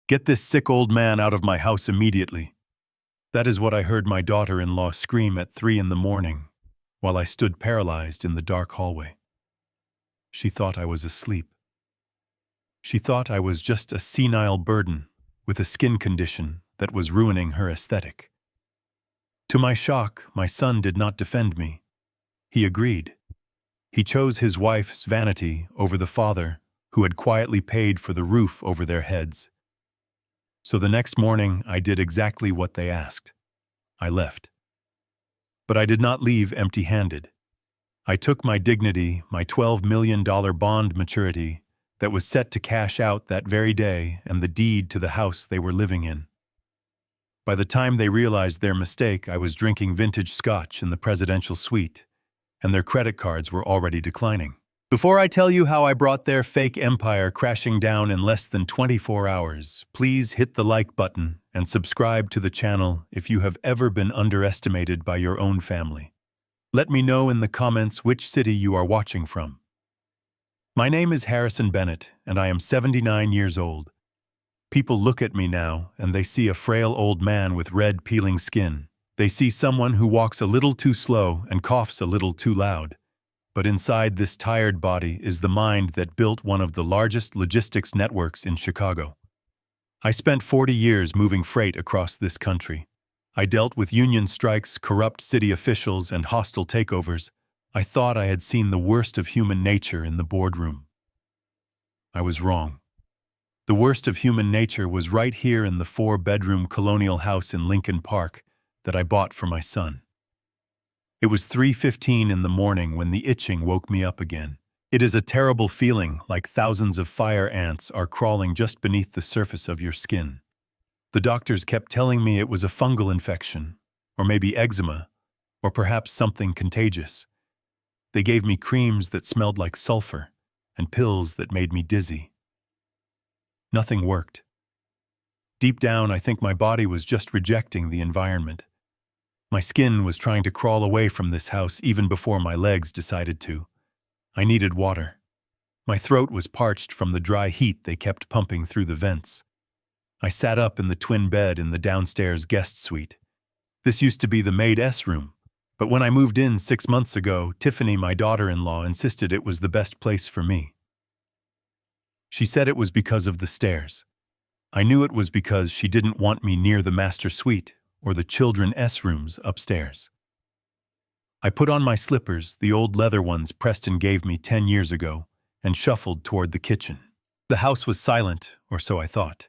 Get this sick old man out of my house immediately. That is what I heard my daughter-in-law scream at 3 in the morning, while I stood paralyzed in the dark hallway. She thought I was asleep. She thought I was just a senile burden with a skin condition that was ruining her aesthetic. To my shock, my son did not defend me. He agreed. He chose his wife's vanity over the father who had quietly paid for the roof over their heads. So the next morning, I did exactly what they asked. I left. But I did not leave empty-handed. I took my dignity, my $12 million bond maturity that was set to cash out that very day, and the deed to the house they were living in. By the time they realized their mistake, I was drinking vintage scotch in the presidential suite, and their credit cards were already declining. Before I tell you how I brought their fake empire crashing down in less than 24 hours, please hit the like button and subscribe to the channel if you have ever been underestimated by your own family. Let me know in the comments which city you are watching from. My name is Harrison Bennett, and I am 79 years old. People look at me now, and they see a frail old man with red, peeling skin. They see someone who walks a little too slow and coughs a little too loud. But inside this tired body is the mind that built one of the largest logistics networks in Chicago. I spent 40 years moving freight across this country. I dealt with union strikes, corrupt city officials, and hostile takeovers. I thought I had seen the worst of human nature in the boardroom. I was wrong. The worst of human nature was right here in the 4-bedroom colonial house in Lincoln Park that I bought for my son. It was 3:15 in the morning when the itching woke me up again. It is a terrible feeling, like thousands of fire ants are crawling just beneath the surface of your skin. The doctors kept telling me it was a fungal infection, or maybe eczema, or perhaps something contagious. They gave me creams that smelled like sulfur, and pills that made me dizzy. Nothing worked. Deep down, I think my body was just rejecting the environment. My skin was trying to crawl away from this house even before my legs decided to. I needed water. My throat was parched from the dry heat they kept pumping through the vents. I sat up in the twin bed in the downstairs guest suite. This used to be the maid-s room, but when I moved in 6 months ago, Tiffany, my daughter-in-law, insisted it was the best place for me. She said it was because of the stairs. I knew it was because she didn't want me near the master suite or the children's rooms upstairs. I put on my slippers, the old leather ones Preston gave me 10 years ago, and shuffled toward the kitchen. The house was silent, or so I thought.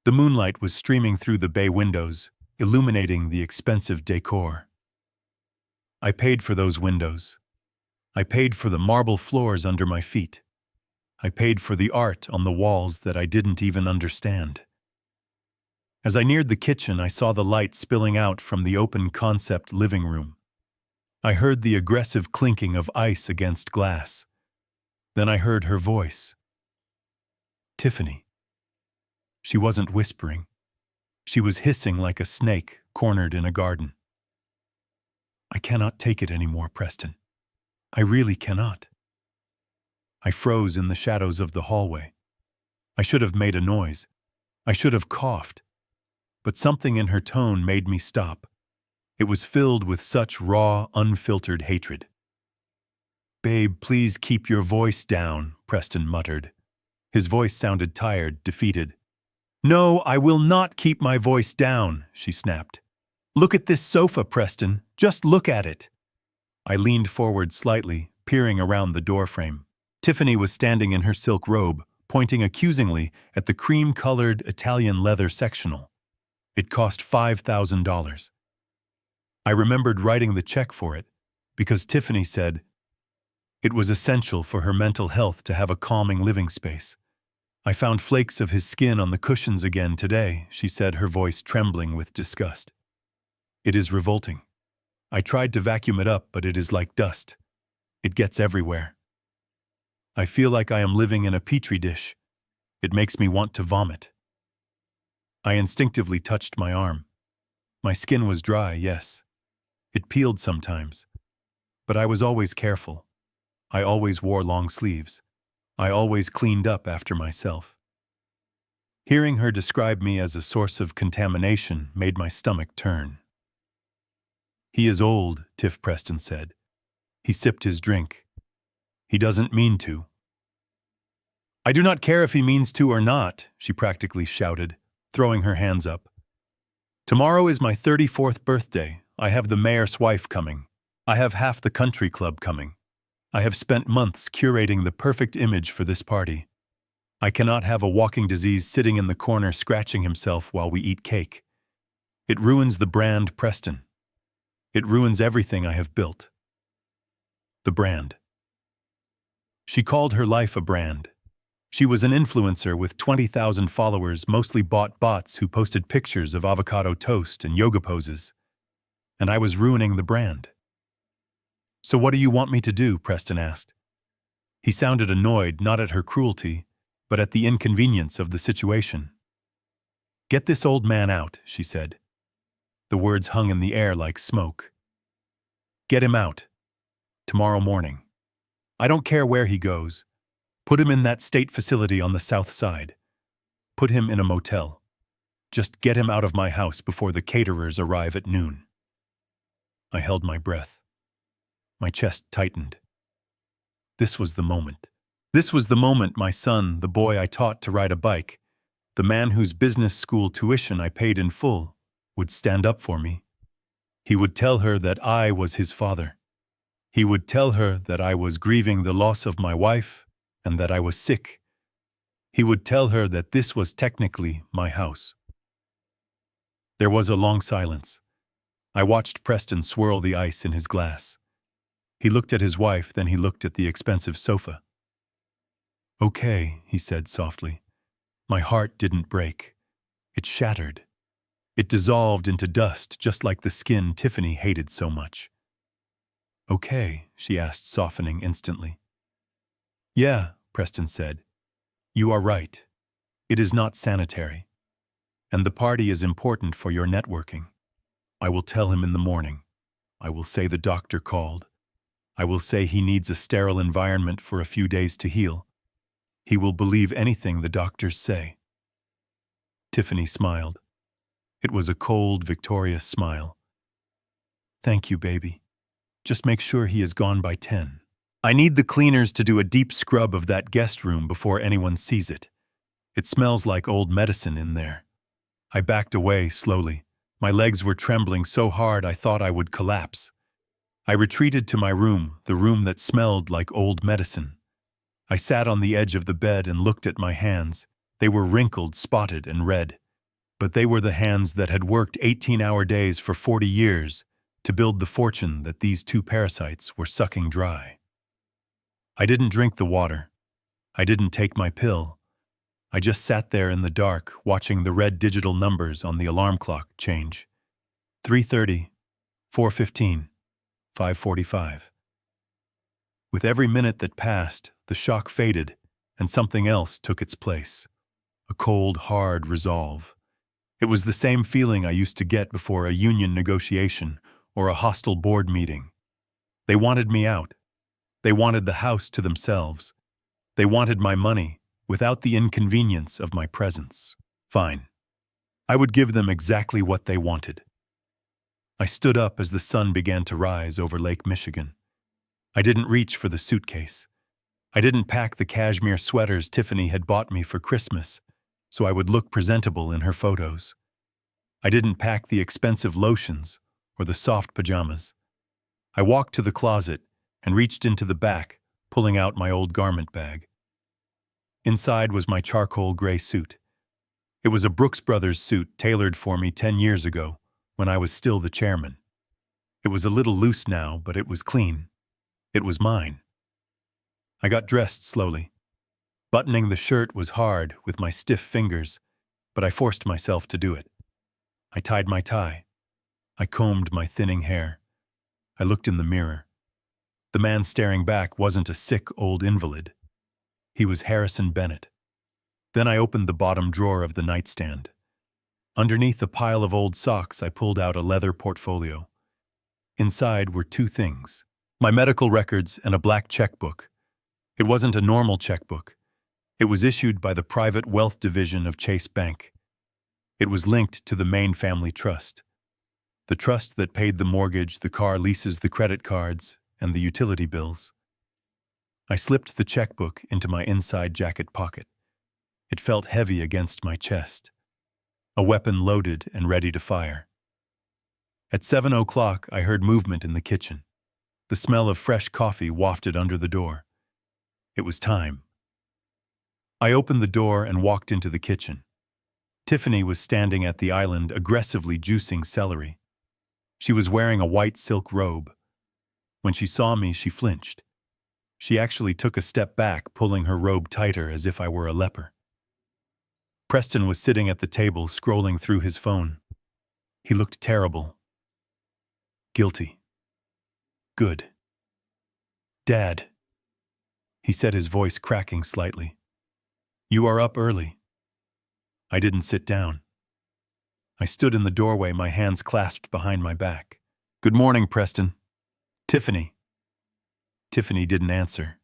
The moonlight was streaming through the bay windows, illuminating the expensive decor. I paid for those windows. I paid for the marble floors under my feet. I paid for the art on the walls that I didn't even understand. As I neared the kitchen, I saw the light spilling out from the open-concept living room. I heard the aggressive clinking of ice against glass. Then I heard her voice. Tiffany. She wasn't whispering. She was hissing like a snake cornered in a garden. I cannot take it anymore, Preston. I really cannot. I froze in the shadows of the hallway. I should have made a noise. I should have coughed. But something in her tone made me stop. It was filled with such raw, unfiltered hatred. Babe, please keep your voice down, Preston muttered. His voice sounded tired, defeated. No, I will not keep my voice down, she snapped. Look at this sofa, Preston. Just look at it. I leaned forward slightly, peering around the doorframe. Tiffany was standing in her silk robe, pointing accusingly at the cream-colored Italian leather sectional. It cost $5,000. I remembered writing the check for it, because Tiffany said it was essential for her mental health to have a calming living space. I found flakes of his skin on the cushions again today, she said, her voice trembling with disgust. It is revolting. I tried to vacuum it up, but it is like dust. It gets everywhere. I feel like I am living in a petri dish. It makes me want to vomit. I instinctively touched my arm. My skin was dry, yes. It peeled sometimes. But I was always careful. I always wore long sleeves. I always cleaned up after myself. Hearing her describe me as a source of contamination made my stomach turn. "He is old," Tiff Preston said. He sipped his drink. "He doesn't mean to." "I do not care if he means to or not," she practically shouted, throwing her hands up. "Tomorrow is my 34th birthday. I have the mayor's wife coming. I have half the country club coming. I have spent months curating the perfect image for this party. I cannot have a walking disease sitting in the corner scratching himself while we eat cake. It ruins the brand Preston. It ruins everything I have built." The brand. She called her life a brand. She was an influencer with 20,000 followers, mostly bought bots who posted pictures of avocado toast and yoga poses. And I was ruining the brand. "So what do you want me to do?" Preston asked. He sounded annoyed, not at her cruelty, but at the inconvenience of the situation. "Get this old man out," she said. The words hung in the air like smoke. "Get him out. Tomorrow morning. I don't care where he goes. Put him in that state facility on the south side. Put him in a motel. Just get him out of my house before the caterers arrive at noon." I held my breath. My chest tightened. This was the moment. This was the moment my son, the boy I taught to ride a bike, the man whose business school tuition I paid in full, would stand up for me. He would tell her that I was his father. He would tell her that I was grieving the loss of my wife and that I was sick. He would tell her that this was technically my house. There was a long silence. I watched Preston swirl the ice in his glass. He looked at his wife, then he looked at the expensive sofa. "Okay," he said softly. My heart didn't break. It shattered. It dissolved into dust, just like the skin Tiffany hated so much. "Okay," she asked, softening instantly. "Yeah," Preston said. "You are right. It is not sanitary. And the party is important for your networking. I will tell him in the morning. I will say the doctor called. I will say he needs a sterile environment for a few days to heal. He will believe anything the doctors say." Tiffany smiled. It was a cold, victorious smile. "Thank you, baby. Just make sure he is gone by 10. I need the cleaners to do a deep scrub of that guest room before anyone sees it. It smells like old medicine in there." I backed away slowly. My legs were trembling so hard I thought I would collapse. I retreated to my room, the room that smelled like old medicine. I sat on the edge of the bed and looked at my hands. They were wrinkled, spotted, and red. But they were the hands that had worked 18-hour days for 40 years to build the fortune that these two parasites were sucking dry. I didn't drink the water. I didn't take my pill. I just sat there in the dark, watching the red digital numbers on the alarm clock change. 3:30, 4:15, 5:45. With every minute that passed, the shock faded, and something else took its place. A cold, hard resolve. It was the same feeling I used to get before a union negotiation or a hostile board meeting. They wanted me out. They wanted the house to themselves. They wanted my money, without the inconvenience of my presence. Fine. I would give them exactly what they wanted. I stood up as the sun began to rise over Lake Michigan. I didn't reach for the suitcase. I didn't pack the cashmere sweaters Tiffany had bought me for Christmas, so I would look presentable in her photos. I didn't pack the expensive lotions or the soft pajamas. I walked to the closet and reached into the back, pulling out my old garment bag. Inside was my charcoal gray suit. It was a Brooks Brothers suit tailored for me 10 years ago, when I was still the chairman. It was a little loose now, but it was clean. It was mine. I got dressed slowly. Buttoning the shirt was hard with my stiff fingers, but I forced myself to do it. I tied my tie. I combed my thinning hair. I looked in the mirror. The man staring back wasn't a sick old invalid. He was Harrison Bennett. Then I opened the bottom drawer of the nightstand. Underneath a pile of old socks, I pulled out a leather portfolio. Inside were two things: my medical records and a black checkbook. It wasn't a normal checkbook. It was issued by the Private Wealth Division of Chase Bank. It was linked to the main family trust, the trust that paid the mortgage, the car leases, the credit cards, and the utility bills. I slipped the checkbook into my inside jacket pocket. It felt heavy against my chest, a weapon loaded and ready to fire. At 7:00, I heard movement in the kitchen. The smell of fresh coffee wafted under the door. It was time. I opened the door and walked into the kitchen. Tiffany was standing at the island, aggressively juicing celery. She was wearing a white silk robe. When she saw me, she flinched. She actually took a step back, pulling her robe tighter as if I were a leper. Preston was sitting at the table, scrolling through his phone. He looked terrible. Guilty. Good. Dad, he said, his voice cracking slightly. You are up early. I didn't sit down. I stood in the doorway, my hands clasped behind my back. Good morning, Preston. Tiffany. Tiffany didn't answer.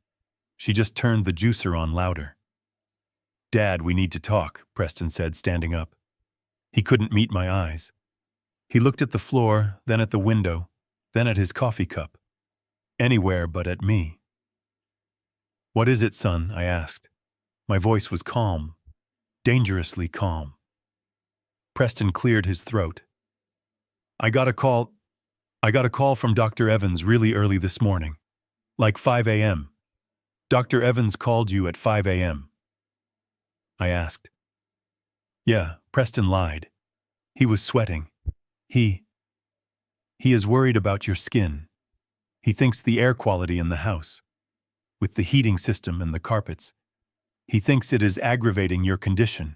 She just turned the juicer on louder. Dad, we need to talk, Preston said, standing up. He couldn't meet my eyes. He looked at the floor, then at the window, then at his coffee cup. Anywhere but at me. What is it, son? I asked. My voice was calm, dangerously calm. Preston cleared his throat. I got a call from Dr. Evans really early this morning, like 5 a.m. Dr. Evans called you at 5 a.m. I asked. Yeah, Preston lied. He was sweating. He is worried about your skin. He thinks the air quality in the house, with the heating system and the carpets, he thinks it is aggravating your condition.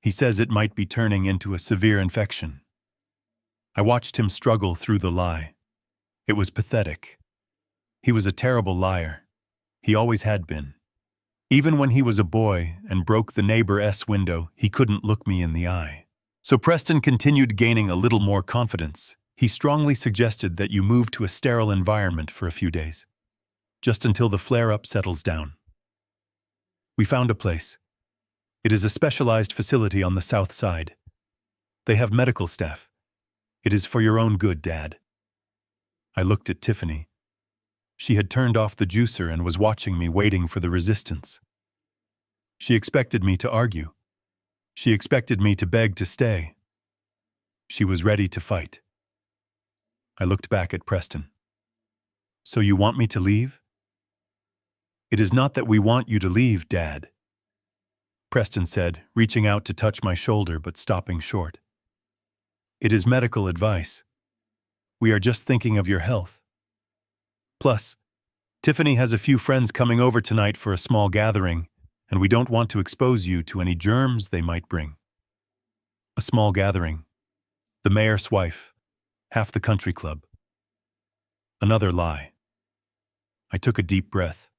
He says it might be turning into a severe infection. I watched him struggle through the lie. It was pathetic. He was a terrible liar. He always had been. Even when he was a boy and broke the neighbor's window, he couldn't look me in the eye. So Preston continued, gaining a little more confidence. He strongly suggested that you move to a sterile environment for a few days, just until the flare-up settles down. We found a place. It is a specialized facility on the south side. They have medical staff. It is for your own good, Dad. I looked at Tiffany. She had turned off the juicer and was watching me, waiting for the resistance. She expected me to argue. She expected me to beg to stay. She was ready to fight. I looked back at Preston. So you want me to leave? It is not that we want you to leave, Dad, Preston said, reaching out to touch my shoulder but stopping short. It is medical advice. We are just thinking of your health. Plus, Tiffany has a few friends coming over tonight for a small gathering, and we don't want to expose you to any germs they might bring. A small gathering. The mayor's wife. Half the country club. Another lie. I took a deep breath.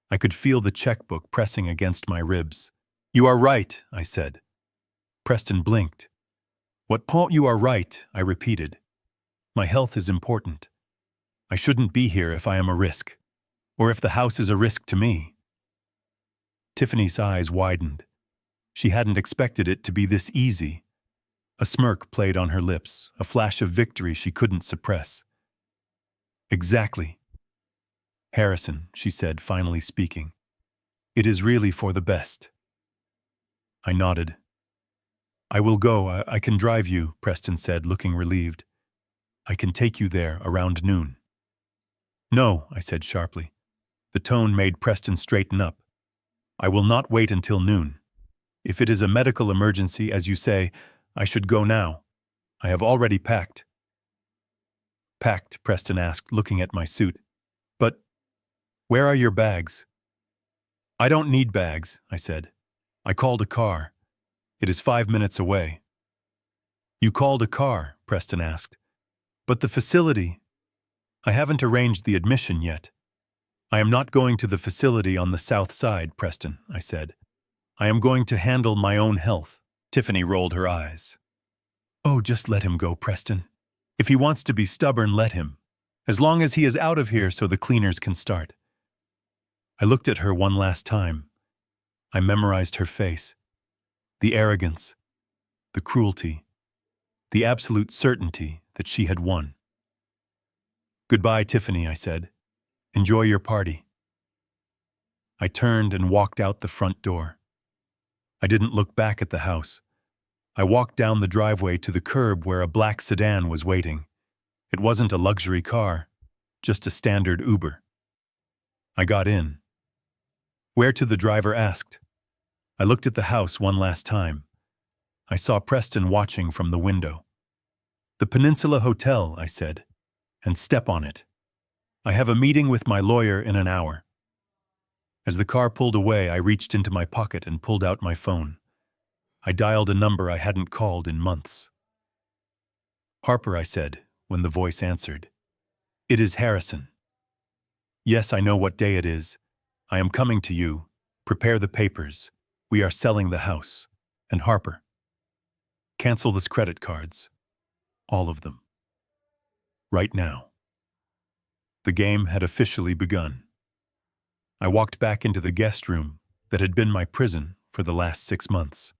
I could feel the checkbook pressing against my ribs. You are right, I said. Preston blinked. What Paul, you are right, I repeated. My health is important. I shouldn't be here if I am a risk, or if the house is a risk to me. Tiffany's eyes widened. She hadn't expected it to be this easy. A smirk played on her lips, a flash of victory she couldn't suppress. Exactly. Harrison, she said, finally speaking. It is really for the best. I nodded. I will go. I can drive you, Preston said, looking relieved. I can take you there around noon. No, I said sharply. The tone made Preston straighten up. I will not wait until noon. If it is a medical emergency, as you say, I should go now. I have already packed. Packed, Preston asked, looking at my suit. But where are your bags? I don't need bags, I said. I called a car. It is 5 minutes away. You called a car, Preston asked. But the facility... I haven't arranged the admission yet. I am not going to the facility on the south side, Preston, I said. I am going to handle my own health. Tiffany rolled her eyes. Oh, just let him go, Preston. If he wants to be stubborn, let him. As long as he is out of here so the cleaners can start. I looked at her one last time. I memorized her face. The arrogance, the cruelty, the absolute certainty that she had won. "Goodbye, Tiffany," I said. "Enjoy your party." I turned and walked out the front door. I didn't look back at the house. I walked down the driveway to the curb where a black sedan was waiting. It wasn't a luxury car, just a standard Uber. I got in. "Where to?" the driver asked. I looked at the house one last time. I saw Preston watching from the window. "The Peninsula Hotel," I said, "and step on it. I have a meeting with my lawyer in an hour." As the car pulled away, I reached into my pocket and pulled out my phone. I dialed a number I hadn't called in months. "Harper," I said, when the voice answered. "It is Harrison." "Yes, I know what day it is. I am coming to you. Prepare the papers. We are selling the house. And Harper, cancel those credit cards. All of them. Right now." The game had officially begun. I walked back into the guest room that had been my prison for the last 6 months.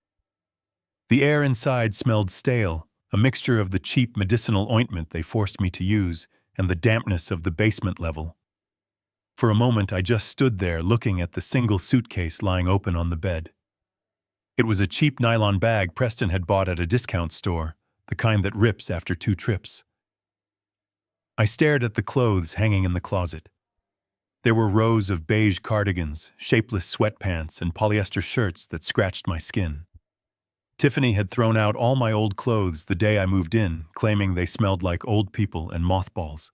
The air inside smelled stale, a mixture of the cheap medicinal ointment they forced me to use and the dampness of the basement level. For a moment, I just stood there looking at the single suitcase lying open on the bed. It was a cheap nylon bag Preston had bought at a discount store, the kind that rips after 2 trips. I stared at the clothes hanging in the closet. There were rows of beige cardigans, shapeless sweatpants, and polyester shirts that scratched my skin. Tiffany had thrown out all my old clothes the day I moved in, claiming they smelled like old people and mothballs.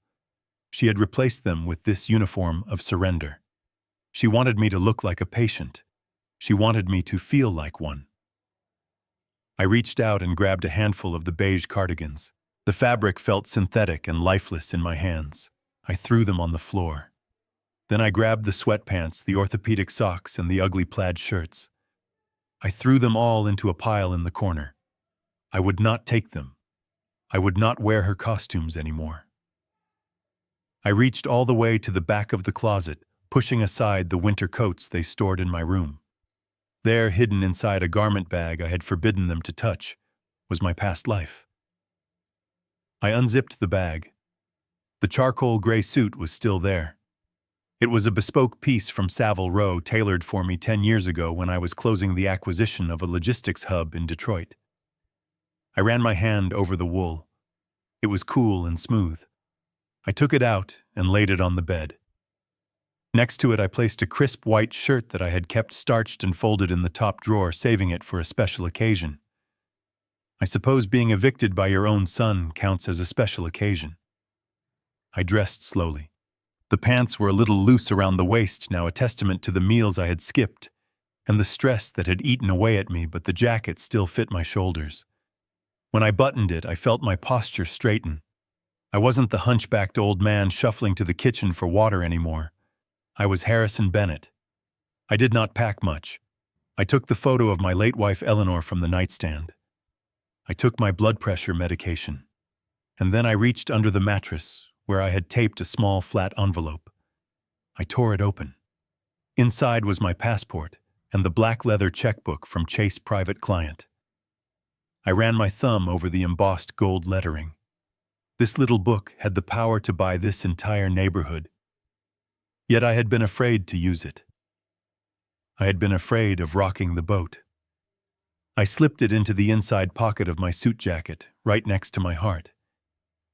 She had replaced them with this uniform of surrender. She wanted me to look like a patient. She wanted me to feel like one. I reached out and grabbed a handful of the beige cardigans. The fabric felt synthetic and lifeless in my hands. I threw them on the floor. Then I grabbed the sweatpants, the orthopedic socks, and the ugly plaid shirts. I threw them all into a pile in the corner. I would not take them. I would not wear her costumes anymore. I reached all the way to the back of the closet, pushing aside the winter coats they stored in my room. There, hidden inside a garment bag I had forbidden them to touch, was my past life. I unzipped the bag. The charcoal gray suit was still there. It was a bespoke piece from Savile Row tailored for me 10 years ago when I was closing the acquisition of a logistics hub in Detroit. I ran my hand over the wool. It was cool and smooth. I took it out and laid it on the bed. Next to it, I placed a crisp white shirt that I had kept starched and folded in the top drawer, saving it for a special occasion. I suppose being evicted by your own son counts as a special occasion. I dressed slowly. The pants were a little loose around the waist, now a testament to the meals I had skipped and the stress that had eaten away at me, but the jacket still fit my shoulders. When I buttoned it, I felt my posture straighten. I wasn't the hunchbacked old man shuffling to the kitchen for water anymore. I was Harrison Bennett. I did not pack much. I took the photo of my late wife Eleanor from the nightstand. I took my blood pressure medication. And then I reached under the mattress, where I had taped a small flat envelope. I tore it open. Inside was my passport and the black leather checkbook from Chase Private Client. I ran my thumb over the embossed gold lettering. This little book had the power to buy this entire neighborhood. Yet I had been afraid to use it. I had been afraid of rocking the boat. I slipped it into the inside pocket of my suit jacket, right next to my heart.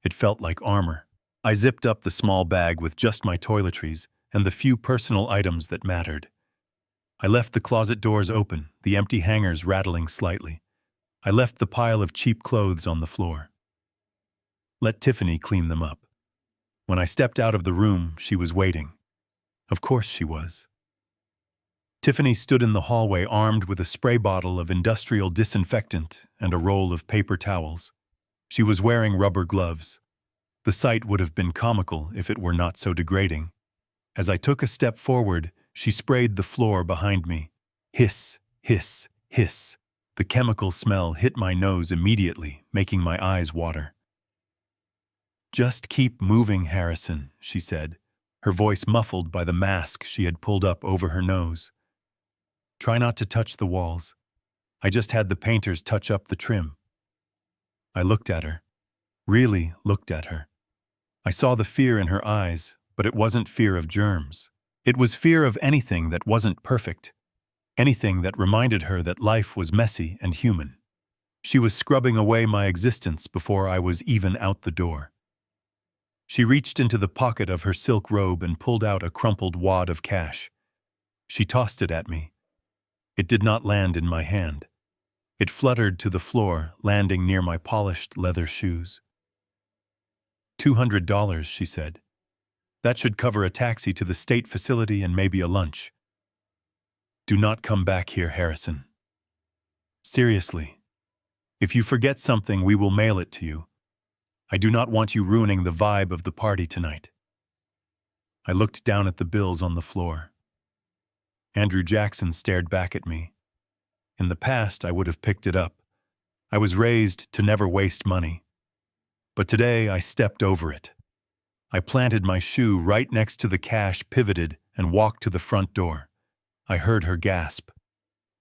It felt like armor. I zipped up the small bag with just my toiletries and the few personal items that mattered. I left the closet doors open, the empty hangers rattling slightly. I left the pile of cheap clothes on the floor. Let Tiffany clean them up. When I stepped out of the room, she was waiting. Of course she was. Tiffany stood in the hallway armed with a spray bottle of industrial disinfectant and a roll of paper towels. She was wearing rubber gloves. The sight would have been comical if it were not so degrading. As I took a step forward, she sprayed the floor behind me. Hiss, hiss, hiss. The chemical smell hit my nose immediately, making my eyes water. "Just keep moving, Harrison," she said, her voice muffled by the mask she had pulled up over her nose. Try not to touch the walls. I just had the painters touch up the trim. I looked at her. Really looked at her. I saw the fear in her eyes, but it wasn't fear of germs. It was fear of anything that wasn't perfect. Anything that reminded her that life was messy and human. She was scrubbing away my existence before I was even out the door. She reached into the pocket of her silk robe and pulled out a crumpled wad of cash. She tossed it at me. It did not land in my hand. It fluttered to the floor, landing near my polished leather shoes. $200, she said. That should cover a taxi to the state facility and maybe a lunch. Do not come back here, Harrison. Seriously. If you forget something, we will mail it to you. I do not want you ruining the vibe of the party tonight. I looked down at the bills on the floor. Andrew Jackson stared back at me. In the past, I would have picked it up. I was raised to never waste money. But today, I stepped over it. I planted my shoe right next to the cash, pivoted, and walked to the front door. I heard her gasp.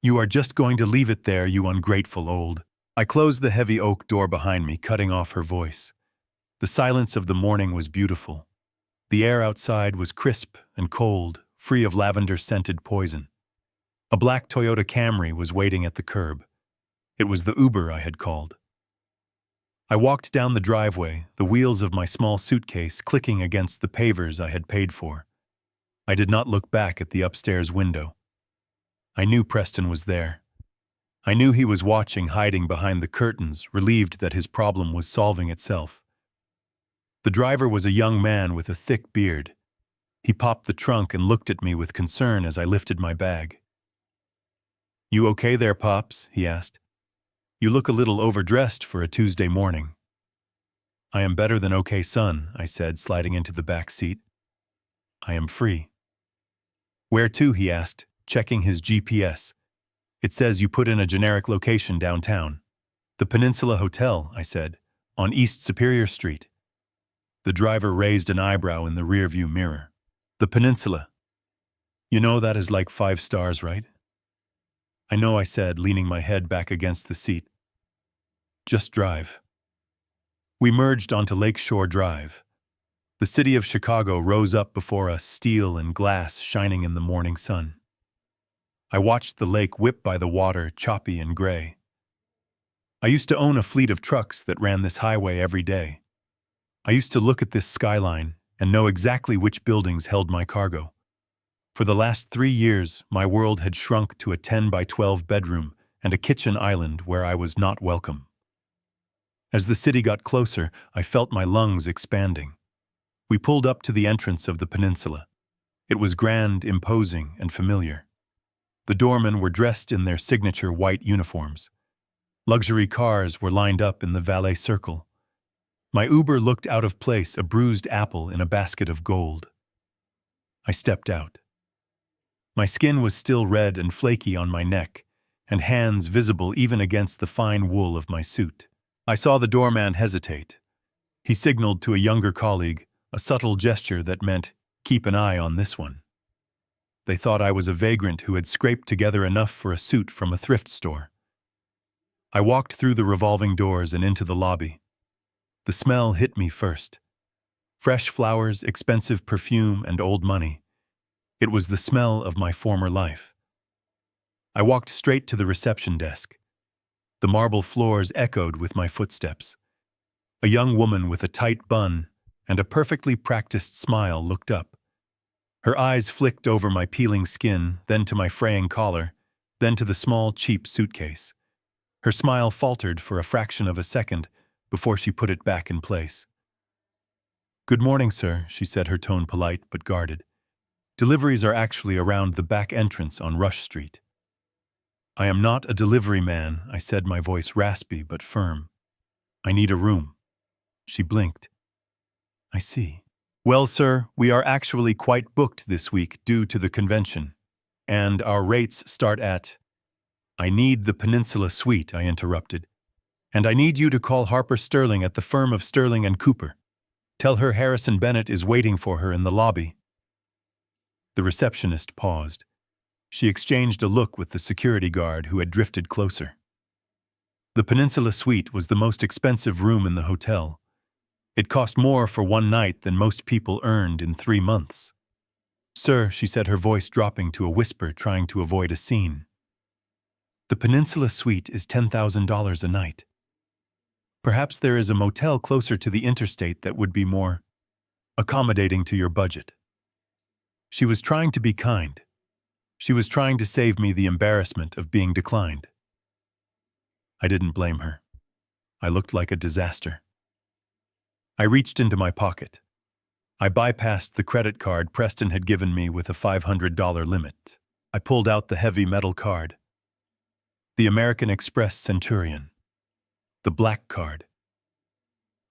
You are just going to leave it there, you ungrateful old. I closed the heavy oak door behind me, cutting off her voice. The silence of the morning was beautiful. The air outside was crisp and cold, free of lavender-scented poison. A black Toyota Camry was waiting at the curb. It was the Uber I had called. I walked down the driveway, the wheels of my small suitcase clicking against the pavers I had paid for. I did not look back at the upstairs window. I knew Preston was there. I knew he was watching, hiding behind the curtains, relieved that his problem was solving itself. The driver was a young man with a thick beard. He popped the trunk and looked at me with concern as I lifted my bag. You okay there, Pops? He asked. You look a little overdressed for a Tuesday morning. I am better than okay, son, I said, sliding into the back seat. I am free. Where to? He asked, checking his GPS. It says you put in a generic location downtown. The Peninsula Hotel, I said, on East Superior Street. The driver raised an eyebrow in the rearview mirror. The Peninsula. You know that is like 5 stars, right? I know, I said, leaning my head back against the seat. Just drive. We merged onto Lakeshore Drive. The city of Chicago rose up before us, steel and glass shining in the morning sun. I watched the lake whip by the water, choppy and gray. I used to own a fleet of trucks that ran this highway every day. I used to look at this skyline and know exactly which buildings held my cargo. For the last 3 years, my world had shrunk to a 10 by 12 bedroom and a kitchen island where I was not welcome. As the city got closer, I felt my lungs expanding. We pulled up to the entrance of the peninsula. It was grand, imposing, and familiar. The doormen were dressed in their signature white uniforms. Luxury cars were lined up in the valet circle. My Uber looked out of place, a bruised apple in a basket of gold. I stepped out. My skin was still red and flaky on my neck, and hands visible even against the fine wool of my suit. I saw the doorman hesitate. He signaled to a younger colleague, a subtle gesture that meant, keep an eye on this one. They thought I was a vagrant who had scraped together enough for a suit from a thrift store. I walked through the revolving doors and into the lobby. The smell hit me first. Fresh flowers, expensive perfume, and old money. It was the smell of my former life. I walked straight to the reception desk. The marble floors echoed with my footsteps. A young woman with a tight bun and a perfectly practiced smile looked up. Her eyes flicked over my peeling skin, then to my fraying collar, then to the small, cheap suitcase. Her smile faltered for a fraction of a second before she put it back in place. Good morning, sir, she said, her tone polite but guarded. Deliveries are actually around the back entrance on Rush Street. I am not a delivery man, I said, my voice raspy but firm. I need a room. She blinked. I see. Well, sir, we are actually quite booked this week due to the convention, and our rates start at— I need the Peninsula Suite, I interrupted, and I need you to call Harper Sterling at the firm of Sterling and Cooper. Tell her Harrison Bennett is waiting for her in the lobby. The receptionist paused. She exchanged a look with the security guard who had drifted closer. The Peninsula Suite was the most expensive room in the hotel. It cost more for one night than most people earned in 3 months. "Sir," she said, her voice dropping to a whisper, trying to avoid a scene. "The Peninsula Suite is $10,000 a night. Perhaps there is a motel closer to the interstate that would be more accommodating to your budget." She was trying to be kind. She was trying to save me the embarrassment of being declined. I didn't blame her. I looked like a disaster. I reached into my pocket. I bypassed the credit card Preston had given me with a $500 limit. I pulled out the heavy metal card. The American Express Centurion. The black card.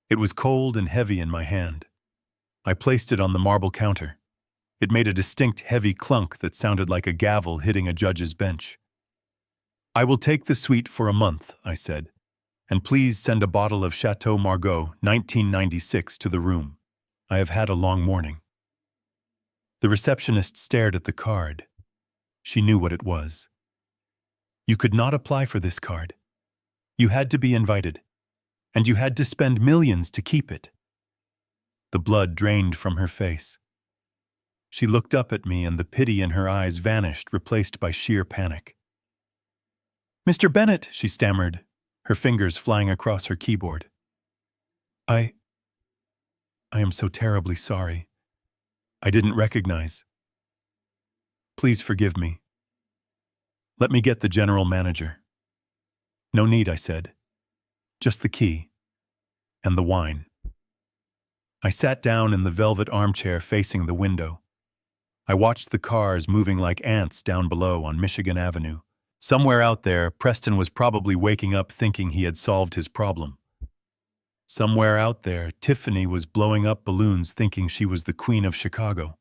It was cold and heavy in my hand. I placed it on the marble counter. It made a distinct heavy clunk that sounded like a gavel hitting a judge's bench. "I will take the suite for a month," I said, "and please send a bottle of Chateau Margaux 1996 to the room. I have had a long morning." The receptionist stared at the card. She knew what it was. "You could not apply for this card. You had to be invited, and you had to spend millions to keep it." The blood drained from her face. She looked up at me, and the pity in her eyes vanished, replaced by sheer panic. "Mr. Bennett," she stammered, her fingers flying across her keyboard. I am so terribly sorry. I didn't recognize. Please forgive me. Let me get the general manager." "No need," I said. "Just the key. And the wine." I sat down in the velvet armchair facing the window. I watched the cars moving like ants down below on Michigan Avenue. Somewhere out there, Preston was probably waking up thinking he had solved his problem. Somewhere out there, Tiffany was blowing up balloons thinking she was the Queen of Chicago.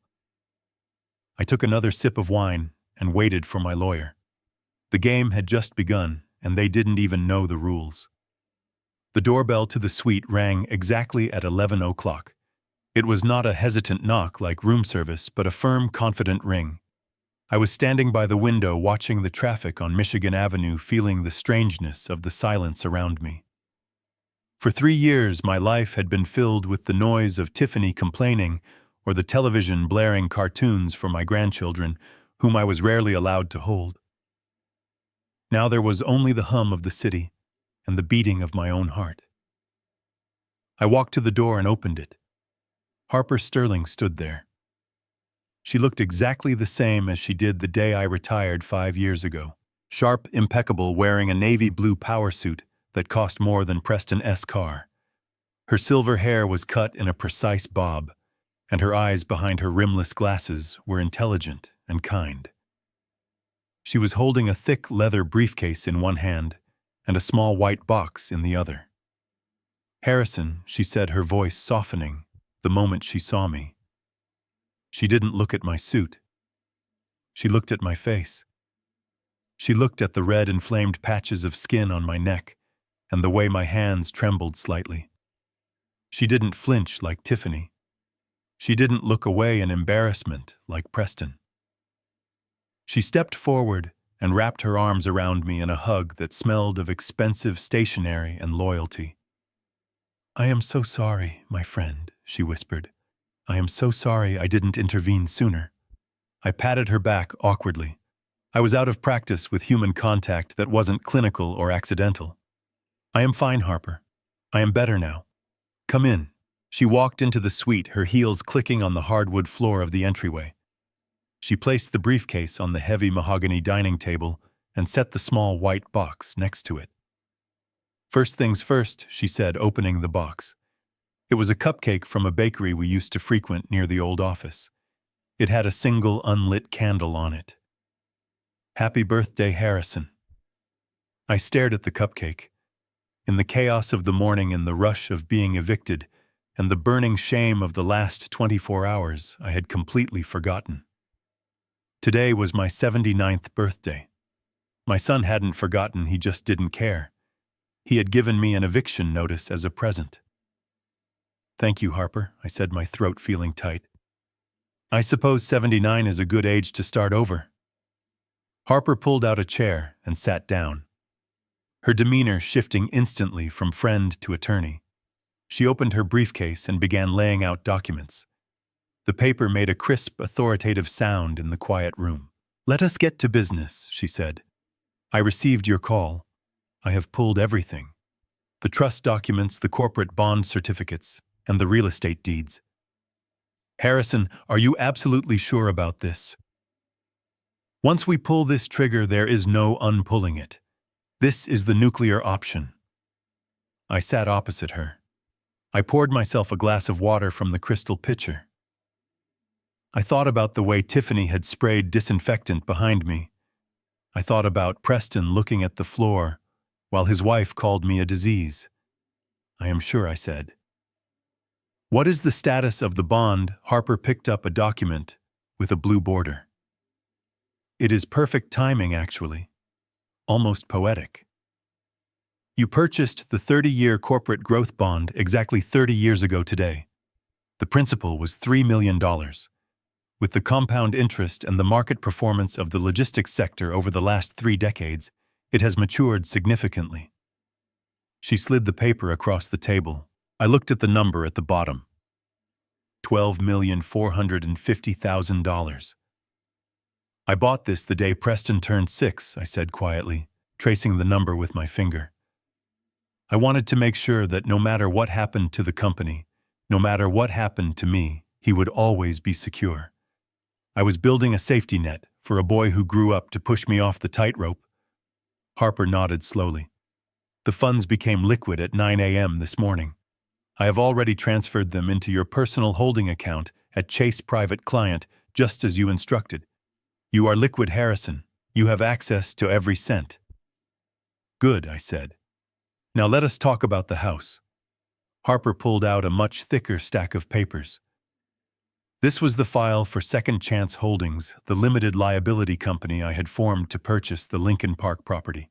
I took another sip of wine and waited for my lawyer. The game had just begun, and they didn't even know the rules. The doorbell to the suite rang exactly at 11 o'clock. It was not a hesitant knock like room service, but a firm, confident ring. I was standing by the window watching the traffic on Michigan Avenue, feeling the strangeness of the silence around me. For 3 years, my life had been filled with the noise of Tiffany complaining or the television blaring cartoons for my grandchildren, whom I was rarely allowed to hold. Now there was only the hum of the city and the beating of my own heart. I walked to the door and opened it. Harper Sterling stood there. She looked exactly the same as she did the day I retired 5 years ago. Sharp, impeccable, wearing a navy blue power suit that cost more than Preston's car. Her silver hair was cut in a precise bob, and her eyes behind her rimless glasses were intelligent and kind. She was holding a thick leather briefcase in one hand and a small white box in the other. "Harrison," she said, her voice softening the moment she saw me. She didn't look at my suit. She looked at my face. She looked at the red inflamed patches of skin on my neck and the way my hands trembled slightly. She didn't flinch like Tiffany. She didn't look away in embarrassment like Preston. She stepped forward and wrapped her arms around me in a hug that smelled of expensive stationery and loyalty. "I am so sorry, my friend," she whispered. "I am so sorry I didn't intervene sooner." I patted her back awkwardly. I was out of practice with human contact that wasn't clinical or accidental. "I am fine, Harper. I am better now. Come in." She walked into the suite, her heels clicking on the hardwood floor of the entryway. She placed the briefcase on the heavy mahogany dining table and set the small white box next to it. "First things first," she said, opening the box. It was a cupcake from a bakery we used to frequent near the old office. It had a single unlit candle on it. "Happy birthday, Harrison." I stared at the cupcake. In the chaos of the morning and the rush of being evicted and the burning shame of the last 24 hours, I had completely forgotten. Today was my 79th birthday. My son hadn't forgotten, he just didn't care. He had given me an eviction notice as a present. "Thank you, Harper," I said, my throat feeling tight. "I suppose 79 is a good age to start over." Harper pulled out a chair and sat down, her demeanor shifting instantly from friend to attorney. She opened her briefcase and began laying out documents. The paper made a crisp, authoritative sound in the quiet room. "Let us get to business," she said. "I received your call. I have pulled everything. The trust documents, the corporate bond certificates, and the real estate deeds." "Harrison, are you absolutely sure about this?" "Once we pull this trigger, there is no unpulling it. This is the nuclear option." I sat opposite her. I poured myself a glass of water from the crystal pitcher. I thought about the way Tiffany had sprayed disinfectant behind me. I thought about Preston looking at the floor while his wife called me a disease. "I am sure," I said. "What is the status of the bond?" Harper picked up a document with a blue border. "It is perfect timing, actually. Almost poetic. You purchased the 30-year corporate growth bond exactly 30 years ago today. The principal was $3 million. With the compound interest and the market performance of the logistics sector over the last 3 decades, it has matured significantly." She slid the paper across the table. I looked at the number at the bottom. $12,450,000. "I bought this the day Preston turned 6, I said quietly, tracing the number with my finger. "I wanted to make sure that no matter what happened to the company, no matter what happened to me, he would always be secure. I was building a safety net for a boy who grew up to push me off the tightrope." Harper nodded slowly. "The funds became liquid at 9 a.m. this morning. I have already transferred them into your personal holding account at Chase Private Client, just as you instructed. You are liquid, Harrison. You have access to every cent." "Good," I said. "Now let us talk about the house." Harper pulled out a much thicker stack of papers. This was the file for Second Chance Holdings, the limited liability company I had formed to purchase the Lincoln Park property.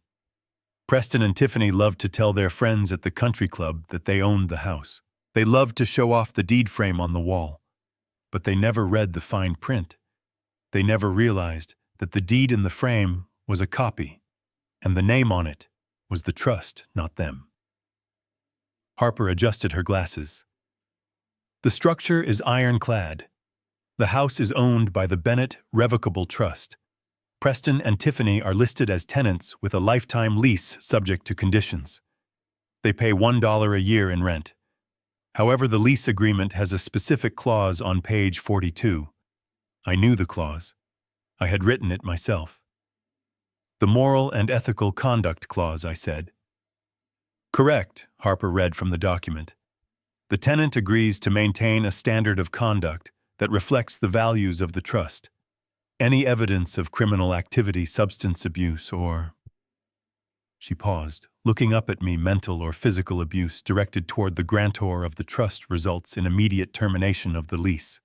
Preston and Tiffany loved to tell their friends at the country club that they owned the house. They loved to show off the deed frame on the wall. But they never read the fine print. They never realized that the deed in the frame was a copy, and the name on it was the trust, not them. Harper adjusted her glasses. "The structure is ironclad. The house is owned by the Bennett Revocable Trust. Preston and Tiffany are listed as tenants with a lifetime lease subject to conditions. They pay $1 a year in rent. However, the lease agreement has a specific clause on page 42. I knew the clause. I had written it myself. The moral and ethical conduct clause, I said. "Correct," Harper read from the document. "The tenant agrees to maintain a standard of conduct that reflects the values of the trust. Any evidence of criminal activity, substance abuse, or—" She paused, looking up at me. "Mental or physical abuse directed toward the grantor of the trust results in immediate termination of the lease."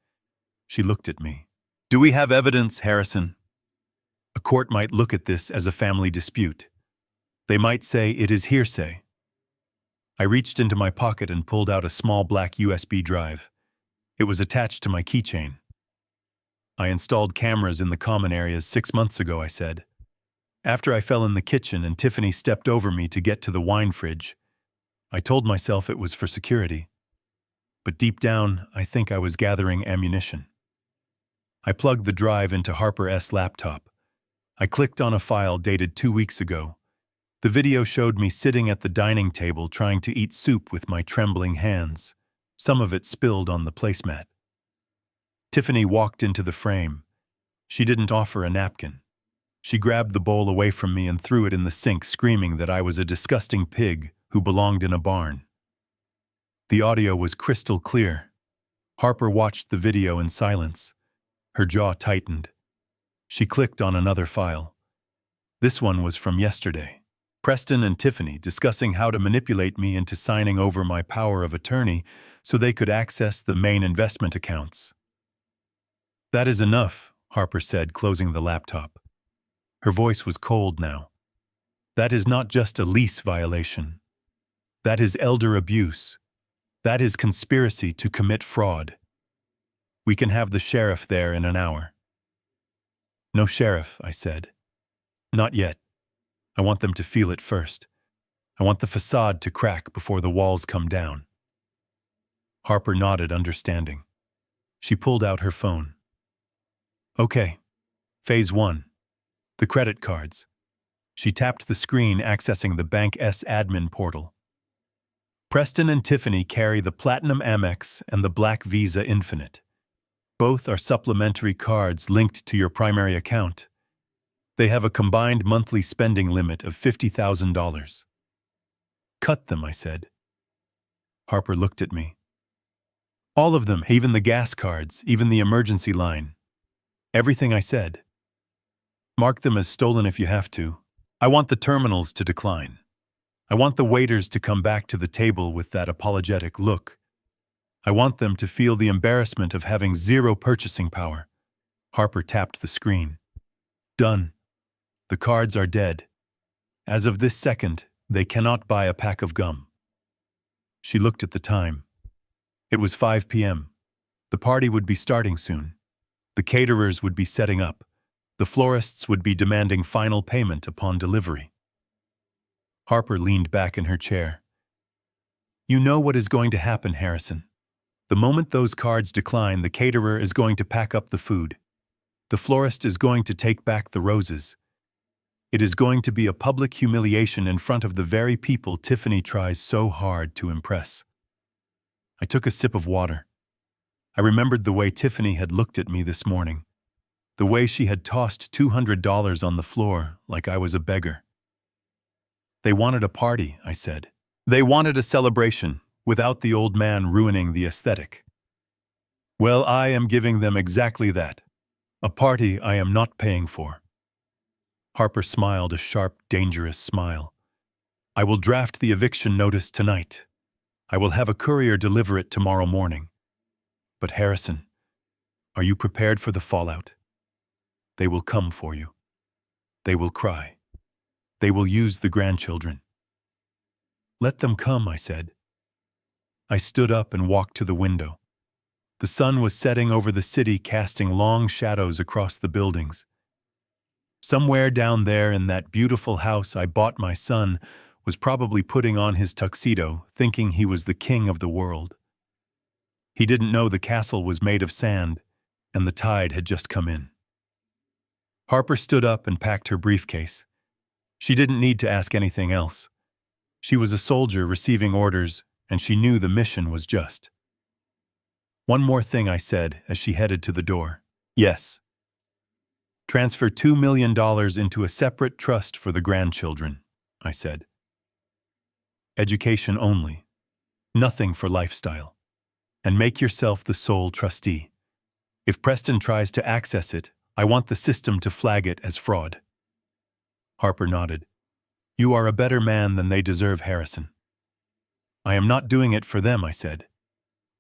She looked at me. "Do we have evidence, Harrison?" "A court might look at this as a family dispute. They might say it is hearsay." I reached into my pocket and pulled out a small black USB drive. It was attached to my keychain. "I installed cameras in the common areas 6 months ago," I said. "After I fell in the kitchen and Tiffany stepped over me to get to the wine fridge. I told myself it was for security. But deep down, I think I was gathering ammunition." I plugged the drive into Harper's laptop. I clicked on a file dated 2 weeks ago. The video showed me sitting at the dining table trying to eat soup with my trembling hands. Some of it spilled on the placemat. Tiffany walked into the frame. She didn't offer a napkin. She grabbed the bowl away from me and threw it in the sink, screaming that I was a disgusting pig who belonged in a barn. The audio was crystal clear. Harper watched the video in silence. Her jaw tightened. She clicked on another file. This one was from yesterday. Preston and Tiffany discussing how to manipulate me into signing over my power of attorney so they could access the main investment accounts. "That is enough," Harper said, closing the laptop. Her voice was cold now. "That is not just a lease violation. That is elder abuse. That is conspiracy to commit fraud. We can have the sheriff there in an hour." "No sheriff," I said. Not yet. I want them to feel it first. I want the facade to crack before the walls come down. Harper nodded, understanding. She pulled out her phone. Okay. Phase 1. The credit cards. She tapped the screen, accessing the bank's admin portal. Preston and Tiffany carry the Platinum Amex and the Black Visa Infinite. Both are supplementary cards linked to your primary account. They have a combined monthly spending limit of $50,000. Cut them, I said. Harper looked at me. All of them, even the gas cards, even the emergency line. Everything, I said. Mark them as stolen if you have to. I want the terminals to decline. I want the waiters to come back to the table with that apologetic look. I want them to feel the embarrassment of having zero purchasing power. Harper tapped the screen. Done. The cards are dead. As of this second, they cannot buy a pack of gum. She looked at the time. It was 5 p.m. The party would be starting soon. The caterers would be setting up. The florists would be demanding final payment upon delivery. Harper leaned back in her chair. You know what is going to happen, Harrison. The moment those cards decline, the caterer is going to pack up the food. The florist is going to take back the roses. It is going to be a public humiliation in front of the very people Tiffany tries so hard to impress. I took a sip of water. I remembered the way Tiffany had looked at me this morning, the way she had tossed $200 on the floor like I was a beggar. They wanted a party, I said. They wanted a celebration, without the old man ruining the aesthetic. Well, I am giving them exactly that. A party I am not paying for. Harper smiled a sharp, dangerous smile. I will draft the eviction notice tonight. I will have a courier deliver it tomorrow morning. But Harrison, are you prepared for the fallout? They will come for you. They will cry. They will use the grandchildren. Let them come, I said. I stood up and walked to the window. The sun was setting over the city, casting long shadows across the buildings. Somewhere down there in that beautiful house I bought my son was probably putting on his tuxedo, thinking he was the king of the world. He didn't know the castle was made of sand, and the tide had just come in. Harper stood up and packed her briefcase. She didn't need to ask anything else. She was a soldier receiving orders, and she knew the mission was just. One more thing, I said as she headed to the door. Yes. Transfer $2 million into a separate trust for the grandchildren, I said. Education only. Nothing for lifestyle. And make yourself the sole trustee. If Preston tries to access it, I want the system to flag it as fraud. Harper nodded. You are a better man than they deserve, Harrison. I am not doing it for them, I said.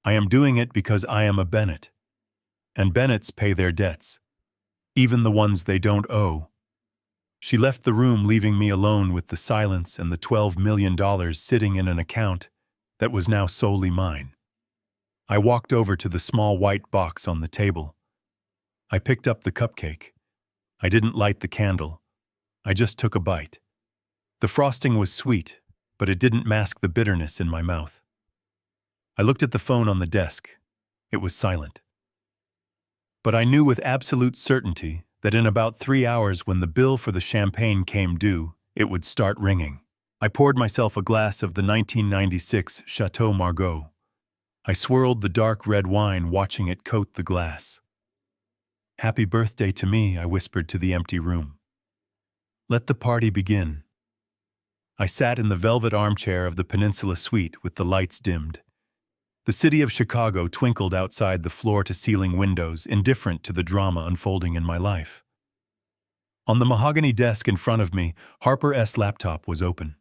I am doing it because I am a Bennett. And Bennetts pay their debts, even the ones they don't owe. She left the room, leaving me alone with the silence and the $12 million sitting in an account that was now solely mine. I walked over to the small white box on the table. I picked up the cupcake. I didn't light the candle. I just took a bite. The frosting was sweet, but it didn't mask the bitterness in my mouth. I looked at the phone on the desk. It was silent. But I knew with absolute certainty that in about 3 hours, when the bill for the champagne came due, it would start ringing. I poured myself a glass of the 1996 Chateau Margaux. I swirled the dark red wine, watching it coat the glass. Happy birthday to me, I whispered to the empty room. Let the party begin. I sat in the velvet armchair of the Peninsula Suite with the lights dimmed. The city of Chicago twinkled outside the floor-to-ceiling windows, indifferent to the drama unfolding in my life. On the mahogany desk in front of me, Harper's laptop was open.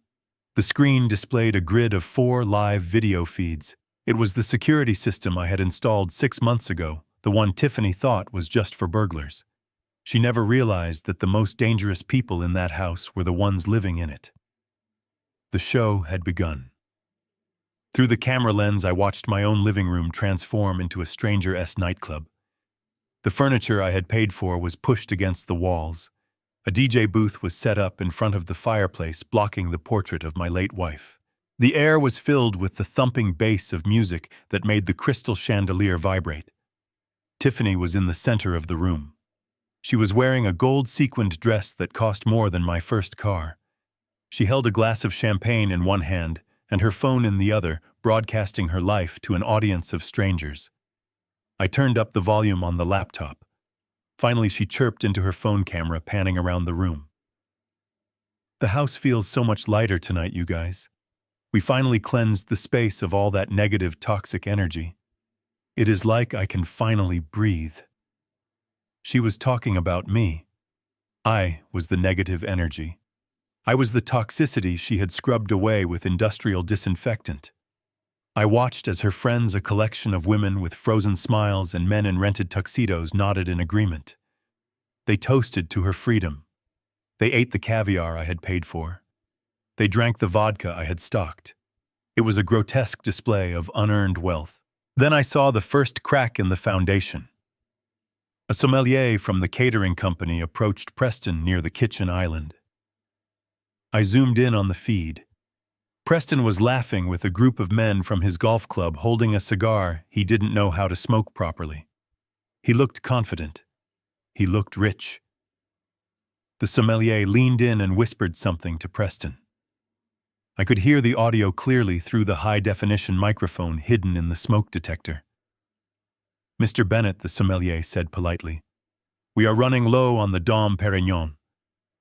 The screen displayed a grid of 4 live video feeds. It was the security system I had installed 6 months ago, the one Tiffany thought was just for burglars. She never realized that the most dangerous people in that house were the ones living in it. The show had begun. Through the camera lens, I watched my own living room transform into a stranger-esque nightclub. The furniture I had paid for was pushed against the walls. A DJ booth was set up in front of the fireplace, blocking the portrait of my late wife. The air was filled with the thumping bass of music that made the crystal chandelier vibrate. Tiffany was in the center of the room. She was wearing a gold-sequined dress that cost more than my first car. She held a glass of champagne in one hand and her phone in the other, broadcasting her life to an audience of strangers. I turned up the volume on the laptop. Finally, she chirped into her phone camera, panning around the room. "The house feels so much lighter tonight, you guys. We finally cleansed the space of all that negative, toxic energy. It is like I can finally breathe." She was talking about me. I was the negative energy. I was the toxicity she had scrubbed away with industrial disinfectant. I watched as her friends, a collection of women with frozen smiles and men in rented tuxedos, nodded in agreement. They toasted to her freedom. They ate the caviar I had paid for. They drank the vodka I had stocked. It was a grotesque display of unearned wealth. Then I saw the first crack in the foundation. A sommelier from the catering company approached Preston near the kitchen island. I zoomed in on the feed. Preston was laughing with a group of men from his golf club, holding a cigar he didn't know how to smoke properly. He looked confident. He looked rich. The sommelier leaned in and whispered something to Preston. I could hear the audio clearly through the high-definition microphone hidden in the smoke detector. "Mr. Bennett," the sommelier said politely, "we are running low on the Dom Perignon.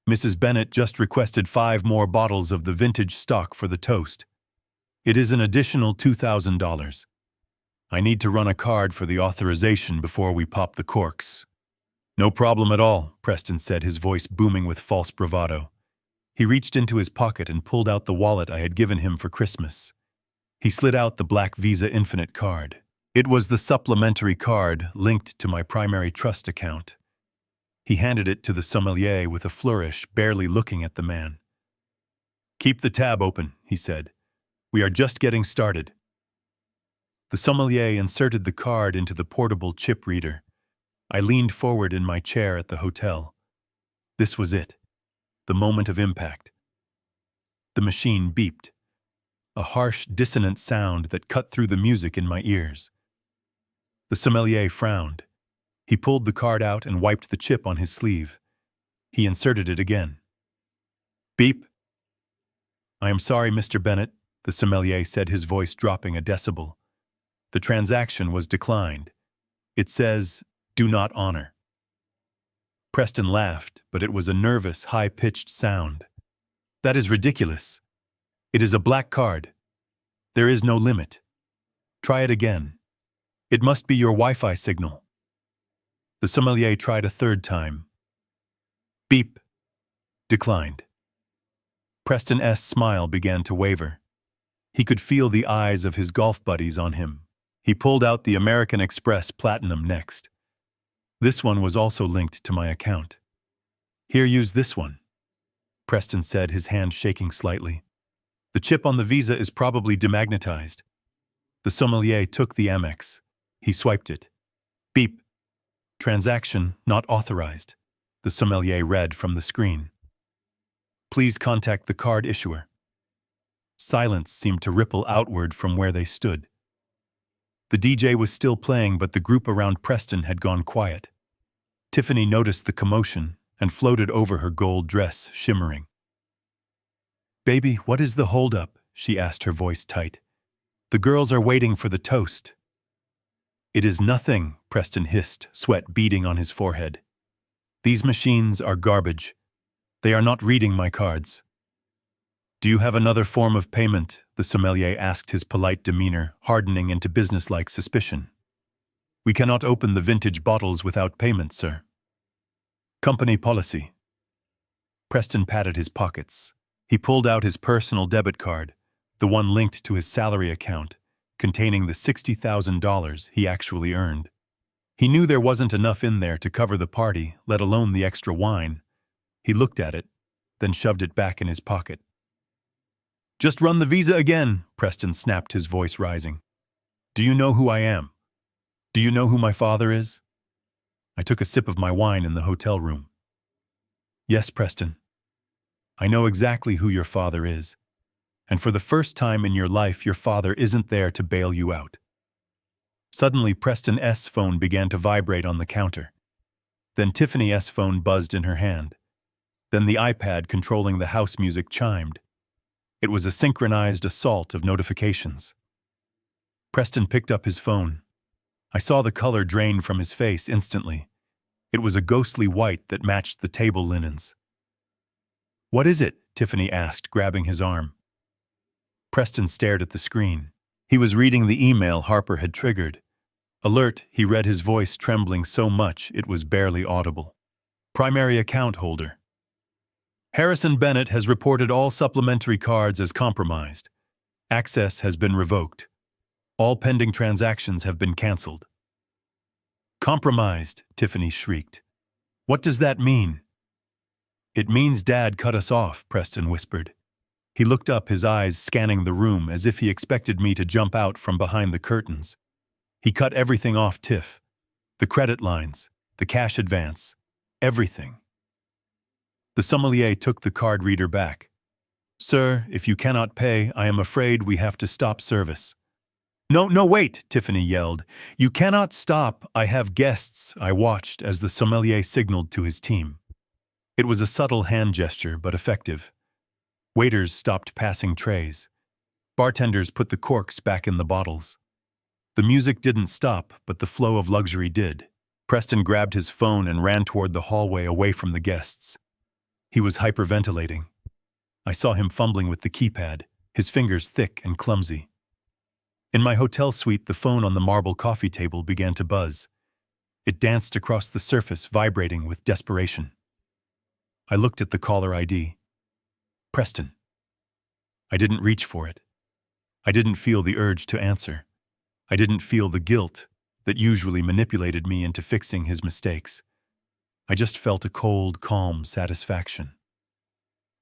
Mrs. Bennett just requested 5 more bottles of the vintage stock for the toast. It is an additional $2,000. I need to run a card for the authorization before we pop the corks." "No problem at all," Preston said, his voice booming with false bravado. He reached into his pocket and pulled out the wallet I had given him for Christmas. He slid out the black Visa Infinite card. It was the supplementary card linked to my primary trust account. He handed it to the sommelier with a flourish, barely looking at the man. "Keep the tab open," he said. "We are just getting started." The sommelier inserted the card into the portable chip reader. I leaned forward in my chair at the hotel. This was it, the moment of impact. The machine beeped, a harsh, dissonant sound that cut through the music in my ears. The sommelier frowned. He pulled the card out and wiped the chip on his sleeve. He inserted it again. Beep. "I am sorry, Mr. Bennett," the sommelier said, his voice dropping a decibel. "The transaction was declined. It says, 'Do not honor.'" Preston laughed, but it was a nervous, high-pitched sound. "That is ridiculous. It is a black card. There is no limit. Try it again. It must be your Wi-Fi signal." The sommelier tried a third time. Beep. Declined. Preston's smile began to waver. He could feel the eyes of his golf buddies on him. He pulled out the American Express Platinum next. This one was also linked to my account. "Here, use this one," Preston said, his hand shaking slightly. "The chip on the Visa is probably demagnetized." The sommelier took the Amex. He swiped it. Beep. "Transaction not authorized," the sommelier read from the screen. "Please contact the card issuer." Silence seemed to ripple outward from where they stood. The DJ was still playing, but the group around Preston had gone quiet. Tiffany noticed the commotion and floated over her gold dress, shimmering. "Baby, what is the holdup?" she asked, her voice tight. "The girls are waiting for the toast." "It is nothing," Preston hissed, sweat beading on his forehead. "These machines are garbage. They are not reading my cards." "Do you have another form of payment?" the sommelier asked, his polite demeanor hardening into businesslike suspicion. "We cannot open the vintage bottles without payment, sir." "Company policy." Preston patted his pockets. He pulled out his personal debit card, the one linked to his salary account, containing the $60,000 he actually earned. He knew there wasn't enough in there to cover the party, let alone the extra wine. He looked at it, then shoved it back in his pocket. "Just run the Visa again," Preston snapped, his voice rising. "Do you know who I am? Do you know who my father is?" I took a sip of my wine in the hotel room. Yes, Preston. I know exactly who your father is. And for the first time in your life, your father isn't there to bail you out. Suddenly, Preston S.'s phone began to vibrate on the counter. Then Tiffany S.'s phone buzzed in her hand. Then the iPad controlling the house music chimed. It was a synchronized assault of notifications. Preston picked up his phone. I saw the color drain from his face instantly. It was a ghostly white that matched the table linens. "What is it?" Tiffany asked, grabbing his arm. Preston stared at the screen. He was reading the email Harper had triggered. Alert, he read, his voice trembling so much it was barely audible. Primary account holder. Harrison Bennett has reported all supplementary cards as compromised. Access has been revoked. All pending transactions have been canceled. Compromised, Tiffany shrieked. What does that mean? It means Dad cut us off, Preston whispered. He looked up, his eyes scanning the room as if he expected me to jump out from behind the curtains. He cut everything off, Tiff. The credit lines, the cash advance, everything. The sommelier took the card reader back. Sir, if you cannot pay, I am afraid we have to stop service. No, wait, Tiffany yelled. You cannot stop. I have guests. I watched as the sommelier signaled to his team. It was a subtle hand gesture, but effective. Waiters stopped passing trays. Bartenders put the corks back in the bottles. The music didn't stop, but the flow of luxury did. Preston grabbed his phone and ran toward the hallway away from the guests. He was hyperventilating. I saw him fumbling with the keypad, his fingers thick and clumsy. In my hotel suite, the phone on the marble coffee table began to buzz. It danced across the surface, vibrating with desperation. I looked at the caller ID. Preston. I didn't reach for it. I didn't feel the urge to answer. I didn't feel the guilt that usually manipulated me into fixing his mistakes. I just felt a cold, calm satisfaction.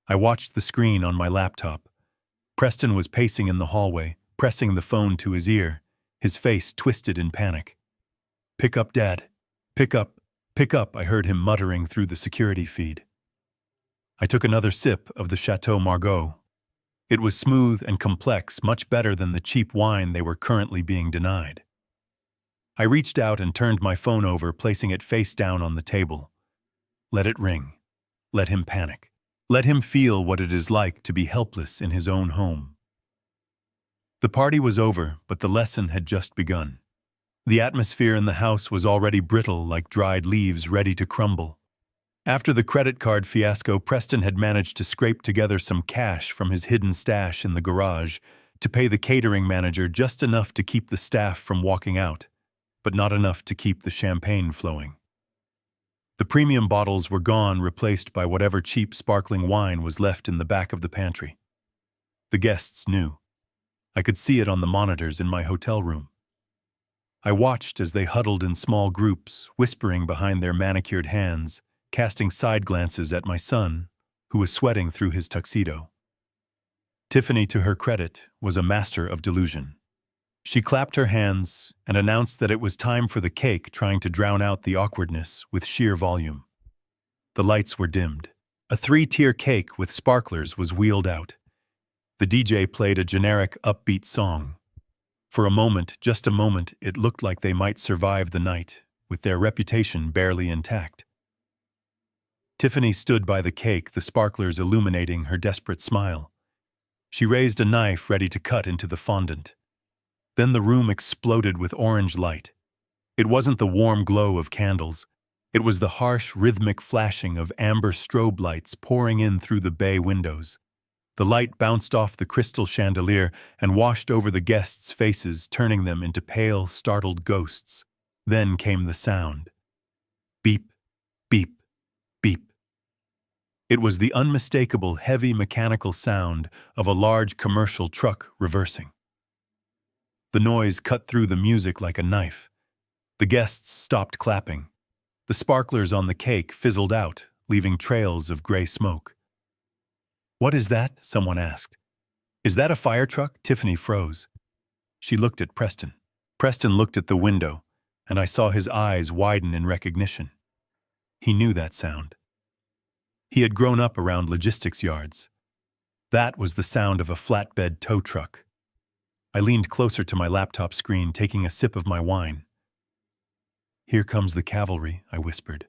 I watched the screen on my laptop. Preston was pacing in the hallway, pressing the phone to his ear, his face twisted in panic. Pick up, Dad. Pick up, I heard him muttering through the security feed. I took another sip of the Chateau Margaux. It was smooth and complex, much better than the cheap wine they were currently being denied. I reached out and turned my phone over, placing it face down on the table. Let it ring. Let him panic. Let him feel what it is like to be helpless in his own home. The party was over, but the lesson had just begun. The atmosphere in the house was already brittle, like dried leaves ready to crumble. After the credit card fiasco, Preston had managed to scrape together some cash from his hidden stash in the garage to pay the catering manager just enough to keep the staff from walking out, but not enough to keep the champagne flowing. The premium bottles were gone, replaced by whatever cheap sparkling wine was left in the back of the pantry. The guests knew. I could see it on the monitors in my hotel room. I watched as they huddled in small groups, whispering behind their manicured hands, casting side glances at my son, who was sweating through his tuxedo. Tiffany, to her credit, was a master of delusion. She clapped her hands and announced that it was time for the cake, trying to drown out the awkwardness with sheer volume. The lights were dimmed. A 3-tier cake with sparklers was wheeled out. The DJ played a generic, upbeat song. For a moment, just a moment, it looked like they might survive the night, with their reputation barely intact. Tiffany stood by the cake, the sparklers illuminating her desperate smile. She raised a knife ready to cut into the fondant. Then the room exploded with orange light. It wasn't the warm glow of candles. It was the harsh, rhythmic flashing of amber strobe lights pouring in through the bay windows. The light bounced off the crystal chandelier and washed over the guests' faces, turning them into pale, startled ghosts. Then came the sound. Beep, beep, beep. It was the unmistakable, heavy mechanical sound of a large commercial truck reversing. The noise cut through the music like a knife. The guests stopped clapping. The sparklers on the cake fizzled out, leaving trails of gray smoke. "What is that?" someone asked. "Is that a fire truck?" Tiffany froze. She looked at Preston. Preston looked at the window, and I saw his eyes widen in recognition. He knew that sound. He had grown up around logistics yards. That was the sound of a flatbed tow truck. I leaned closer to my laptop screen, taking a sip of my wine. "Here comes the cavalry," I whispered.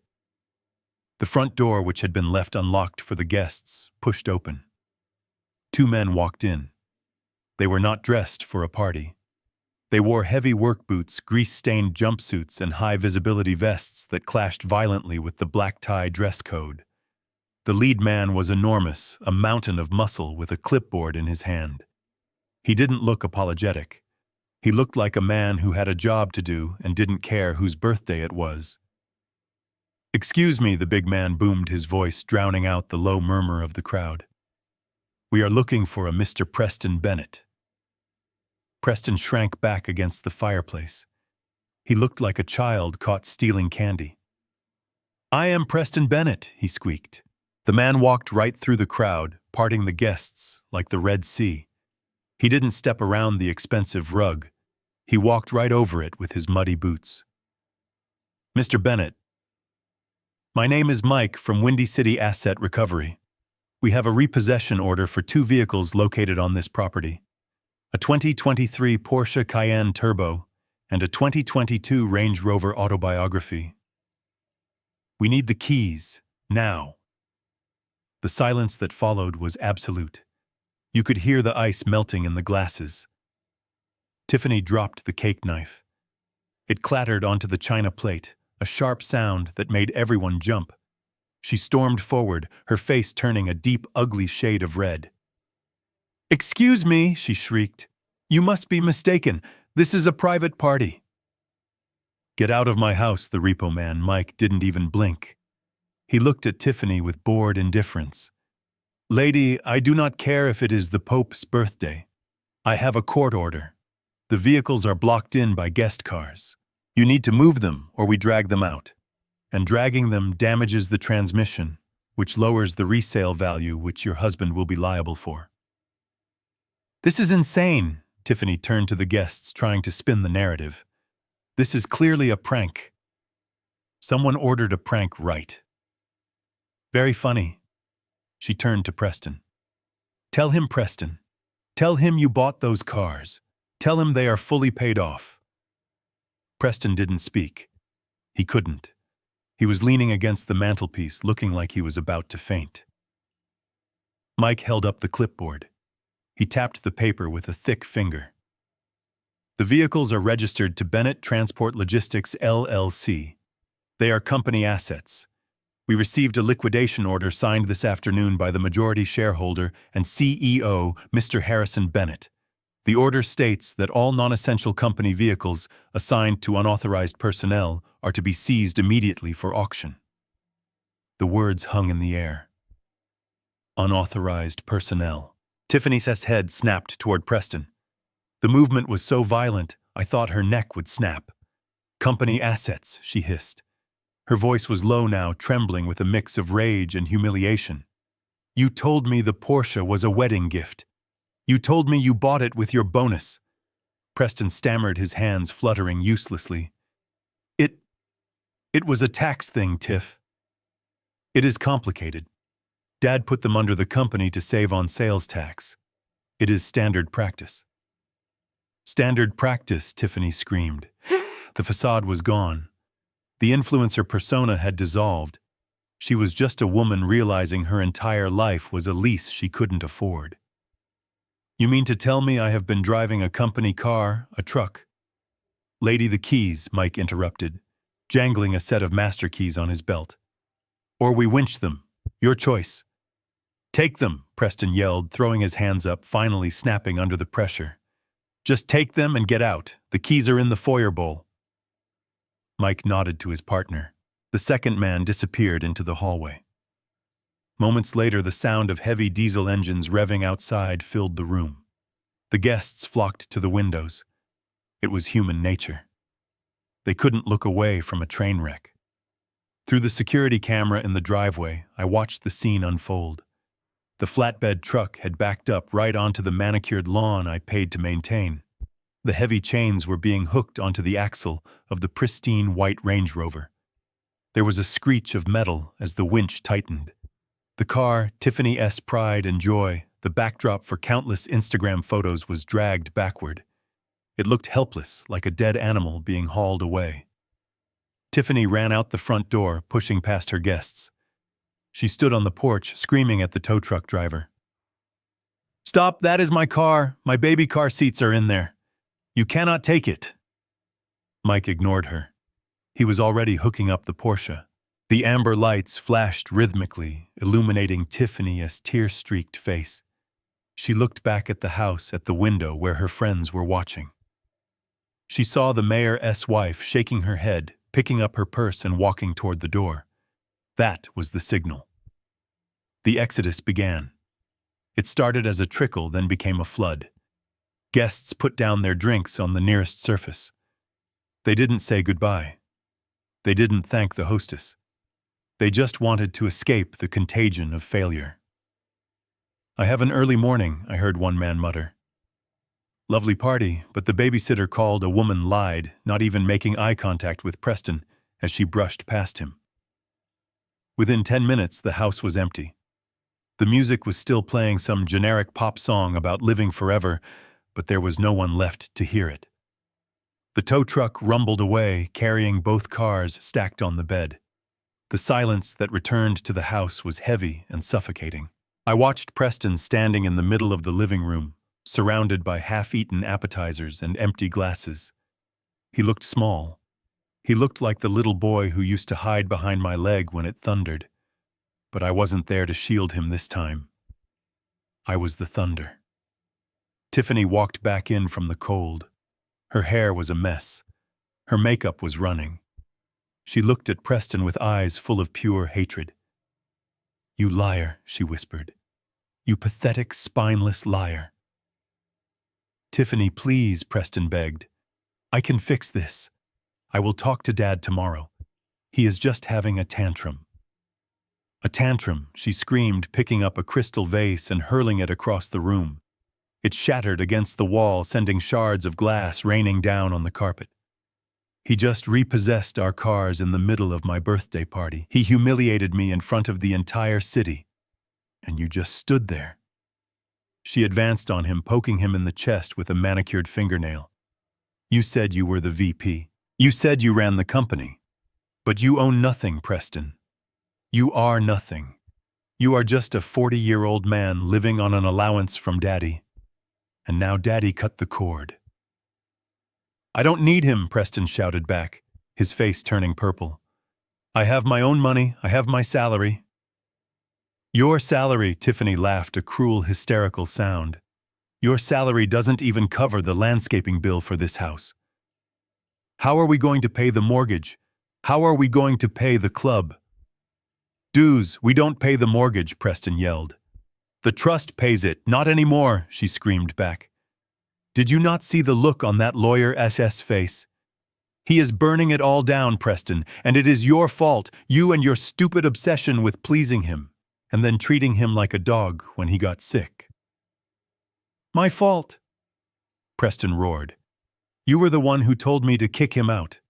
The front door, which had been left unlocked for the guests, pushed open. Two men walked in. They were not dressed for a party. They wore heavy work boots, grease-stained jumpsuits, and high-visibility vests that clashed violently with the black-tie dress code. The lead man was enormous, a mountain of muscle with a clipboard in his hand. He didn't look apologetic. He looked like a man who had a job to do and didn't care whose birthday it was. "Excuse me," the big man boomed, his voice drowning out the low murmur of the crowd. "We are looking for a Mr. Preston Bennett." Preston shrank back against the fireplace. He looked like a child caught stealing candy. "I am Preston Bennett," he squeaked. The man walked right through the crowd, parting the guests like the Red Sea. He didn't step around the expensive rug. He walked right over it with his muddy boots. "Mr. Bennett, my name is Mike from Windy City Asset Recovery. We have a repossession order for 2 vehicles located on this property. A 2023 Porsche Cayenne Turbo and a 2022 Range Rover Autobiography. We need the keys, now." The silence that followed was absolute. You could hear the ice melting in the glasses. Tiffany dropped the cake knife. It clattered onto the china plate, a sharp sound that made everyone jump. She stormed forward, her face turning a deep, ugly shade of red. "Excuse me," she shrieked. "You must be mistaken. This is a private party." "Get out of my house," the repo man, Mike, didn't even blink. He looked at Tiffany with bored indifference. "Lady, I do not care if it is the Pope's birthday. I have a court order. The vehicles are blocked in by guest cars. You need to move them or we drag them out. And dragging them damages the transmission, which lowers the resale value which your husband will be liable for." "This is insane," Tiffany turned to the guests, trying to spin the narrative. "This is clearly a prank." "Someone ordered a prank, right?" "Very funny." She turned to Preston. "Tell him, Preston. Tell him you bought those cars. Tell him they are fully paid off." Preston didn't speak. He couldn't. He was leaning against the mantelpiece, looking like he was about to faint. Mike held up the clipboard. He tapped the paper with a thick finger. "The vehicles are registered to Bennett Transport Logistics, LLC. They are company assets. We received a liquidation order signed this afternoon by the majority shareholder and CEO, Mr. Harrison Bennett. The order states that all non-essential company vehicles assigned to unauthorized personnel are to be seized immediately for auction." The words hung in the air. Unauthorized personnel. Tiffany's head snapped toward Preston. The movement was so violent, I thought her neck would snap. "Company assets," she hissed. Her voice was low now, trembling with a mix of rage and humiliation. "You told me the Porsche was a wedding gift. You told me you bought it with your bonus." Preston stammered, his hands fluttering uselessly. It was a tax thing, Tiff. It is complicated. Dad put them under the company to save on sales tax. It is standard practice." "Standard practice," Tiffany screamed. The facade was gone. The influencer persona had dissolved. She was just a woman realizing her entire life was a lease she couldn't afford. "You mean to tell me I have been driving a company car, a truck?" "Lady, the keys," Mike interrupted, jangling a set of master keys on his belt. "Or we winch them. Your choice." "Take them," Preston yelled, throwing his hands up, finally snapping under the pressure. "Just take them and get out. The keys are in the foyer bowl." Mike nodded to his partner. The second man disappeared into the hallway. Moments later, the sound of heavy diesel engines revving outside filled the room. The guests flocked to the windows. It was human nature. They couldn't look away from a train wreck. Through the security camera in the driveway, I watched the scene unfold. The flatbed truck had backed up right onto the manicured lawn I paid to maintain. The heavy chains were being hooked onto the axle of the pristine white Range Rover. There was a screech of metal as the winch tightened. The car, Tiffany's pride and joy, the backdrop for countless Instagram photos, was dragged backward. It looked helpless, like a dead animal being hauled away. Tiffany ran out the front door, pushing past her guests. She stood on the porch, screaming at the tow truck driver. "Stop, that is my car. My baby car seats are in there. You cannot take it." Mike ignored her. He was already hooking up the Porsche. The amber lights flashed rhythmically, illuminating Tiffany's tear-streaked face. She looked back at the house at the window where her friends were watching. She saw the mayor's wife shaking her head, picking up her purse and walking toward the door. That was the signal. The exodus began. It started as a trickle, then became a flood. Guests put down their drinks on the nearest surface. They didn't say goodbye. They didn't thank the hostess. They just wanted to escape the contagion of failure. "I have an early morning," I heard one man mutter. "Lovely party, but the babysitter called a woman lied, not even making eye contact with Preston as she brushed past him." Within 10 minutes, the house was empty. The music was still playing some generic pop song about living forever, but there was no one left to hear it. The tow truck rumbled away, carrying both cars stacked on the bed. The silence that returned to the house was heavy and suffocating. I watched Preston standing in the middle of the living room, surrounded by half-eaten appetizers and empty glasses. He looked small. He looked like the little boy who used to hide behind my leg when it thundered. But I wasn't there to shield him this time. I was the thunder. Tiffany walked back in from the cold. Her hair was a mess. Her makeup was running. She looked at Preston with eyes full of pure hatred. "You liar," she whispered. "You pathetic, spineless liar." "Tiffany, please," Preston begged. "I can fix this. I will talk to Dad tomorrow. He is just having a tantrum." "A tantrum," she screamed, picking up a crystal vase and hurling it across the room. It shattered against the wall, sending shards of glass raining down on the carpet. "He just repossessed our cars in the middle of my birthday party. He humiliated me in front of the entire city. And you just stood there." She advanced on him, poking him in the chest with a manicured fingernail. "You said you were the VP. You said you ran the company. But you own nothing, Preston. You are nothing. You are just a 40-year-old man living on an allowance from Daddy. And now Daddy cut the cord." "I don't need him," Preston shouted back, his face turning purple. "I have my own money. I have my salary." "Your salary," Tiffany laughed, a cruel, hysterical sound. "Your salary doesn't even cover the landscaping bill for this house. How are we going to pay the mortgage? How are we going to pay the club?" "Dues, we don't pay the mortgage," Preston yelled. "The trust pays it, not anymore," she screamed back. "Did you not see the look on that lawyer's face? He is burning it all down, Preston, and it is your fault, you and your stupid obsession with pleasing him, and then treating him like a dog when he got sick." "My fault," Preston roared. "You were the one who told me to kick him out.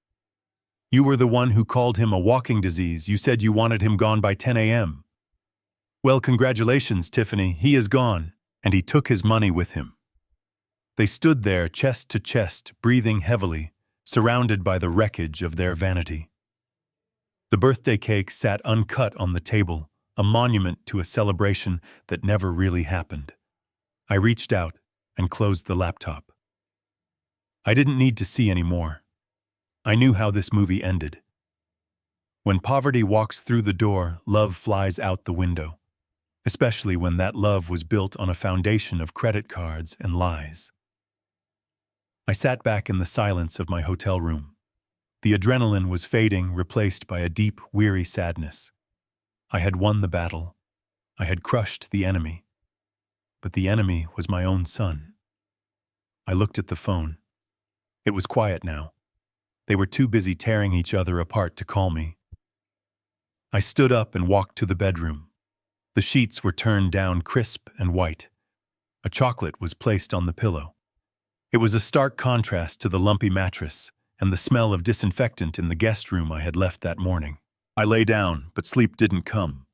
You were the one who called him a walking disease. You said you wanted him gone by 10 a.m. Well, congratulations, Tiffany, he is gone, and he took his money with him." They stood there, chest to chest, breathing heavily, surrounded by the wreckage of their vanity. The birthday cake sat uncut on the table, a monument to a celebration that never really happened. I reached out and closed the laptop. I didn't need to see any more. I knew how this movie ended. When poverty walks through the door, love flies out the window, especially when that love was built on a foundation of credit cards and lies. I sat back in the silence of my hotel room. The adrenaline was fading, replaced by a deep, weary sadness. I had won the battle. I had crushed the enemy. But the enemy was my own son. I looked at the phone. It was quiet now. They were too busy tearing each other apart to call me. I stood up and walked to the bedroom. The sheets were turned down crisp and white. A chocolate was placed on the pillow. It was a stark contrast to the lumpy mattress and the smell of disinfectant in the guest room I had left that morning. I lay down, but sleep didn't come.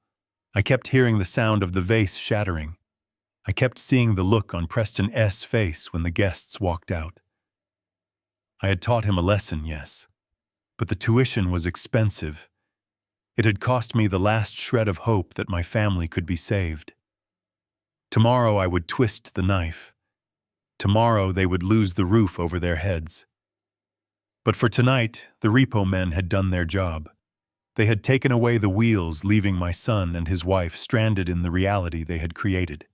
I kept hearing the sound of the vase shattering. I kept seeing the look on Preston S.'s face when the guests walked out. I had taught him a lesson, yes, but the tuition was expensive. It had cost me the last shred of hope that my family could be saved. Tomorrow I would twist the knife. Tomorrow they would lose the roof over their heads. But for tonight, the repo men had done their job. They had taken away the wheels, leaving my son and his wife stranded in the reality they had created.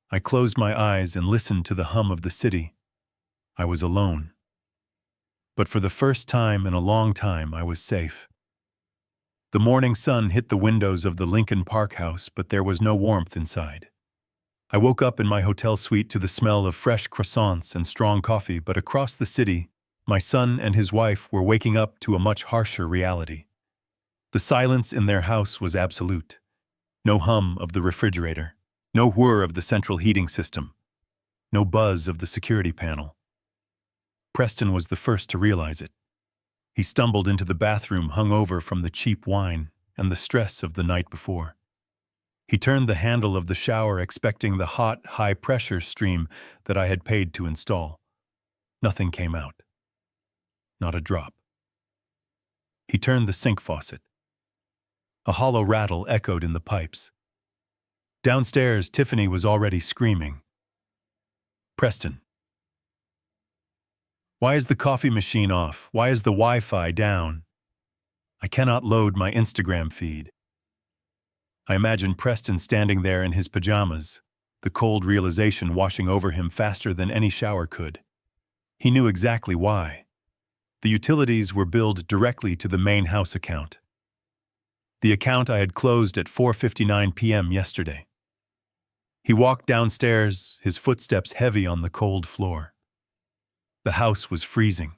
I closed my eyes and listened to the hum of the city. I was alone. But for the first time in a long time, I was safe. The morning sun hit the windows of the Lincoln Park house, but there was no warmth inside. I woke up in my hotel suite to the smell of fresh croissants and strong coffee, but across the city, my son and his wife were waking up to a much harsher reality. The silence in their house was absolute. No hum of the refrigerator, no whir of the central heating system, no buzz of the security panel. Preston was the first to realize it. He stumbled into the bathroom hungover from the cheap wine and the stress of the night before. He turned the handle of the shower expecting the hot, high-pressure stream that I had paid to install. Nothing came out. Not a drop. He turned the sink faucet. A hollow rattle echoed in the pipes. Downstairs, Tiffany was already screaming. Preston. Why is the coffee machine off? Why is the Wi-Fi down? I cannot load my Instagram feed. I imagined Preston standing there in his pajamas, the cold realization washing over him faster than any shower could. He knew exactly why. The utilities were billed directly to the main house account. The account I had closed at 4:59 p.m. yesterday. He walked downstairs, his footsteps heavy on the cold floor. The house was freezing.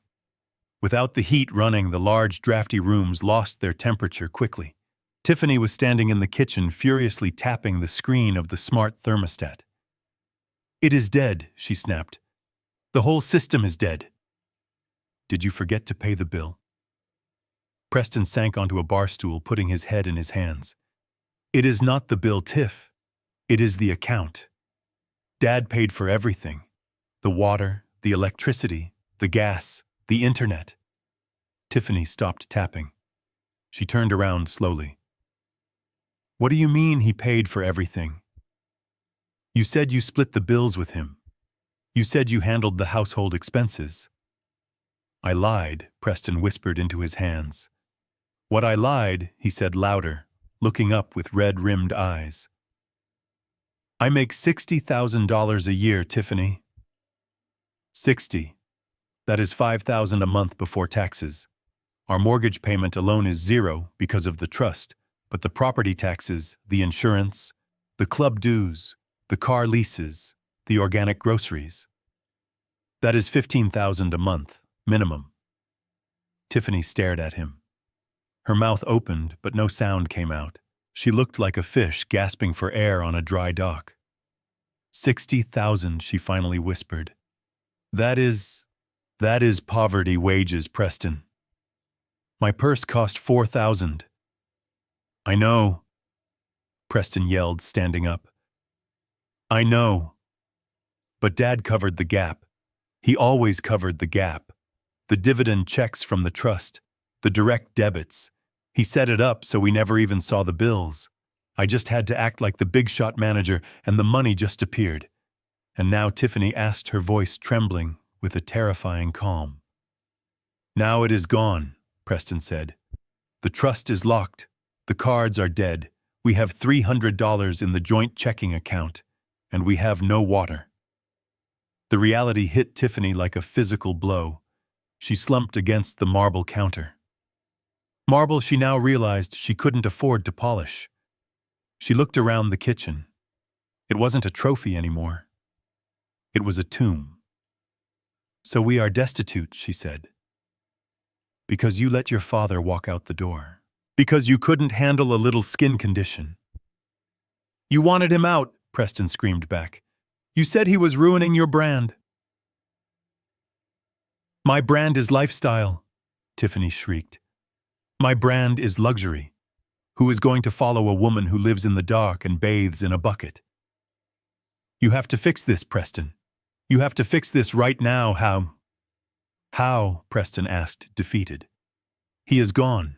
Without the heat running, the large, drafty rooms lost their temperature quickly. Tiffany was standing in the kitchen, furiously tapping the screen of the smart thermostat. "It is dead," she snapped. "The whole system is dead." "Did you forget to pay the bill?" Preston sank onto a bar stool, putting his head in his hands. "It is not the bill, Tiff. It is the account. Dad paid for everything. The water, the electricity, the gas, the internet." Tiffany stopped tapping. She turned around slowly. "What do you mean he paid for everything? You said you split the bills with him. You said you handled the household expenses." "I lied," Preston whispered into his hands. "What I lied," he said louder, looking up with red-rimmed eyes. "I make $60,000 a year, Tiffany." 60. That is $5,000 a month before taxes. Our mortgage payment alone is zero because of the trust, but the property taxes, the insurance, the club dues, the car leases, the organic groceries. That is $15,000 a month, minimum. Tiffany stared at him. Her mouth opened, but no sound came out. She looked like a fish gasping for air on a dry dock. 60,000, she finally whispered. That is poverty wages, Preston. My purse cost 4,000. I know, Preston yelled, standing up. I know. But Dad covered the gap. He always covered the gap. The dividend checks from the trust, the direct debits. He set it up so we never even saw the bills. I just had to act like the big shot manager and the money just appeared. And now Tiffany asked, her voice trembling with a terrifying calm. Now it is gone, Preston said. The trust is locked. The cards are dead. We have $300 in the joint checking account, and we have no water. The reality hit Tiffany like a physical blow. She slumped against the marble counter. Marble she now realized she couldn't afford to polish. She looked around the kitchen. It wasn't a trophy anymore. It was a tomb. So we are destitute, she said. Because you let your father walk out the door. Because you couldn't handle a little skin condition. You wanted him out, Preston screamed back. You said he was ruining your brand. My brand is lifestyle, Tiffany shrieked. My brand is luxury. Who is going to follow a woman who lives in the dark and bathes in a bucket? You have to fix this, Preston. You have to fix this right now. How? How? Preston asked, defeated. He is gone.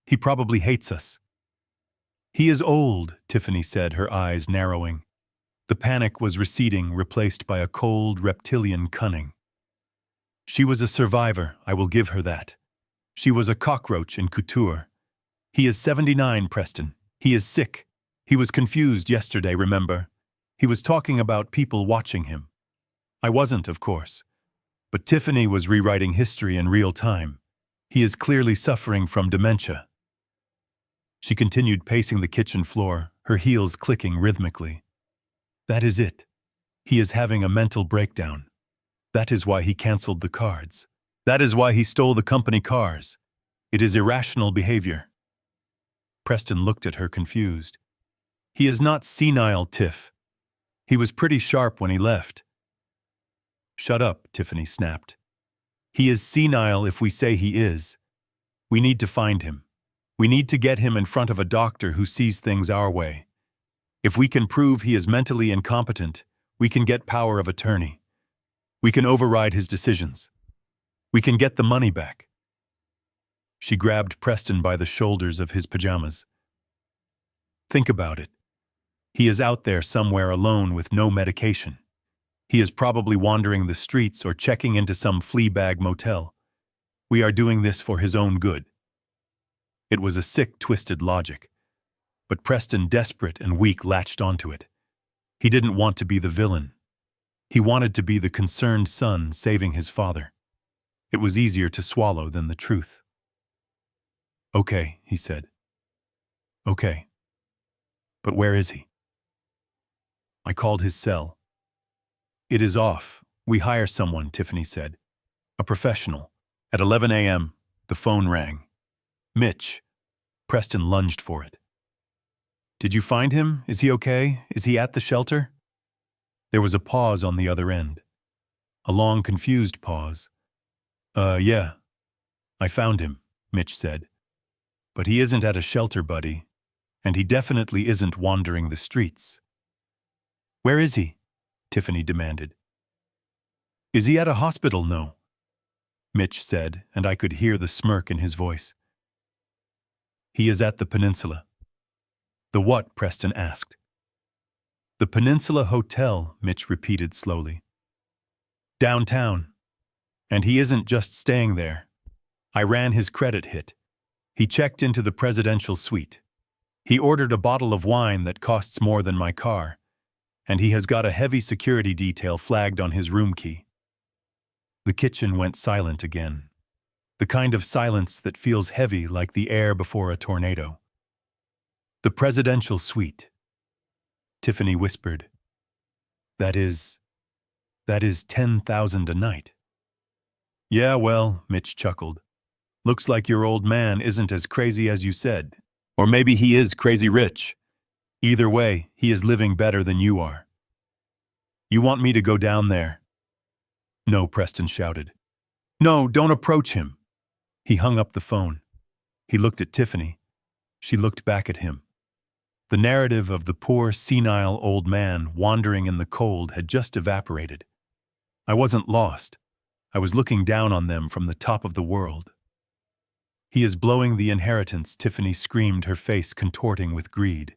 He probably hates us. He is old, Tiffany said, her eyes narrowing. The panic was receding, replaced by a cold, reptilian cunning. She was a survivor, I will give her that. She was a cockroach in couture. He is 79, Preston. He is sick. He was confused yesterday, remember? He was talking about people watching him. I wasn't, of course. But Tiffany was rewriting history in real time. He is clearly suffering from dementia. She continued pacing the kitchen floor, her heels clicking rhythmically. That is it. He is having a mental breakdown. That is why he canceled the cards. That is why he stole the company cars. It is irrational behavior. Preston looked at her confused. He is not senile, Tiff. He was pretty sharp when he left. Shut up, Tiffany snapped. He is senile if we say he is. We need to find him. We need to get him in front of a doctor who sees things our way. If we can prove he is mentally incompetent, we can get power of attorney. We can override his decisions. We can get the money back. She grabbed Preston by the shoulders of his pajamas. Think about it. He is out there somewhere alone with no medication. He is probably wandering the streets or checking into some flea-bag motel. We are doing this for his own good. It was a sick, twisted logic. But Preston, desperate and weak, latched onto it. He didn't want to be the villain. He wanted to be the concerned son saving his father. It was easier to swallow than the truth. Okay, he said. Okay. But where is he? I called his cell. It is off. We hire someone, Tiffany said. A professional. At 11 a.m., the phone rang. Mitch. Preston lunged for it. Did you find him? Is he okay? Is he at the shelter? There was a pause on the other end. A long, confused pause. Yeah. I found him, Mitch said. But he isn't at a shelter, buddy. And he definitely isn't wandering the streets. Where is he? Tiffany demanded. Is he at a hospital? No. Mitch said, and I could hear the smirk in his voice. He is at the Peninsula. The what? Preston asked. The Peninsula Hotel, Mitch repeated slowly. Downtown. And he isn't just staying there. I ran his credit hit. He checked into the presidential suite. He ordered a bottle of wine that costs more than my car. And he has got a heavy security detail flagged on his room key. The kitchen went silent again. The kind of silence that feels heavy like the air before a tornado. The presidential suite. Tiffany whispered. That is 10,000 a night. Yeah, well, Mitch chuckled. Looks like your old man isn't as crazy as you said. Or maybe he is crazy rich. Either way, he is living better than you are. You want me to go down there? No, Preston shouted. No, don't approach him. He hung up the phone. He looked at Tiffany. She looked back at him. The narrative of the poor, senile old man wandering in the cold had just evaporated. I wasn't lost. I was looking down on them from the top of the world. He is blowing the inheritance, Tiffany screamed, her face contorting with greed.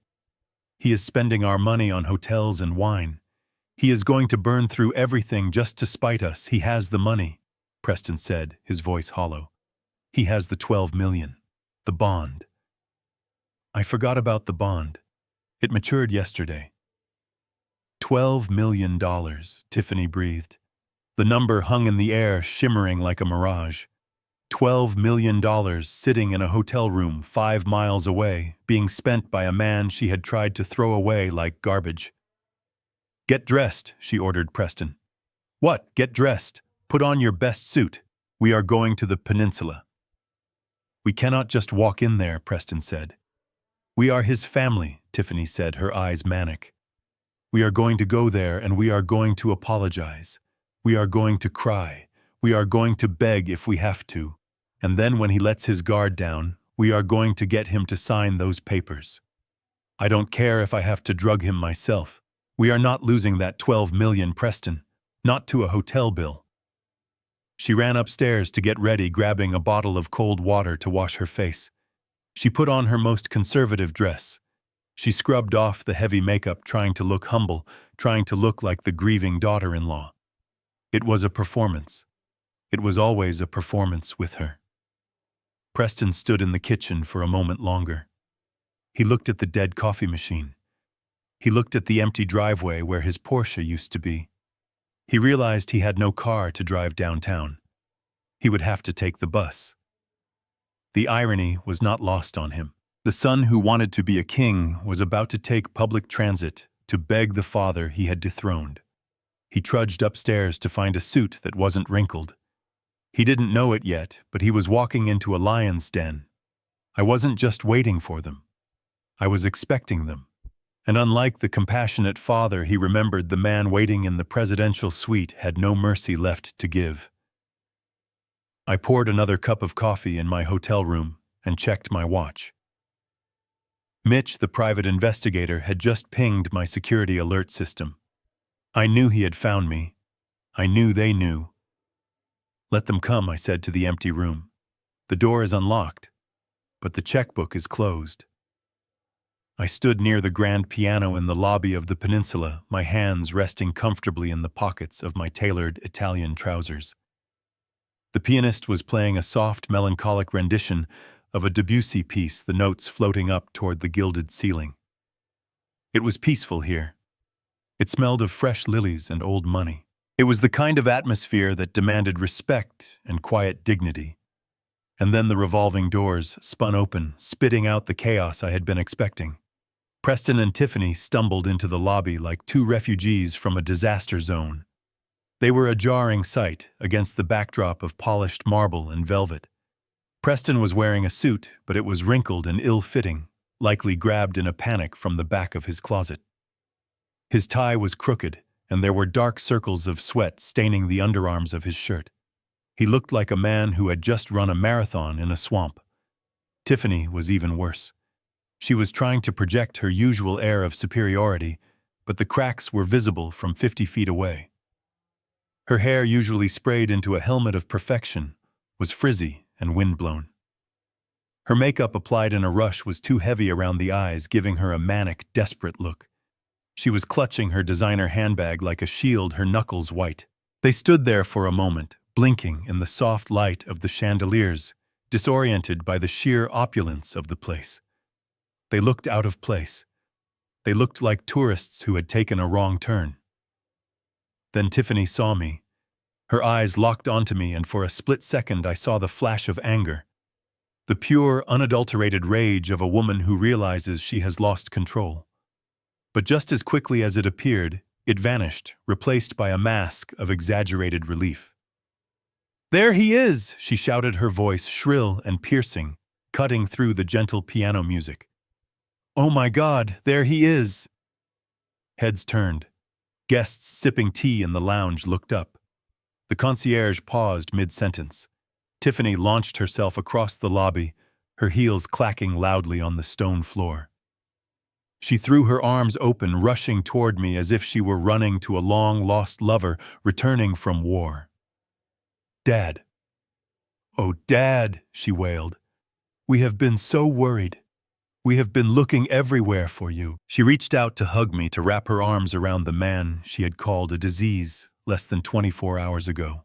He is spending our money on hotels and wine. He is going to burn through everything just to spite us. He has the money, Preston said, his voice hollow. He has the 12 million, the bond. I forgot about the bond. It matured yesterday. $12 million, Tiffany breathed. The number hung in the air, shimmering like a mirage. $12 million sitting in a hotel room 5 miles away, being spent by a man she had tried to throw away like garbage. Get dressed, she ordered Preston. What? Get dressed. Put on your best suit. We are going to the Peninsula. We cannot just walk in there, Preston said. We are his family, Tiffany said, her eyes manic. We are going to go there and we are going to apologize. We are going to cry. We are going to beg if we have to. And then when he lets his guard down, We are going to get him to sign those papers. I don't care if I have to drug him myself. We are not losing that 12 million, Preston. Not to a hotel bill. She ran upstairs to get ready, grabbing a bottle of cold water to wash her face. She put on her most conservative dress. She scrubbed off the heavy makeup, trying to look humble, trying to look like the grieving daughter-in-law. It was a performance. It was always a performance with her. Preston stood in the kitchen for a moment longer. He looked at the dead coffee machine. He looked at the empty driveway where his Porsche used to be. He realized he had no car to drive downtown. He would have to take the bus. The irony was not lost on him. The son who wanted to be a king was about to take public transit to beg the father he had dethroned. He trudged upstairs to find a suit that wasn't wrinkled. He didn't know it yet, but he was walking into a lion's den. I wasn't just waiting for them. I was expecting them. And unlike the compassionate father, he remembered the man waiting in the presidential suite had no mercy left to give. I poured another cup of coffee in my hotel room and checked my watch. Mitch, the private investigator, had just pinged my security alert system. I knew he had found me. I knew they knew. "Let them come," I said to the empty room. "The door is unlocked, but the checkbook is closed." I stood near the grand piano in the lobby of the Peninsula, my hands resting comfortably in the pockets of my tailored Italian trousers. The pianist was playing a soft, melancholic rendition of a Debussy piece, the notes floating up toward the gilded ceiling. It was peaceful here. It smelled of fresh lilies and old money. It was the kind of atmosphere that demanded respect and quiet dignity. And then the revolving doors spun open, spitting out the chaos I had been expecting. Preston and Tiffany stumbled into the lobby like two refugees from a disaster zone. They were a jarring sight against the backdrop of polished marble and velvet. Preston was wearing a suit, but it was wrinkled and ill-fitting, likely grabbed in a panic from the back of his closet. His tie was crooked, and there were dark circles of sweat staining the underarms of his shirt. He looked like a man who had just run a marathon in a swamp. Tiffany was even worse. She was trying to project her usual air of superiority, but the cracks were visible from 50 feet away. Her hair, usually sprayed into a helmet of perfection, was frizzy and windblown. Her makeup, applied in a rush, was too heavy around the eyes, giving her a manic, desperate look. She was clutching her designer handbag like a shield, her knuckles white. They stood there for a moment, blinking in the soft light of the chandeliers, disoriented by the sheer opulence of the place. They looked out of place. They looked like tourists who had taken a wrong turn. Then Tiffany saw me. Her eyes locked onto me, and for a split second I saw the flash of anger. The pure, unadulterated rage of a woman who realizes she has lost control. But just as quickly as it appeared, it vanished, replaced by a mask of exaggerated relief. "There he is!" she shouted, her voice shrill and piercing, cutting through the gentle piano music. "Oh my God, there he is!" Heads turned. Guests sipping tea in the lounge looked up. The concierge paused mid-sentence. Tiffany launched herself across the lobby, her heels clacking loudly on the stone floor. She threw her arms open, rushing toward me as if she were running to a long-lost lover returning from war. "Dad. Oh, Dad," she wailed. "We have been so worried. We have been looking everywhere for you." She reached out to hug me, to wrap her arms around the man she had called a disease less than 24 hours ago.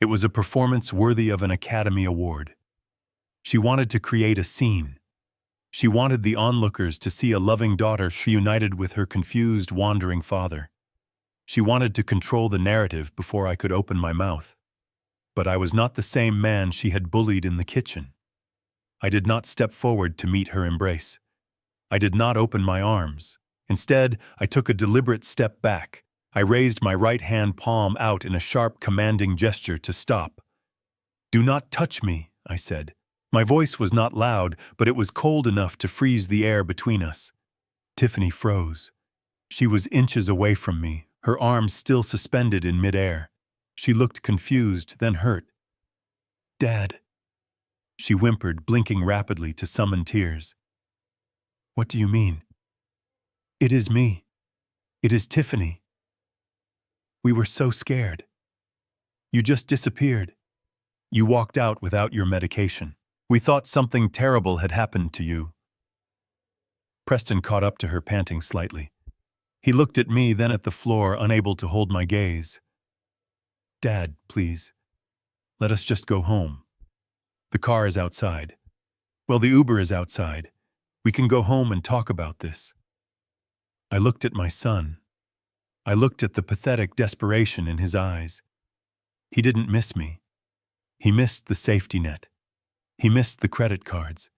It was a performance worthy of an Academy Award. She wanted to create a scene. She wanted the onlookers to see a loving daughter reunited with her confused, wandering father. She wanted to control the narrative before I could open my mouth. But I was not the same man she had bullied in the kitchen. I did not step forward to meet her embrace. I did not open my arms. Instead, I took a deliberate step back. I raised my right hand palm out in a sharp, commanding gesture to stop. "Do not touch me," I said. My voice was not loud, but it was cold enough to freeze the air between us. Tiffany froze. She was inches away from me, her arms still suspended in midair. She looked confused, then hurt. "Dad." She whimpered, blinking rapidly to summon tears. What do you mean? It is me. It is Tiffany. We were so scared. You just disappeared. You walked out without your medication. We thought something terrible had happened to you. Preston caught up to her, panting slightly. He looked at me, then at the floor, unable to hold my gaze. Dad, please. Let us just go home. The car is outside. Well, the Uber is outside. We can go home and talk about this. I looked at my son. I looked at the pathetic desperation in his eyes. He didn't miss me. He missed the safety net. He missed the credit cards.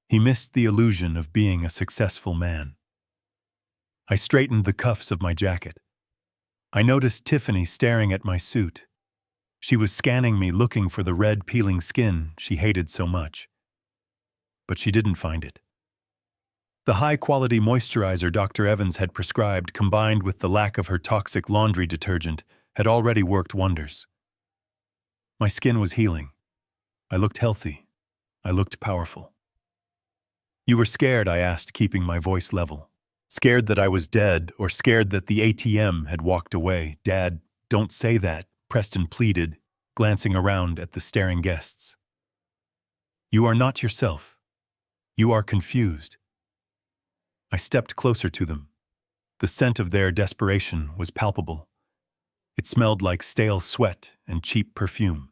He missed the illusion of being a successful man. I straightened the cuffs of my jacket. I noticed Tiffany staring at my suit. She was scanning me, looking for the red, peeling skin she hated so much. But she didn't find it. The high-quality moisturizer Dr. Evans had prescribed, combined with the lack of her toxic laundry detergent, had already worked wonders. My skin was healing. I looked healthy. I looked powerful. You were scared, I asked, keeping my voice level. Scared that I was dead, or scared that the ATM had walked away? Dad, don't say that, Preston pleaded, glancing around at the staring guests. You are not yourself. You are confused. I stepped closer to them. The scent of their desperation was palpable. It smelled like stale sweat and cheap perfume.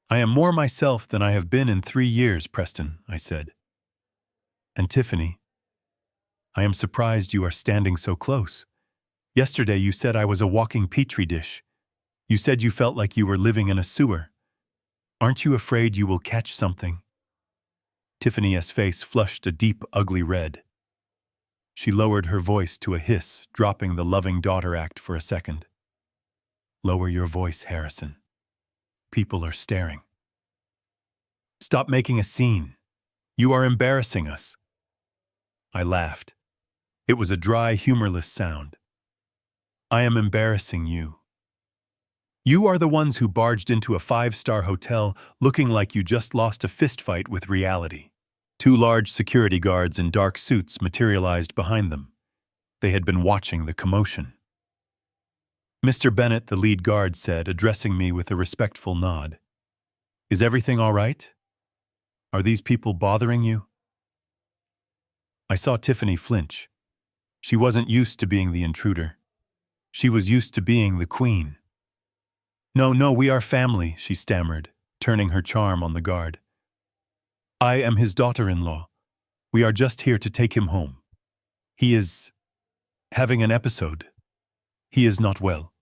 I am more myself than I have been in 3 years, Preston, I said. And Tiffany, I am surprised you are standing so close. Yesterday you said I was a walking petri dish. You said you felt like you were living in a sewer. Aren't you afraid you will catch something? Tiffany's face flushed a deep, ugly red. She lowered her voice to a hiss, dropping the loving daughter act for a second. Lower your voice, Harrison. People are staring. Stop making a scene. You are embarrassing us. I laughed. It was a dry, humorless sound. I am embarrassing you. You are the ones who barged into a 5-star hotel looking like you just lost a fistfight with reality. 2 large security guards in dark suits materialized behind them. They had been watching the commotion. Mr. Bennett, the lead guard, said, addressing me with a respectful nod. Is everything all right? Are these people bothering you? I saw Tiffany flinch. She wasn't used to being the intruder. She was used to being the queen. No, we are family, she stammered, turning her charm on the guard. I am his daughter-in-law. We are just here to take him home. He is having an episode. He is not well.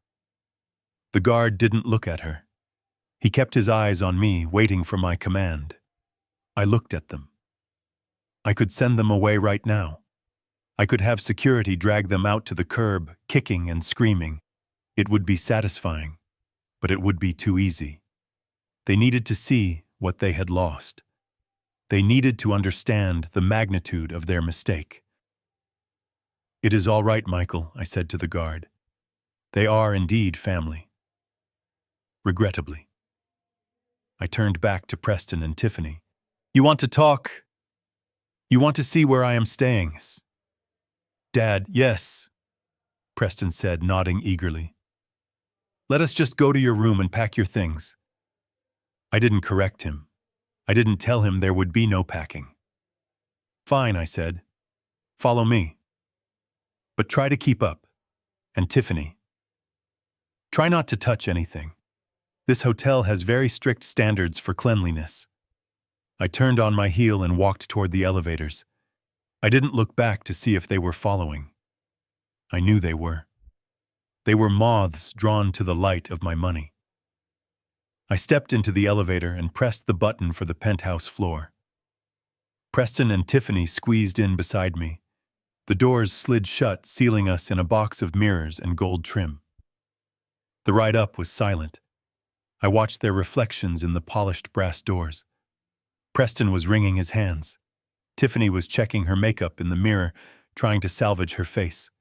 The guard didn't look at her. He kept his eyes on me, waiting for my command. I looked at them. I could send them away right now. I could have security drag them out to the curb, kicking and screaming. It would be satisfying, but it would be too easy. They needed to see what they had lost. They needed to understand the magnitude of their mistake. It is all right, Michael, I said to the guard. They are indeed family. Regrettably. I turned back to Preston and Tiffany. You want to talk? You want to see where I am staying? Dad, yes, Preston said, nodding eagerly. Let us just go to your room and pack your things. I didn't correct him. I didn't tell him there would be no packing. Fine, I said. Follow me. But try to keep up. And Tiffany, try not to touch anything. This hotel has very strict standards for cleanliness. I turned on my heel and walked toward the elevators. I didn't look back to see if they were following. I knew they were. They were moths drawn to the light of my money. I stepped into the elevator and pressed the button for the penthouse floor. Preston and Tiffany squeezed in beside me. The doors slid shut, sealing us in a box of mirrors and gold trim. The ride up was silent. I watched their reflections in the polished brass doors. Preston was wringing his hands. Tiffany was checking her makeup in the mirror, trying to salvage her face.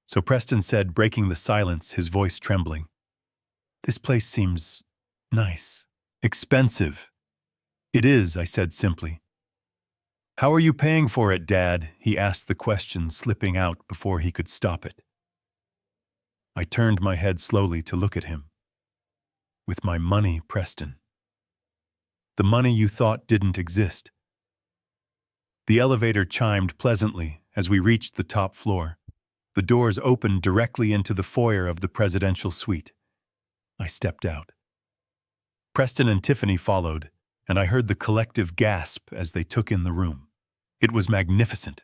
So Preston said, breaking the silence, his voice trembling, "This place seems nice. Expensive. It is, I said simply. How are you paying for it, Dad? He asked the question, slipping out before he could stop it. I turned my head slowly to look at him. With my money, Preston. The money you thought didn't exist. The elevator chimed pleasantly as we reached the top floor. The doors opened directly into the foyer of the presidential suite. I stepped out. Preston and Tiffany followed, and I heard the collective gasp as they took in the room. It was magnificent.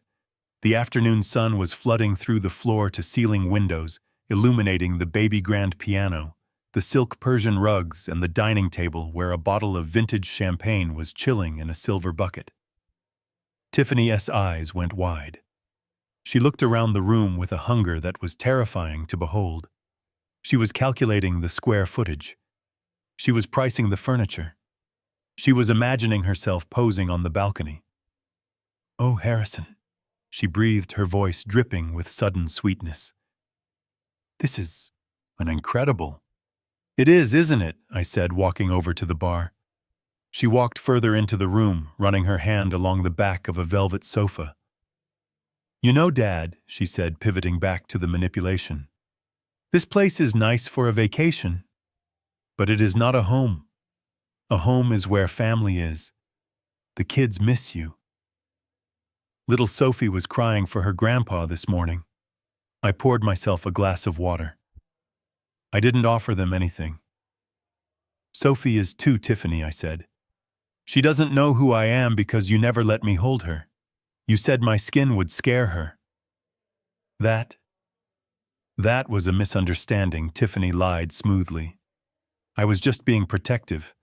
The afternoon sun was flooding through the floor-to-ceiling windows, illuminating the baby grand piano, the silk Persian rugs, and the dining table where a bottle of vintage champagne was chilling in a silver bucket. Tiffany's eyes went wide. She looked around the room with a hunger that was terrifying to behold. She was calculating the square footage. She was pricing the furniture. She was imagining herself posing on the balcony. "Oh, Harrison," she breathed, her voice dripping with sudden sweetness. "This is an incredible." "It is, isn't it?" I said, walking over to the bar. She walked further into the room, running her hand along the back of a velvet sofa. "You know, Dad," she said, pivoting back to the manipulation, "this place is nice for a vacation, but it is not a home. A home is where family is. The kids miss you." Little Sophie was crying for her grandpa this morning. I poured myself a glass of water. I didn't offer them anything. "Sophie is too, Tiffany," I said. "She doesn't know who I am because you never let me hold her. You said my skin would scare her." That was a misunderstanding," Tiffany lied smoothly. "I was just being protective.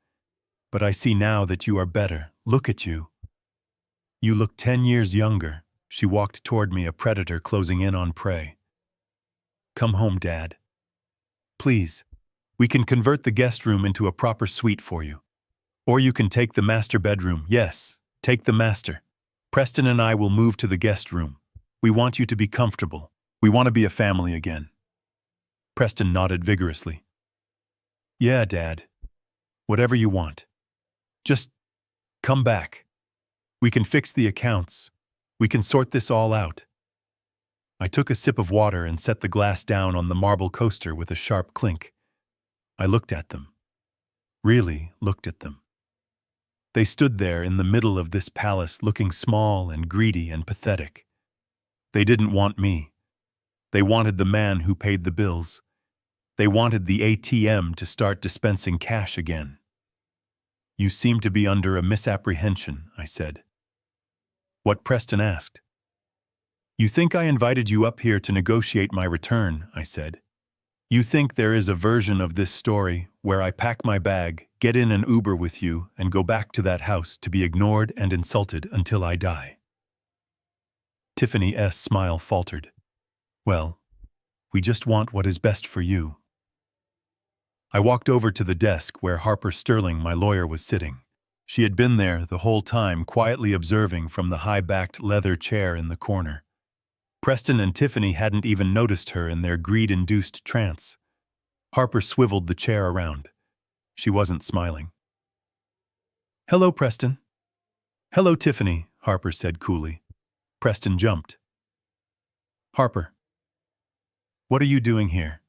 But I see now that you are better. Look at you. You look 10 years younger." She walked toward me, a predator closing in on prey. "Come home, Dad. Please. We can convert the guest room into a proper suite for you. Or you can take the master bedroom. Yes, take the master. Preston and I will move to the guest room. We want you to be comfortable. We want to be a family again." Preston nodded vigorously. "Yeah, Dad. Whatever you want. Just come back. We can fix the accounts. We can sort this all out." I took a sip of water and set the glass down on the marble coaster with a sharp clink. I looked at them. Really looked at them. They stood there in the middle of this palace, looking small and greedy and pathetic. They didn't want me. They wanted the man who paid the bills. They wanted the ATM to start dispensing cash again. "You seem to be under a misapprehension," I said. What Preston asked. "You think I invited you up here to negotiate my return," I said. "You think there is a version of this story where I pack my bag, get in an Uber with you, and go back to that house to be ignored and insulted until I die." Tiffany's smile faltered. "Well, we just want what is best for you." I walked over to the desk where Harper Sterling, my lawyer, was sitting. She had been there the whole time, quietly observing from the high-backed leather chair in the corner. Preston and Tiffany hadn't even noticed her in their greed-induced trance. Harper swiveled the chair around. She wasn't smiling. "Hello, Preston." "Hello, Tiffany," Harper said coolly. Preston jumped. "Harper, what are you doing here?"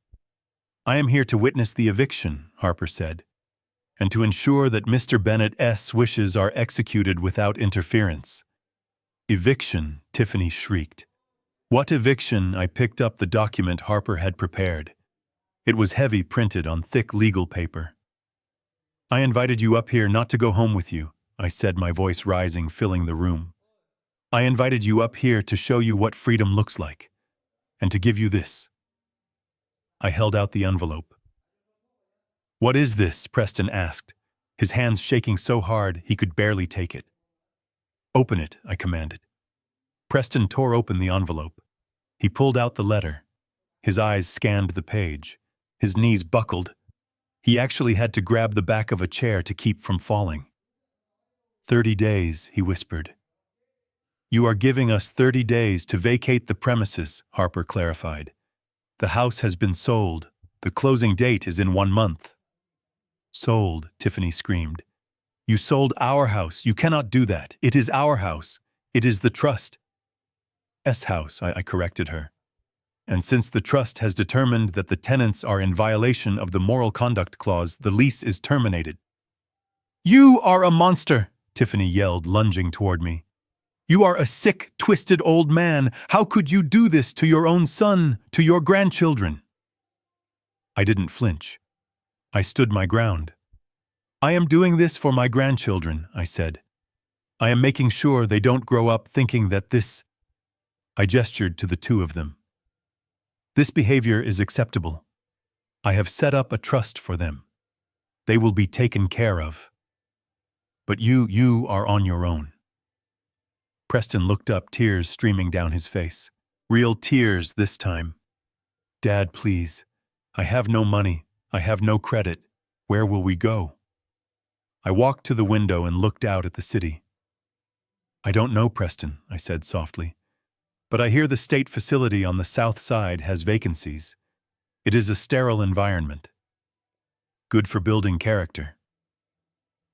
"I am here to witness the eviction," Harper said, "and to ensure that Mr. Bennett's wishes are executed without interference." "Eviction," Tiffany shrieked. "What eviction?" I picked up the document Harper had prepared. It was heavy, printed on thick legal paper. "I invited you up here not to go home with you," I said, my voice rising, filling the room. "I invited you up here to show you what freedom looks like, and to give you this." I held out the envelope. "What is this?" Preston asked, his hands shaking so hard he could barely take it. "Open it," I commanded. Preston tore open the envelope. He pulled out the letter. His eyes scanned the page. His knees buckled. He actually had to grab the back of a chair to keep from falling. 30 days, he whispered. "You are giving us 30 days to vacate the premises," Harper clarified. "The house has been sold. The closing date is in 1 month." "Sold," Tiffany screamed. You sold our house. You cannot do that. It is our house. It is the trust's house, I corrected her. And since the trust has determined that the tenants are in violation of the moral conduct clause, the lease is terminated. You are a monster, Tiffany yelled, lunging toward me. You are a sick, twisted old man. How could you do this to your own son, to your grandchildren? I didn't flinch. I stood my ground. I am doing this for my grandchildren, I said. I am making sure they don't grow up thinking that this... I gestured to the two of them. This behavior is acceptable. I have set up a trust for them. They will be taken care of. But you are on your own. Preston looked up, tears streaming down his face. Real tears this time. Dad, please. I have no money. I have no credit. Where will we go? I walked to the window and looked out at the city. I don't know, Preston, I said softly. But I hear the state facility on the south side has vacancies. It is a sterile environment. Good for building character.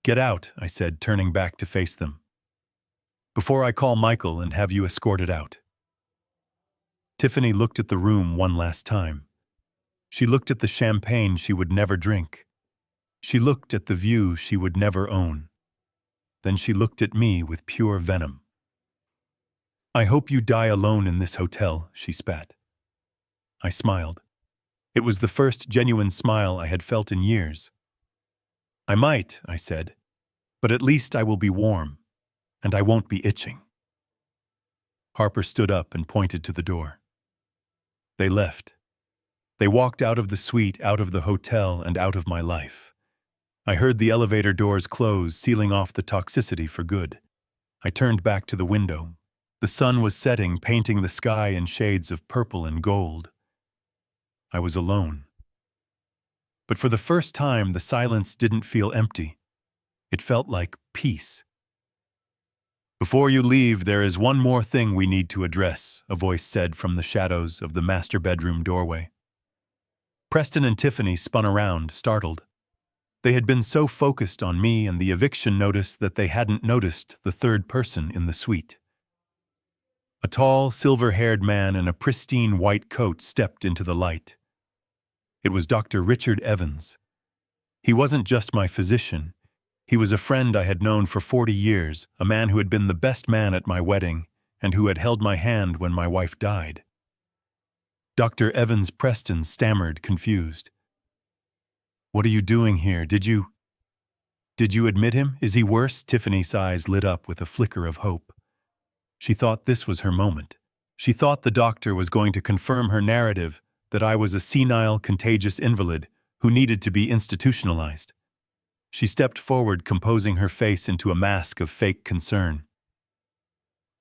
Get out, I said, turning back to face them. Before I call Michael and have you escorted out. Tiffany looked at the room one last time. She looked at the champagne she would never drink. She looked at the view she would never own. Then she looked at me with pure venom. I hope you die alone in this hotel, she spat. I smiled. It was the first genuine smile I had felt in years. I might, I said, but at least I will be warm. And I won't be itching. Harper stood up and pointed to the door. They left. They walked out of the suite, out of the hotel, and out of my life. I heard the elevator doors close, sealing off the toxicity for good. I turned back to the window. The sun was setting, painting the sky in shades of purple and gold. I was alone. But for the first time, the silence didn't feel empty. It felt like peace. Before you leave, there is one more thing we need to address, a voice said from the shadows of the master bedroom doorway. Preston and Tiffany spun around, startled. They had been so focused on me and the eviction notice that they hadn't noticed the third person in the suite. A tall, silver-haired man in a pristine white coat stepped into the light. It was Dr. Richard Evans. He wasn't just my physician. He was a friend I had known for 40 years, a man who had been the best man at my wedding and who had held my hand when my wife died. Dr. Evans Preston stammered, confused. What are you doing here? Did you admit him? Is he worse? Tiffany's eyes lit up with a flicker of hope. She thought this was her moment. She thought the doctor was going to confirm her narrative that I was a senile, contagious invalid who needed to be institutionalized. She stepped forward, composing her face into a mask of fake concern.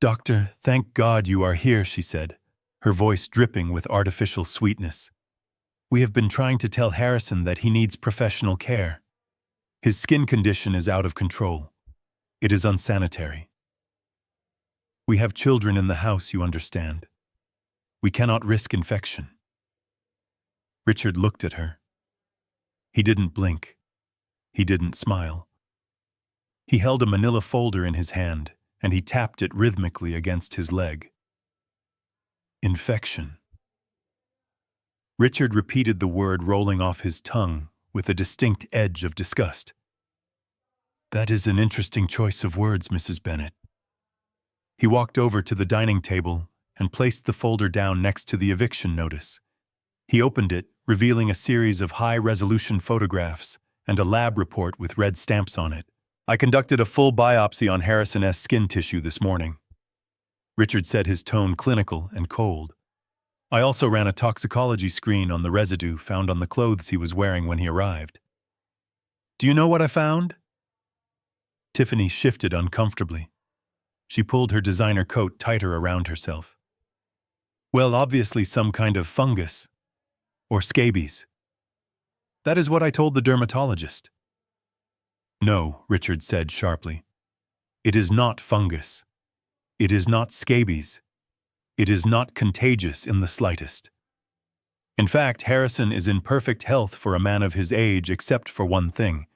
Doctor, thank God you are here, she said, her voice dripping with artificial sweetness. We have been trying to tell Harrison that he needs professional care. His skin condition is out of control. It is unsanitary. We have children in the house, you understand. We cannot risk infection. Richard looked at her. He didn't blink. He didn't smile. He held a manila folder in his hand, and he tapped it rhythmically against his leg. Infection. Richard repeated the word, rolling off his tongue with a distinct edge of disgust. That is an interesting choice of words, Mrs. Bennet. He walked over to the dining table and placed the folder down next to the eviction notice. He opened it, revealing a series of high-resolution photographs and a lab report with red stamps on it. I conducted a full biopsy on Harrison S. skin tissue this morning. Richard said, his tone clinical and cold. I also ran a toxicology screen on the residue found on the clothes he was wearing when he arrived. Do you know what I found? Tiffany shifted uncomfortably. She pulled her designer coat tighter around herself. Well, obviously some kind of fungus. Or scabies. That is what I told the dermatologist. No, Richard said sharply. It is not fungus. It is not scabies. It is not contagious in the slightest. In fact, Harrison is in perfect health for a man of his age except for one thing.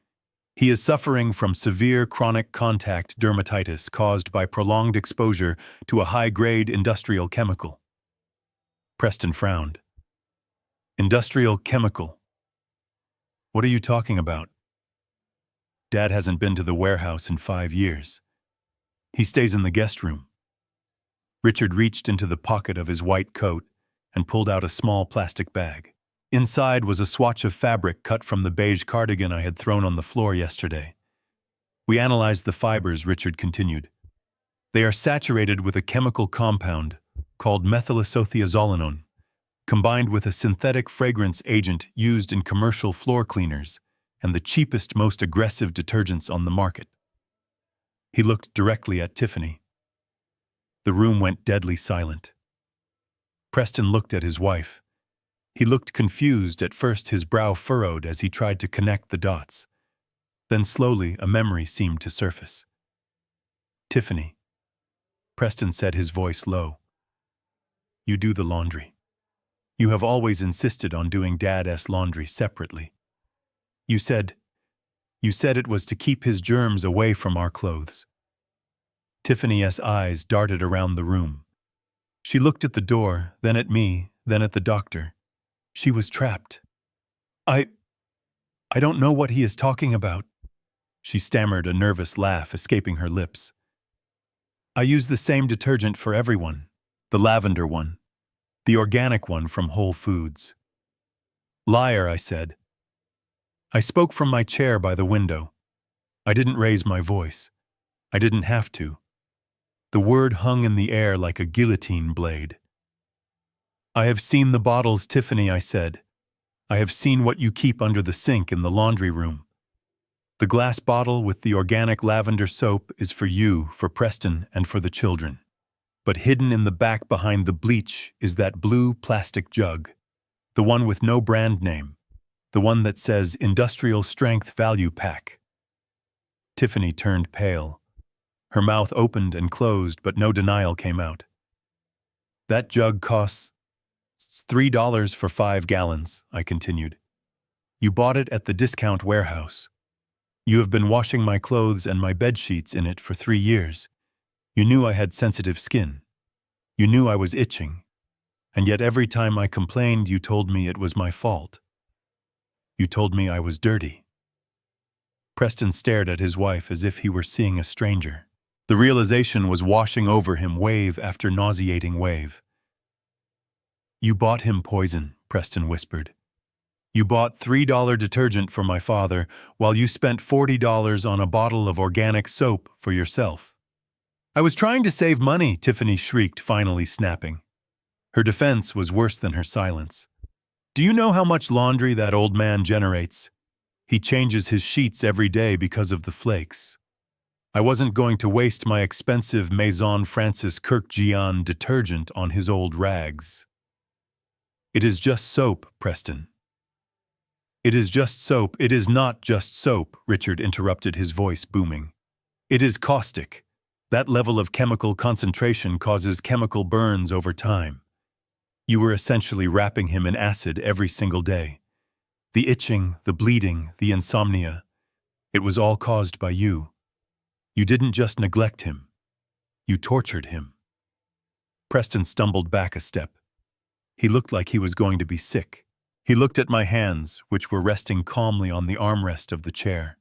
He is suffering from severe chronic contact dermatitis caused by prolonged exposure to a high-grade industrial chemical. Preston frowned. Industrial chemical? What are you talking about? Dad hasn't been to the warehouse in 5 years. He stays in the guest room. Richard reached into the pocket of his white coat and pulled out a small plastic bag. Inside was a swatch of fabric cut from the beige cardigan I had thrown on the floor yesterday. We analyzed the fibers, Richard continued. They are saturated with a chemical compound called methylisothiazolinone, combined with a synthetic fragrance agent used in commercial floor cleaners and the cheapest, most aggressive detergents on the market. He looked directly at Tiffany. The room went deadly silent. Preston looked at his wife. He looked confused, at first his brow furrowed as he tried to connect the dots. Then slowly a memory seemed to surface. Tiffany. Preston said, his voice low. You do the laundry. You have always insisted on doing Dad's laundry separately. You said it was to keep his germs away from our clothes. Tiffany's eyes darted around the room. She looked at the door, then at me, then at the doctor. She was trapped. I don't know what he is talking about. She stammered, a nervous laugh escaping her lips. I use the same detergent for everyone. The lavender one. The organic one from Whole Foods. Liar, I said. I spoke from my chair by the window. I didn't raise my voice. I didn't have to. The word hung in the air like a guillotine blade. I have seen the bottles, Tiffany, I said. I have seen what you keep under the sink in the laundry room. The glass bottle with the organic lavender soap is for you, for Preston, and for the children. But hidden in the back behind the bleach is that blue plastic jug, the one with no brand name, the one that says Industrial Strength Value Pack. Tiffany turned pale. Her mouth opened and closed, but no denial came out. That jug costs $3 for 5 gallons, I continued. You bought it at the discount warehouse. You have been washing my clothes and my bedsheets in it for 3 years. You knew I had sensitive skin. You knew I was itching. And yet every time I complained, you told me it was my fault. You told me I was dirty. Preston stared at his wife as if he were seeing a stranger. The realization was washing over him, wave after nauseating wave. You bought him poison, Preston whispered. You bought $3 detergent for my father, while you spent $40 on a bottle of organic soap for yourself. I was trying to save money, Tiffany shrieked, finally snapping. Her defense was worse than her silence. Do you know how much laundry that old man generates? He changes his sheets every day because of the flakes. I wasn't going to waste my expensive Maison Francis Kurkdjian detergent on his old rags. It is just soap, Preston. It is just soap. It is not just soap, Richard interrupted, his voice booming. It is caustic. That level of chemical concentration causes chemical burns over time. You were essentially wrapping him in acid every single day. The itching, the bleeding, the insomnia. It was all caused by you. You didn't just neglect him. You tortured him. Preston stumbled back a step. He looked like he was going to be sick. He looked at my hands, which were resting calmly on the armrest of the chair.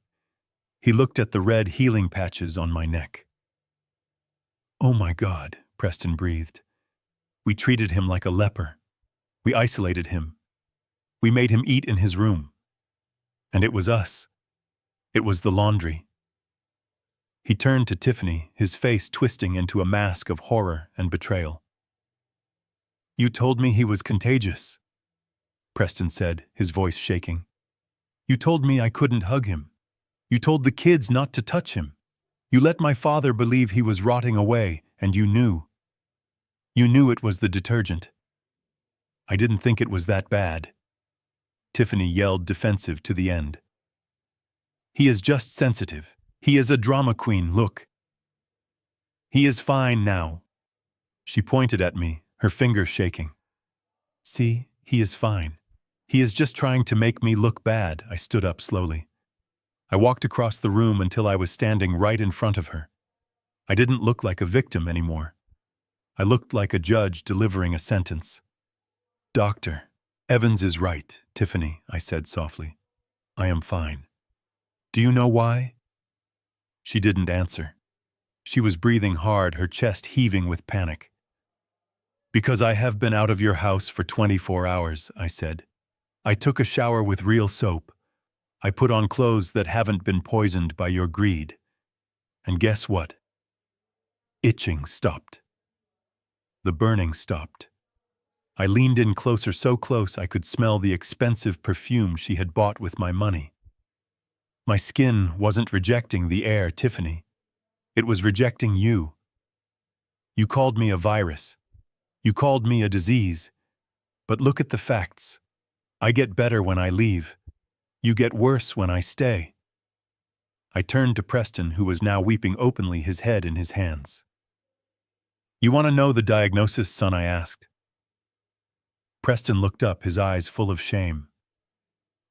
He looked at the red healing patches on my neck. Oh my God, Preston breathed. We treated him like a leper. We isolated him. We made him eat in his room. And it was us. It was the laundry. He turned to Tiffany, his face twisting into a mask of horror and betrayal. You told me he was contagious, Preston said, his voice shaking. You told me I couldn't hug him. You told the kids not to touch him. You let my father believe he was rotting away, and you knew. You knew it was the detergent. I didn't think it was that bad. Tiffany yelled, defensive to the end. He is just sensitive. He is a drama queen, look. He is fine now. She pointed at me, her fingers shaking. See, he is fine. He is just trying to make me look bad. I stood up slowly. I walked across the room until I was standing right in front of her. I didn't look like a victim anymore. I looked like a judge delivering a sentence. "Doctor, Evans is right, Tiffany," I said softly. "I am fine. Do you know why?" She didn't answer. She was breathing hard, her chest heaving with panic. "Because I have been out of your house for 24 hours, I said. "I took a shower with real soap. I put on clothes that haven't been poisoned by your greed. And guess what? Itching stopped. The burning stopped. I leaned in closer, so close I could smell the expensive perfume she had bought with my money. My skin wasn't rejecting the air, Tiffany. It was rejecting you. You called me a virus. You called me a disease. But look at the facts. I get better when I leave. You get worse when I stay." I turned to Preston, who was now weeping openly, his head in his hands. "You want to know the diagnosis, son?" I asked. Preston looked up, his eyes full of shame.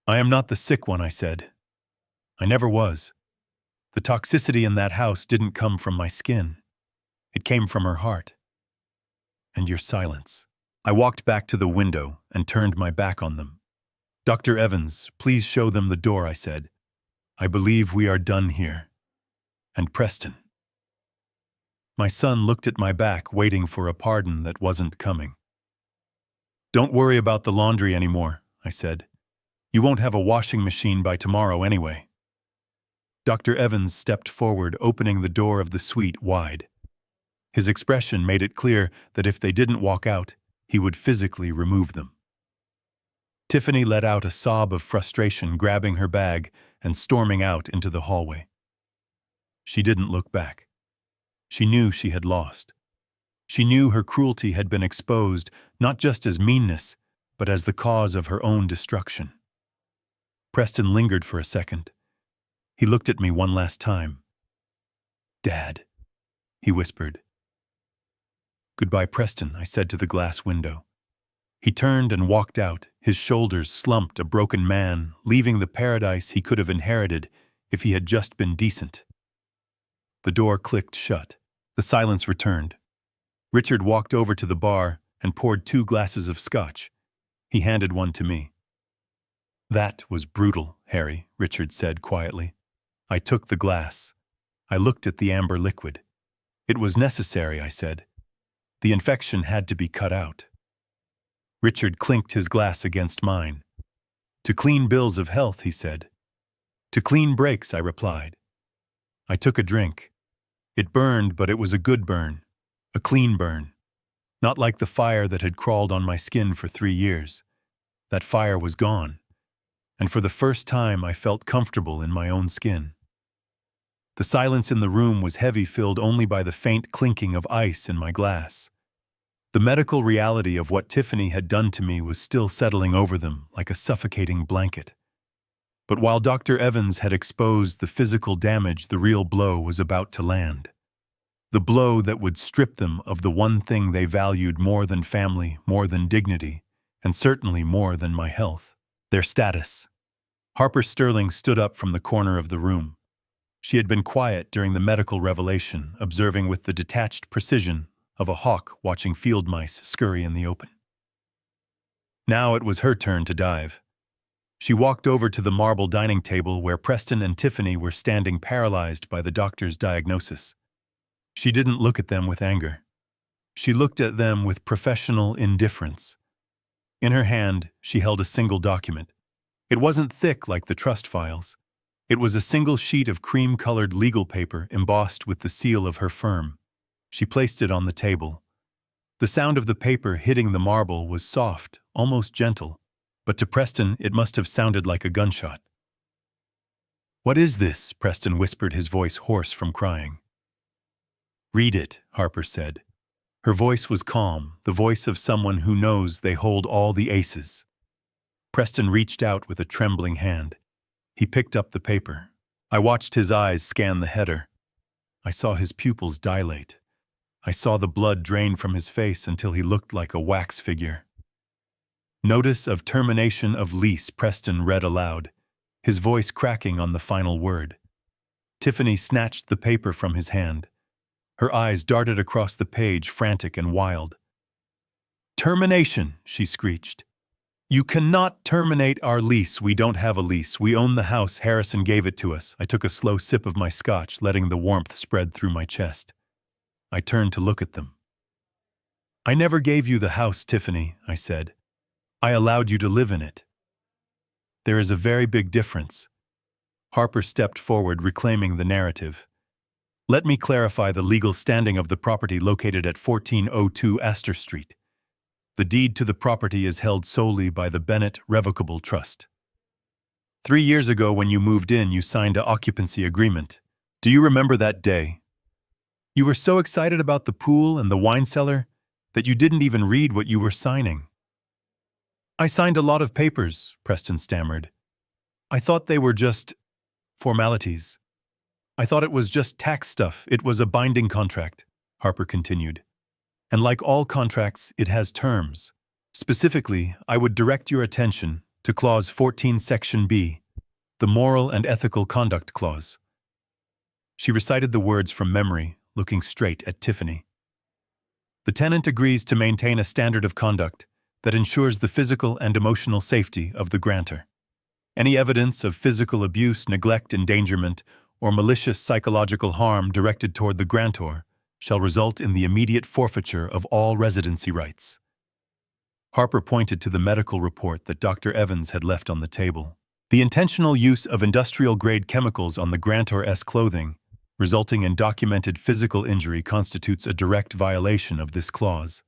"I am not the sick one," I said. "I never was. The toxicity in that house didn't come from my skin. It came from her heart." And your silence. I walked back to the window and turned my back on them. "Dr. Evans, please show them the door," I said. "I believe we are done here." And Preston. My son looked at my back, waiting for a pardon that wasn't coming. "Don't worry about the laundry anymore," I said. "You won't have a washing machine by tomorrow anyway." Dr. Evans stepped forward, opening the door of the suite wide. His expression made it clear that if they didn't walk out, he would physically remove them. Tiffany let out a sob of frustration, grabbing her bag and storming out into the hallway. She didn't look back. She knew she had lost. She knew her cruelty had been exposed, not just as meanness, but as the cause of her own destruction. Preston lingered for a second. He looked at me one last time. "Dad," he whispered. "Goodbye, Preston," I said to the glass window. He turned and walked out, his shoulders slumped, a broken man, leaving the paradise he could have inherited if he had just been decent. The door clicked shut. The silence returned. Richard walked over to the bar and poured 2 glasses of scotch. He handed one to me. "That was brutal, Harry," Richard said quietly. I took the glass. I looked at the amber liquid. "It was necessary," I said. "The infection had to be cut out." Richard clinked his glass against mine. "To clean bills of health," he said. "To clean breaks," I replied. I took a drink. It burned, but it was a good burn. A clean burn. Not like the fire that had crawled on my skin for 3 years. That fire was gone. And for the first time I felt comfortable in my own skin. The silence in the room was heavy, filled only by the faint clinking of ice in my glass. The medical reality of what Tiffany had done to me was still settling over them like a suffocating blanket. But while Dr. Evans had exposed the physical damage, the real blow was about to land. The blow that would strip them of the one thing they valued more than family, more than dignity, and certainly more than my health: their status. Harper Sterling stood up from the corner of the room. She had been quiet during the medical revelation, observing with the detached precision of a hawk watching field mice scurry in the open. Now it was her turn to dive. She walked over to the marble dining table where Preston and Tiffany were standing, paralyzed by the doctor's diagnosis. She didn't look at them with anger. She looked at them with professional indifference. In her hand, she held a single document. It wasn't thick like the trust files. It was a single sheet of cream-colored legal paper embossed with the seal of her firm. She placed it on the table. The sound of the paper hitting the marble was soft, almost gentle, but to Preston it must have sounded like a gunshot. "What is this?" Preston whispered, his voice hoarse from crying. "Read it," Harper said. Her voice was calm, the voice of someone who knows they hold all the aces. Preston reached out with a trembling hand. He picked up the paper. I watched his eyes scan the header. I saw his pupils dilate. I saw the blood drain from his face until he looked like a wax figure. "Notice of termination of lease," Preston read aloud. his voice cracking on the final word. Tiffany snatched the paper from his hand. Her eyes darted across the page, frantic and wild. "Termination," she screeched. "You cannot terminate our lease. We don't have a lease. We own the house. Harrison gave it to us." I took a slow sip of my scotch, letting the warmth spread through my chest. I turned to look at them. "I never gave you the house, Tiffany," I said. "I allowed you to live in it." "There is a very big difference." Harper stepped forward, reclaiming the narrative. "Let me clarify the legal standing of the property located at 1402 Astor Street. The deed to the property is held solely by the Bennett Revocable Trust. 3 years ago, when you moved in, you signed an occupancy agreement. Do you remember that day? You were so excited about the pool and the wine cellar that you didn't even read what you were signing." "I signed a lot of papers," Preston stammered. "I thought they were just formalities. I thought it was just tax stuff. It was a binding contract," Harper continued. "And like all contracts, it has terms. Specifically, I would direct your attention to Clause 14, Section B, the Moral and Ethical Conduct Clause." She recited the words from memory, looking straight at Tiffany. "The tenant agrees to maintain a standard of conduct that ensures the physical and emotional safety of the grantor. Any evidence of physical abuse, neglect, endangerment, or malicious psychological harm directed toward the grantor shall result in the immediate forfeiture of all residency rights." Harper pointed to the medical report that Dr. Evans had left on the table. "The intentional use of industrial-grade chemicals on the grantor's clothing, resulting in documented physical injury, constitutes a direct violation of this clause.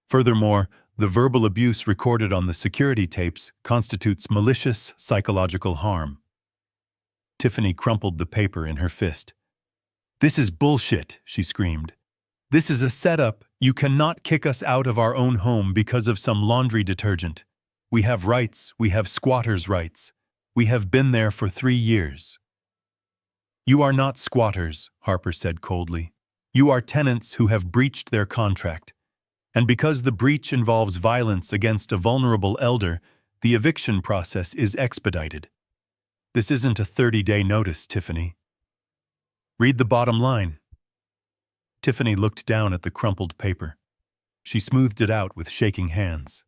Furthermore, the verbal abuse recorded on the security tapes constitutes malicious psychological harm." Tiffany crumpled the paper in her fist. "This is bullshit," she screamed. "This is a setup. You cannot kick us out of our own home because of some laundry detergent. We have rights. We have squatters' rights. We have been there for 3 years." "You are not squatters," Harper said coldly. "You are tenants who have breached their contract. And because the breach involves violence against a vulnerable elder, the eviction process is expedited. This isn't a 30-day notice, Tiffany. Read the bottom line." Tiffany looked down at the crumpled paper. She smoothed it out with shaking hands.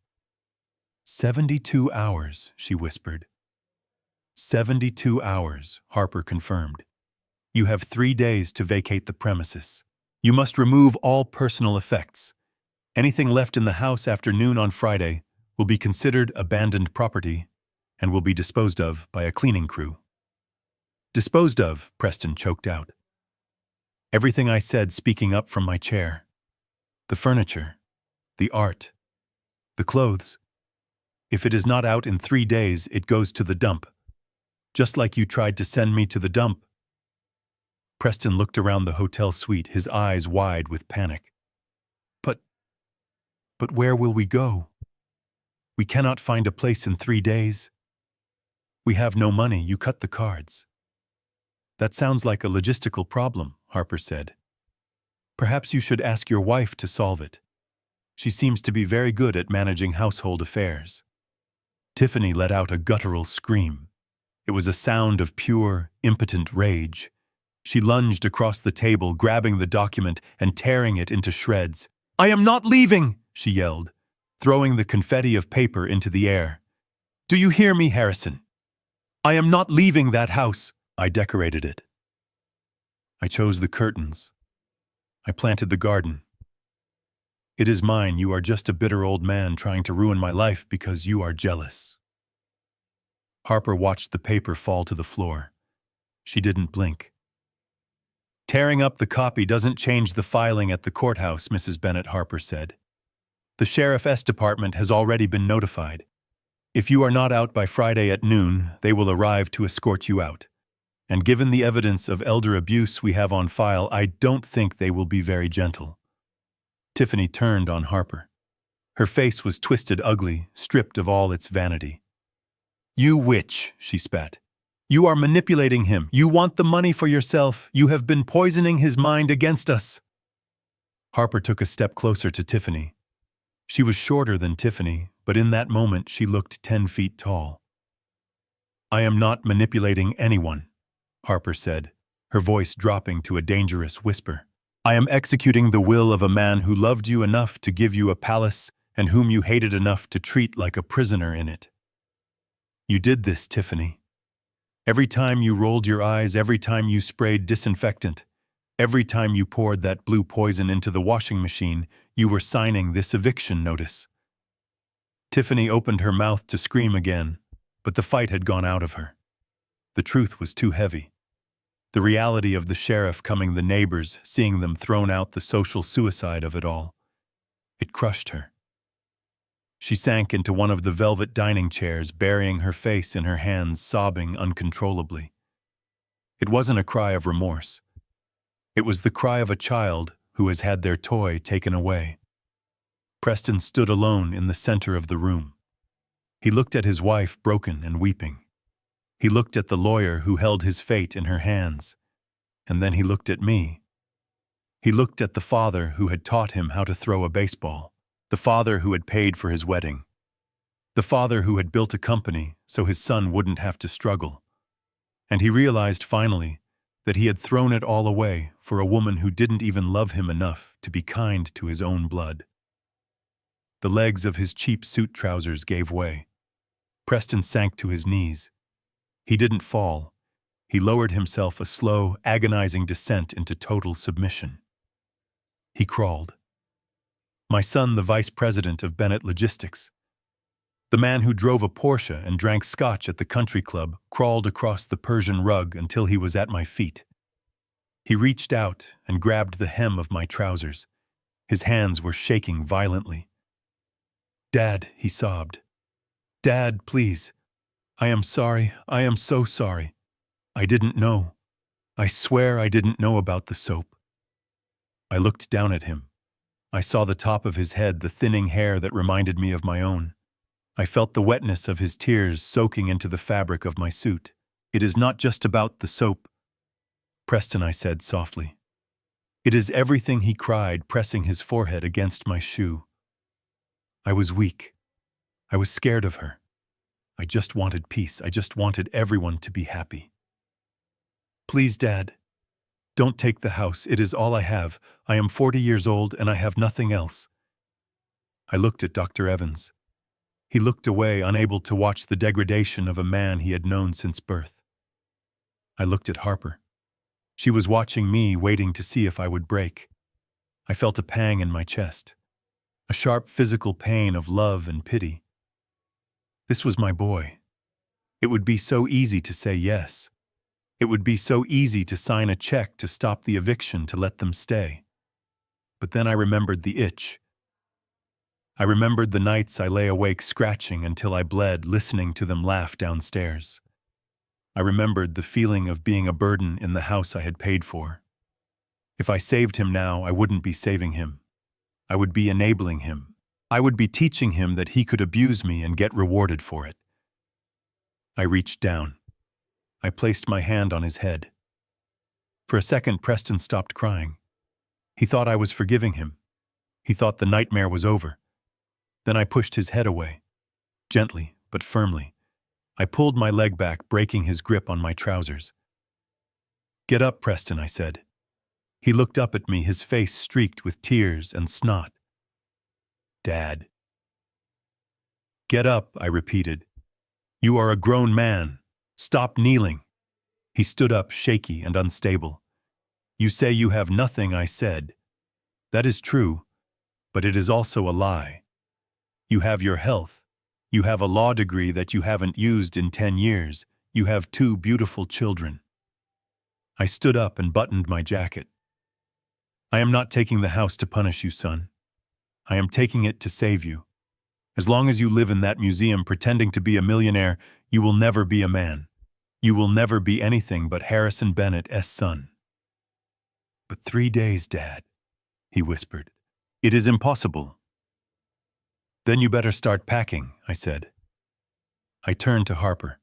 72 hours, she whispered. 72 hours, Harper confirmed. "You have 3 days to vacate the premises. You must remove all personal effects. Anything left in the house after noon on Friday will be considered abandoned property and will be disposed of by a cleaning crew." "Disposed of," Preston choked out. Everything I said, speaking up from my chair. The furniture, the art, the clothes. If it is not out in 3 days, it goes to the dump. Just like you tried to send me to the dump. Preston looked around the hotel suite, his eyes wide with panic. But where will we go? We cannot find a place in 3 days. We have no money. You cut the cards." "That sounds like a logistical problem," Harper said. "Perhaps you should ask your wife to solve it. She seems to be very good at managing household affairs." Tiffany let out a guttural scream. It was a sound of pure, impotent rage. She lunged across the table, grabbing the document and tearing it into shreds. "I am not leaving!" she yelled, throwing the confetti of paper into the air. "Do you hear me, Harrison? I am not leaving that house. I decorated it. I chose the curtains. I planted the garden. It is mine. You are just a bitter old man trying to ruin my life because you are jealous." Harper watched the paper fall to the floor. She didn't blink. "Tearing up the copy doesn't change the filing at the courthouse," Mrs. Bennett Harper said. "The sheriff's department has already been notified. If you are not out by Friday at noon, they will arrive to escort you out. And given the evidence of elder abuse we have on file, I don't think they will be very gentle." Tiffany turned on Harper. Her face was twisted ugly, stripped of all its vanity. "You witch," she spat. "You are manipulating him. You want the money for yourself. You have been poisoning his mind against us." Harper took a step closer to Tiffany. She was shorter than Tiffany, but in that moment she looked 10 feet tall. I am not manipulating anyone, Harper said, her voice dropping to a dangerous whisper. I am executing the will of a man who loved you enough to give you a palace and whom you hated enough to treat like a prisoner in it. You did this, Tiffany. Every time you rolled your eyes, every time you sprayed disinfectant, every time you poured that blue poison into the washing machine, you were signing this eviction notice. Tiffany opened her mouth to scream again, but the fight had gone out of her. The truth was too heavy. The reality of the sheriff coming, the neighbors, seeing them thrown out, the social suicide of it all. It crushed her. She sank into one of the velvet dining chairs, burying her face in her hands, sobbing uncontrollably. It wasn't a cry of remorse. It was the cry of a child who has had their toy taken away. Preston stood alone in the center of the room. He looked at his wife, broken and weeping. He looked at the lawyer who held his fate in her hands. And then he looked at me. He looked at the father who had taught him how to throw a baseball. The father who had paid for his wedding. The father who had built a company so his son wouldn't have to struggle. And he realized finally that he had thrown it all away for a woman who didn't even love him enough to be kind to his own blood. The legs of his cheap suit trousers gave way. Preston sank to his knees. He didn't fall. He lowered himself, a slow, agonizing descent into total submission. He crawled. My son, the vice president of Bennett Logistics. The man who drove a Porsche and drank scotch at the country club, crawled across the Persian rug until he was at my feet. He reached out and grabbed the hem of my trousers. His hands were shaking violently. "Dad," he sobbed. "Dad, please. I am sorry. I am so sorry. I didn't know. I swear I didn't know about the soap." I looked down at him. I saw the top of his head, the thinning hair that reminded me of my own. I felt the wetness of his tears soaking into the fabric of my suit. "It is not just about the soap, Preston," I said softly. "It is everything," he cried, pressing his forehead against my shoe. I was weak. I was scared of her. I just wanted peace. I just wanted everyone to be happy. "Please, Dad. Don't take the house. It is all I have. I am 40 years old and I have nothing else." I looked at Dr. Evans. He looked away, unable to watch the degradation of a man he had known since birth. I looked at Harper. She was watching me, waiting to see if I would break. I felt a pang in my chest, a sharp physical pain of love and pity. This was my boy. It would be so easy to say yes. It would be so easy to sign a check to stop the eviction, to let them stay. But then I remembered the itch. I remembered the nights I lay awake scratching until I bled, listening to them laugh downstairs. I remembered the feeling of being a burden in the house I had paid for. If I saved him now, I wouldn't be saving him. I would be enabling him. I would be teaching him that he could abuse me and get rewarded for it. I reached down. I placed my hand on his head. For a second, Preston stopped crying. He thought I was forgiving him. He thought the nightmare was over. Then I pushed his head away. Gently, but firmly. I pulled my leg back, breaking his grip on my trousers. "Get up, Preston," I said. He looked up at me, his face streaked with tears and snot. "Dad." "Get up," I repeated. "You are a grown man. Stop kneeling." He stood up, shaky and unstable. "You say you have nothing," I said. "That is true, but it is also a lie. You have your health. You have a law degree that you haven't used in 10 years. You have 2 beautiful children." I stood up and buttoned my jacket. "I am not taking the house to punish you, son. I am taking it to save you. As long as you live in that museum pretending to be a millionaire, you will never be a man. You will never be anything but Harrison Bennett's son." "But 3 days, Dad," he whispered. "It is impossible." "Then you better start packing," I said. I turned to Harper.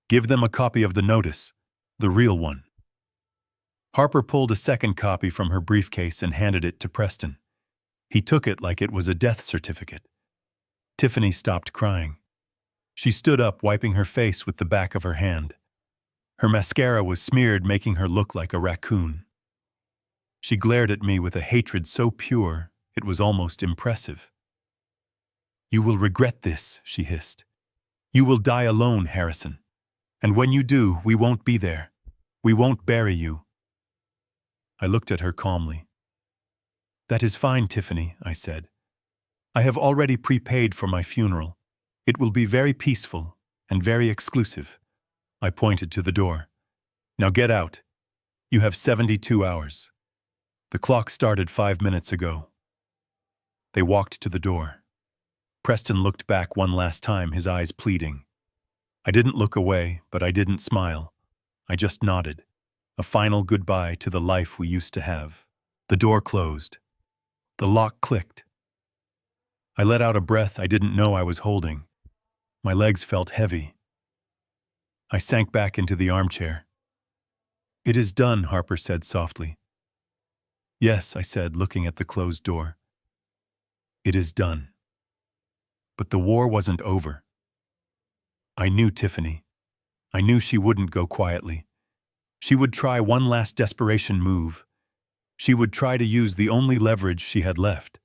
"Give them a copy of the notice, the real one." Harper pulled a second copy from her briefcase and handed it to Preston. He took it like it was a death certificate. Tiffany stopped crying. She stood up, wiping her face with the back of her hand. Her mascara was smeared, making her look like a raccoon. She glared at me with a hatred so pure, it was almost impressive. "You will regret this," she hissed. "You will die alone, Harrison. And when you do, we won't be there. We won't bury you." I looked at her calmly. "That is fine, Tiffany," I said. "I have already prepaid for my funeral. It will be very peaceful and very exclusive." I pointed to the door. "Now get out. You have 72 hours. The clock started 5 minutes ago." They walked to the door. Preston looked back one last time, his eyes pleading. I didn't look away, but I didn't smile. I just nodded. A final goodbye to the life we used to have. The door closed. The lock clicked. I let out a breath I didn't know I was holding. My legs felt heavy. I sank back into the armchair. "It is done," Harper said softly. "Yes," I said, looking at the closed door. "It is done." But the war wasn't over. I knew Tiffany. I knew she wouldn't go quietly. She would try one last desperation move. She would try to use the only leverage she had left.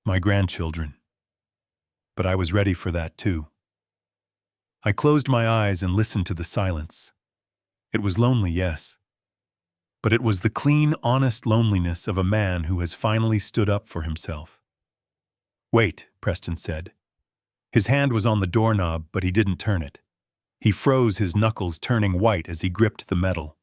My grandchildren. But I was ready for that too. I closed my eyes and listened to the silence. It was lonely, yes. But it was the clean, honest loneliness of a man who has finally stood up for himself. "Wait," Preston said. His hand was on the doorknob, but he didn't turn it. He froze, his knuckles turning white as he gripped the metal.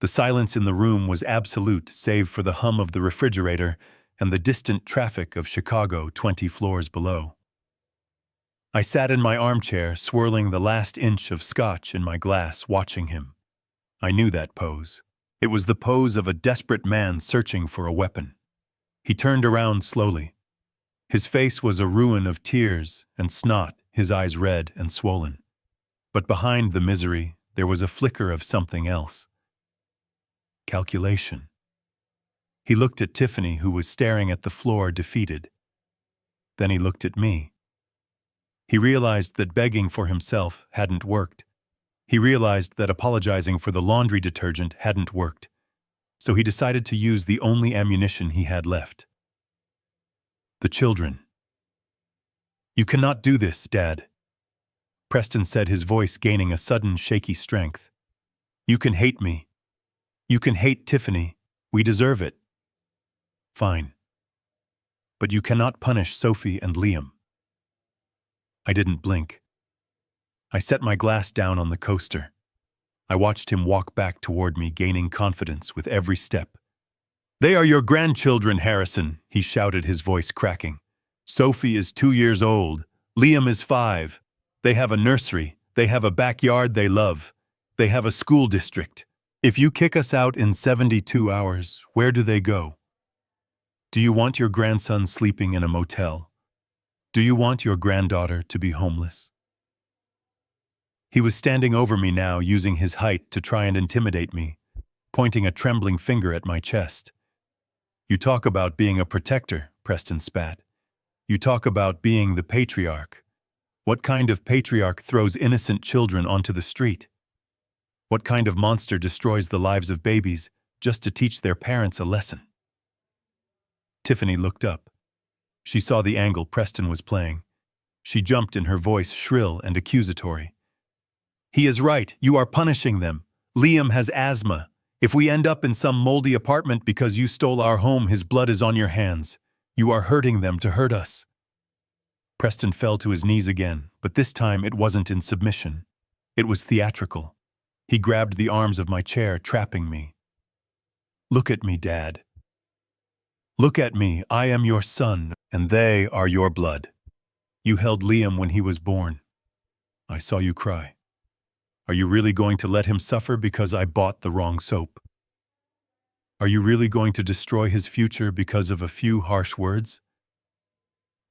The silence in the room was absolute, save for the hum of the refrigerator and the distant traffic of Chicago 20 floors below. I sat in my armchair, swirling the last inch of scotch in my glass, watching him. I knew that pose. It was the pose of a desperate man searching for a weapon. He turned around slowly. His face was a ruin of tears and snot, his eyes red and swollen. But behind the misery, there was a flicker of something else. Calculation. He looked at Tiffany, who was staring at the floor, defeated. Then he looked at me. He realized that begging for himself hadn't worked. He realized that apologizing for the laundry detergent hadn't worked. So he decided to use the only ammunition he had left. The children. "You cannot do this, Dad," Preston said, his voice gaining a sudden shaky strength. "You can hate me. You can hate Tiffany. We deserve it. Fine. But you cannot punish Sophie and Liam." I didn't blink. I set my glass down on the coaster. I watched him walk back toward me, gaining confidence with every step. "They are your grandchildren, Harrison," he shouted, his voice cracking. "Sophie is 2 years old. Liam is 5. They have a nursery. They have a backyard they love. They have a school district. If you kick us out in 72 hours, where do they go? Do you want your grandson sleeping in a motel? Do you want your granddaughter to be homeless?" He was standing over me now, using his height to try and intimidate me, pointing a trembling finger at my chest. "You talk about being a protector," Preston spat. "You talk about being the patriarch. What kind of patriarch throws innocent children onto the street? What kind of monster destroys the lives of babies just to teach their parents a lesson?" Tiffany looked up. She saw the angle Preston was playing. She jumped in, her voice shrill and accusatory. "He is right. You are punishing them. Liam has asthma. If we end up in some moldy apartment because you stole our home, his blood is on your hands. You are hurting them to hurt us." Preston fell to his knees again, but this time it wasn't in submission. It was theatrical. He grabbed the arms of my chair, trapping me. "Look at me, Dad. Look at me. I am your son, and they are your blood. You held Liam when he was born. I saw you cry. Are you really going to let him suffer because I bought the wrong soap? Are you really going to destroy his future because of a few harsh words?"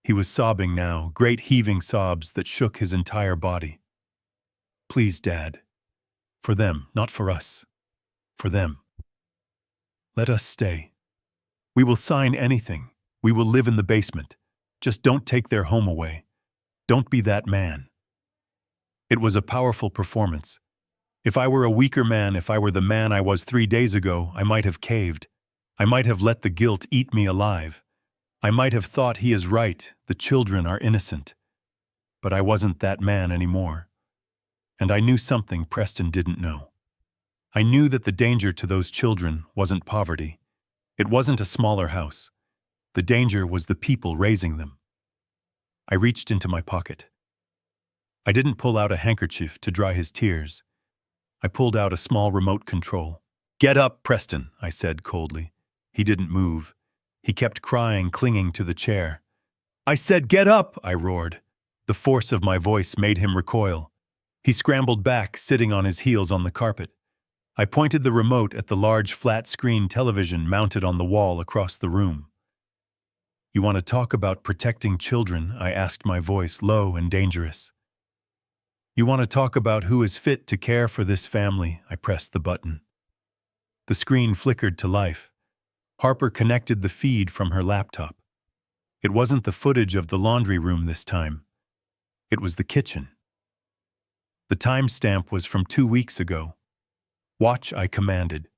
He was sobbing now, great heaving sobs that shook his entire body. "Please, Dad. For them, not for us. For them. Let us stay. We will sign anything. We will live in the basement. Just don't take their home away. Don't be that man. It was a powerful performance. If I were a weaker man, if I were the man I was 3 days ago, I might have caved. I might have let the guilt eat me alive. I might have thought he is right, the children are innocent. But I wasn't that man anymore. And I knew something Preston didn't know. I knew that the danger to those children wasn't poverty. It wasn't a smaller house. The danger was the people raising them. I reached into my pocket. I didn't pull out a handkerchief to dry his tears. I pulled out a small remote control. "Get up, Preston," I said coldly. He didn't move. He kept crying, clinging to the chair. "I said get up," I roared. The force of my voice made him recoil. He scrambled back, sitting on his heels on the carpet. I pointed the remote at the large flat-screen television mounted on the wall across the room. "You want to talk about protecting children?" I asked, my voice low and dangerous. "You want to talk about who is fit to care for this family?" I pressed the button. The screen flickered to life. Harper connected the feed from her laptop. It wasn't the footage of the laundry room this time. It was the kitchen. The timestamp was from 2 weeks ago. "Watch," I commanded.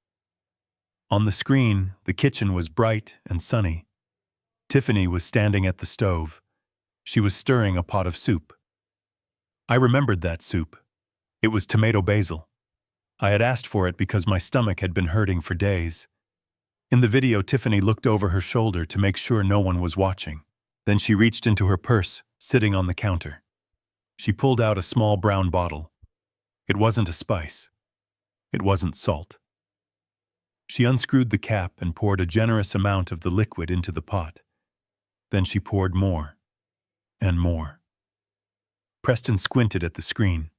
On the screen, the kitchen was bright and sunny. Tiffany was standing at the stove. She was stirring a pot of soup. I remembered that soup. It was tomato basil. I had asked for it because my stomach had been hurting for days. In the video, Tiffany looked over her shoulder to make sure no one was watching. Then she reached into her purse, sitting on the counter. She pulled out a small brown bottle. It wasn't a spice. It wasn't salt. She unscrewed the cap and poured a generous amount of the liquid into the pot. Then she poured more and more. Preston squinted at the screen.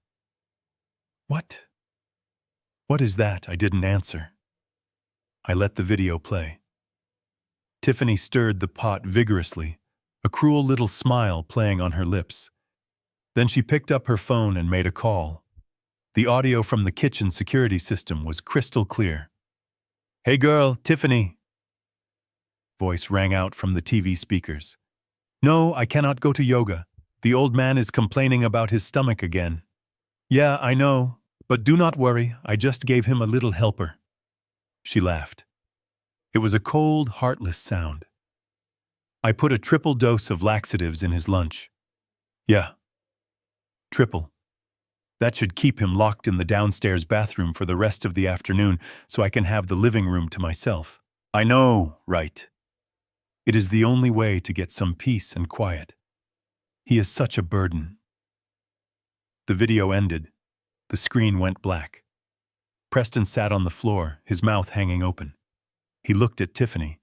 "What? What is that?" I didn't answer. I let the video play. Tiffany stirred the pot vigorously, a cruel little smile playing on her lips. Then she picked up her phone and made a call. The audio from the kitchen security system was crystal clear. "Hey girl, Tiffany." Voice rang out from the TV speakers. "No, I cannot go to yoga. The old man is complaining about his stomach again." "Yeah, I know, but do not worry, I just gave him a little helper." She laughed. It was a cold, heartless sound. "I put a triple dose of laxatives in his lunch." "Yeah. Triple. That should keep him locked in the downstairs bathroom for the rest of the afternoon so I can have the living room to myself." "I know, right? It is the only way to get some peace and quiet. He is such a burden." The video ended. The screen went black. Preston sat on the floor, his mouth hanging open. He looked at Tiffany.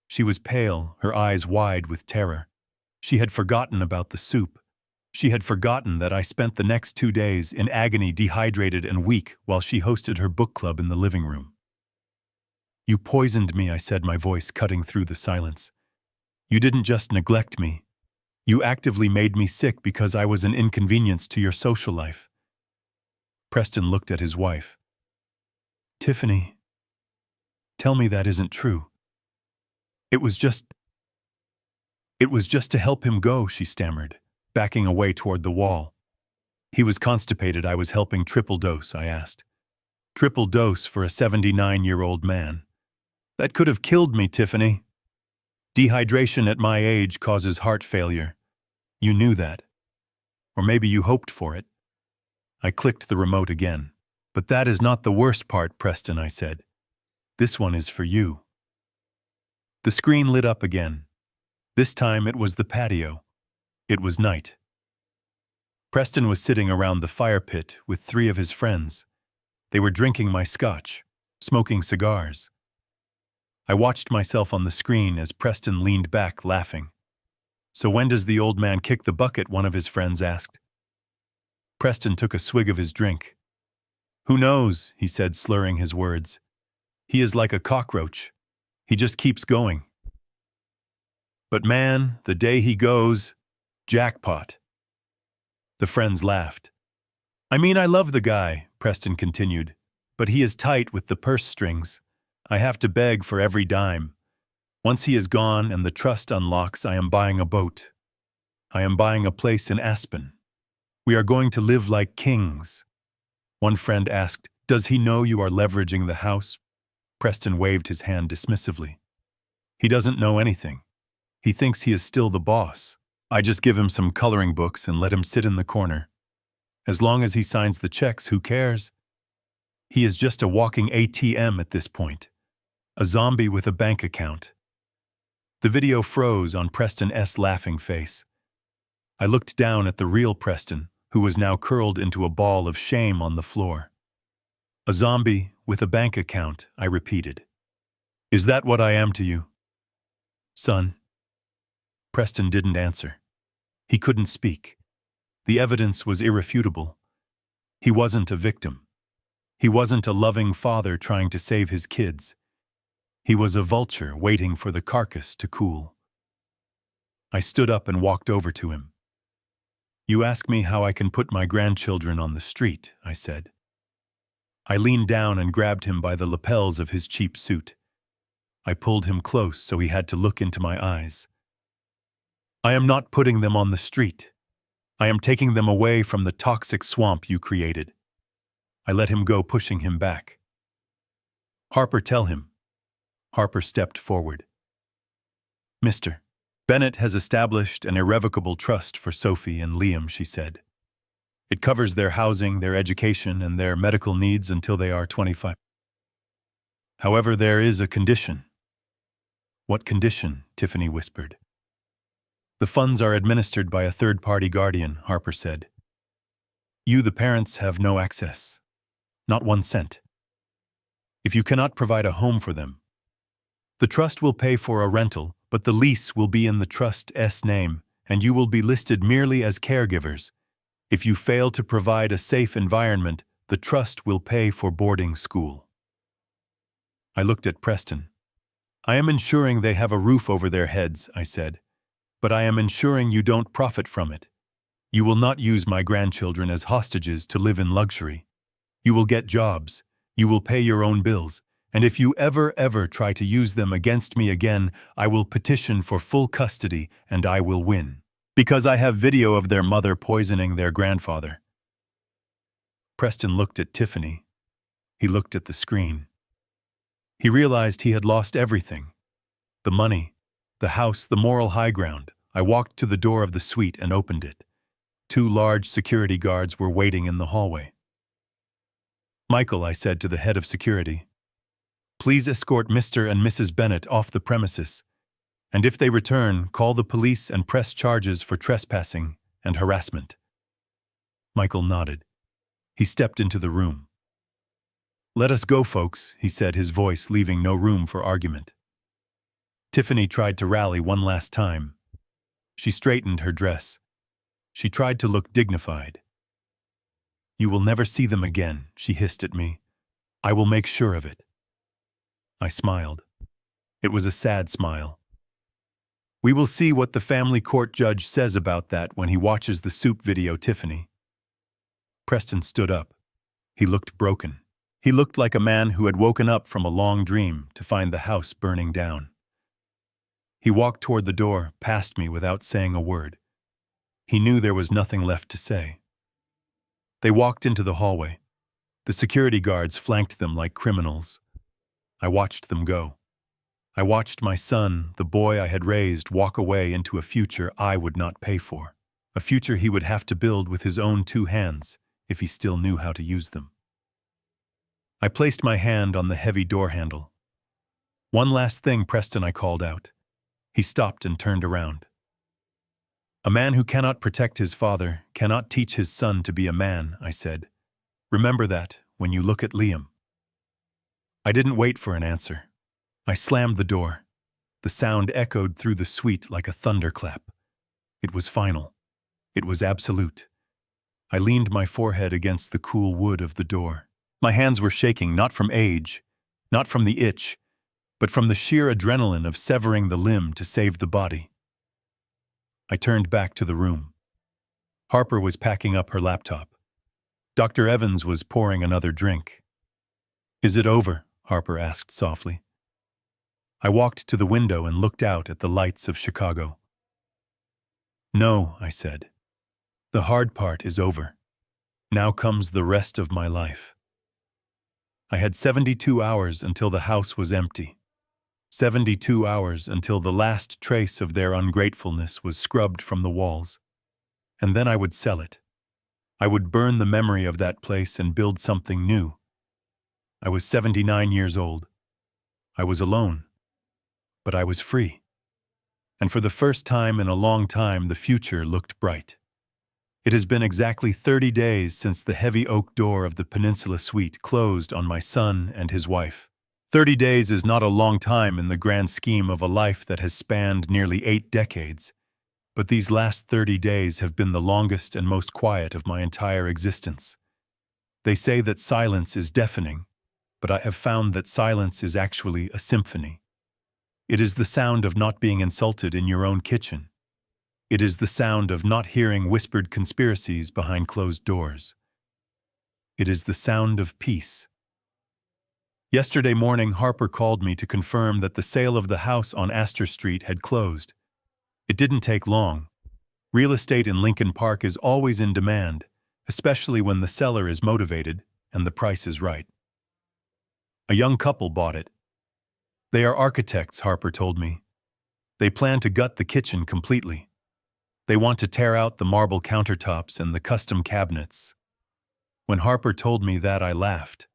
She was pale, her eyes wide with terror. She had forgotten about the soup. She had forgotten that I spent the next 2 days in agony, dehydrated and weak, while she hosted her book club in the living room. "You poisoned me," I said, my voice cutting through the silence. "You didn't just neglect me. You actively made me sick because I was an inconvenience to your social life." Preston looked at his wife. "Tiffany, tell me that isn't true." It was just to help him go," she stammered, backing away toward the wall. "He was constipated. I was helping triple dose," I asked. "Triple dose for a 79-year-old man. That could have killed me, Tiffany. Dehydration at my age causes heart failure. You knew that. Or maybe you hoped for it." I clicked the remote again. "But that is not the worst part, Preston," I said. "This one is for you." The screen lit up again. This time it was the patio. It was night. Preston was sitting around the fire pit with 3 of his friends. They were drinking my scotch, smoking cigars. I watched myself on the screen as Preston leaned back, laughing. "So when does the old man kick the bucket?" one of his friends asked. Preston took a swig of his drink. "Who knows?" he said, slurring his words. "He is like a cockroach. He just keeps going. But man, the day he goes, jackpot." The friends laughed. "I mean, I love the guy," Preston continued, "but he is tight with the purse strings. I have to beg for every dime. Once he is gone and the trust unlocks, I am buying a boat." I am buying a place in Aspen. We are going to live like kings." One friend asked, "Does he know you are leveraging the house?" Preston waved his hand dismissively. "He doesn't know anything. He thinks he is still the boss. I just give him some coloring books and let him sit in the corner. As long as he signs the checks, who cares? He is just a walking ATM at this point. A zombie with a bank account." The video froze on Preston S.'s laughing face. I looked down at the real Preston, who was now curled into a ball of shame on the floor. "A zombie with a bank account," I repeated. "Is that what I am to you, son?" Preston didn't answer. He couldn't speak. The evidence was irrefutable. He wasn't a victim. He wasn't a loving father trying to save his kids. He was a vulture waiting for the carcass to cool. I stood up and walked over to him. "You ask me how I can put my grandchildren on the street," I said. I leaned down and grabbed him by the lapels of his cheap suit. I pulled him close so he had to look into my eyes. "I am not putting them on the street. I am taking them away from the toxic swamp you created." I let him go, pushing him back. "Harper, tell him." Harper stepped forward. "Mr. Bennett has established an irrevocable trust for Sophie and Liam," she said. "It covers their housing, their education, and their medical needs until they are 25. However, there is a condition." "What condition?" Tiffany whispered. "The funds are administered by a third-party guardian," Harper said. "You, the parents, have no access. Not 1 cent. If you cannot provide a home for them, the trust will pay for a rental, but the lease will be in the trust's name, and you will be listed merely as caregivers. If you fail to provide a safe environment, the trust will pay for boarding school." I looked at Preston. "I am ensuring they have a roof over their heads," I said, "but I am ensuring you don't profit from it. You will not use my grandchildren as hostages to live in luxury. You will get jobs, you will pay your own bills, and if you ever try to use them against me again, I will petition for full custody and I will win. Because I have video of their mother poisoning their grandfather." Preston looked at Tiffany. He looked at the screen. He realized he had lost everything. The money, the house, the moral high ground. I walked to the door of the suite and opened it. 2 large security guards were waiting in the hallway. "Michael," I said to the head of security, "please escort Mr. and Mrs. Bennett off the premises, and if they return, call the police and press charges for trespassing and harassment." Michael nodded. He stepped into the room. "Let us go, folks," he said, his voice leaving no room for argument. Tiffany tried to rally one last time. She straightened her dress. She tried to look dignified. "You will never see them again," she hissed at me. "I will make sure of it." I smiled. It was a sad smile. "We will see what the family court judge says about that when he watches the soup video, Tiffany." Preston stood up. He looked broken. He looked like a man who had woken up from a long dream to find the house burning down. He walked toward the door, past me without saying a word. He knew there was nothing left to say. They walked into the hallway. The security guards flanked them like criminals. I watched them go. I watched my son, the boy I had raised, walk away into a future I would not pay for. A future he would have to build with his own 2 hands, if he still knew how to use them. I placed my hand on the heavy door handle. "One last thing, Preston," I called out. He stopped and turned around. "A man who cannot protect his father cannot teach his son to be a man," I said. "Remember that when you look at Liam." I didn't wait for an answer. I slammed the door. The sound echoed through the suite like a thunderclap. It was final. It was absolute. I leaned my forehead against the cool wood of the door. My hands were shaking, not from age, not from the itch, but from the sheer adrenaline of severing the limb to save the body. I turned back to the room. Harper was packing up her laptop. Dr. Evans was pouring another drink. "Is it over?" Harper asked softly. I walked to the window and looked out at the lights of Chicago. No, I said. The hard part is over. Now comes the rest of my life. I had 72 hours until the house was empty. 72 hours until the last trace of their ungratefulness was scrubbed from the walls. And then I would sell it. I would burn the memory of that place and build something new. I was 79 years old. I was alone. But I was free. And for the first time in a long time, the future looked bright. It has been exactly 30 days since the heavy oak door of the Peninsula Suite closed on my son and his wife. 30 days is not a long time in the grand scheme of a life that has spanned nearly 8 decades, but these last 30 days have been the longest and most quiet of my entire existence. They say that silence is deafening, but I have found that silence is actually a symphony. It is the sound of not being insulted in your own kitchen. It is the sound of not hearing whispered conspiracies behind closed doors. It is the sound of peace. Yesterday morning, Harper called me to confirm that the sale of the house on Astor Street had closed. It didn't take long. Real estate in Lincoln Park is always in demand, especially when the seller is motivated and the price is right. A young couple bought it. They are architects, Harper told me. They plan to gut the kitchen completely. They want to tear out the marble countertops and the custom cabinets. When Harper told me that, I laughed.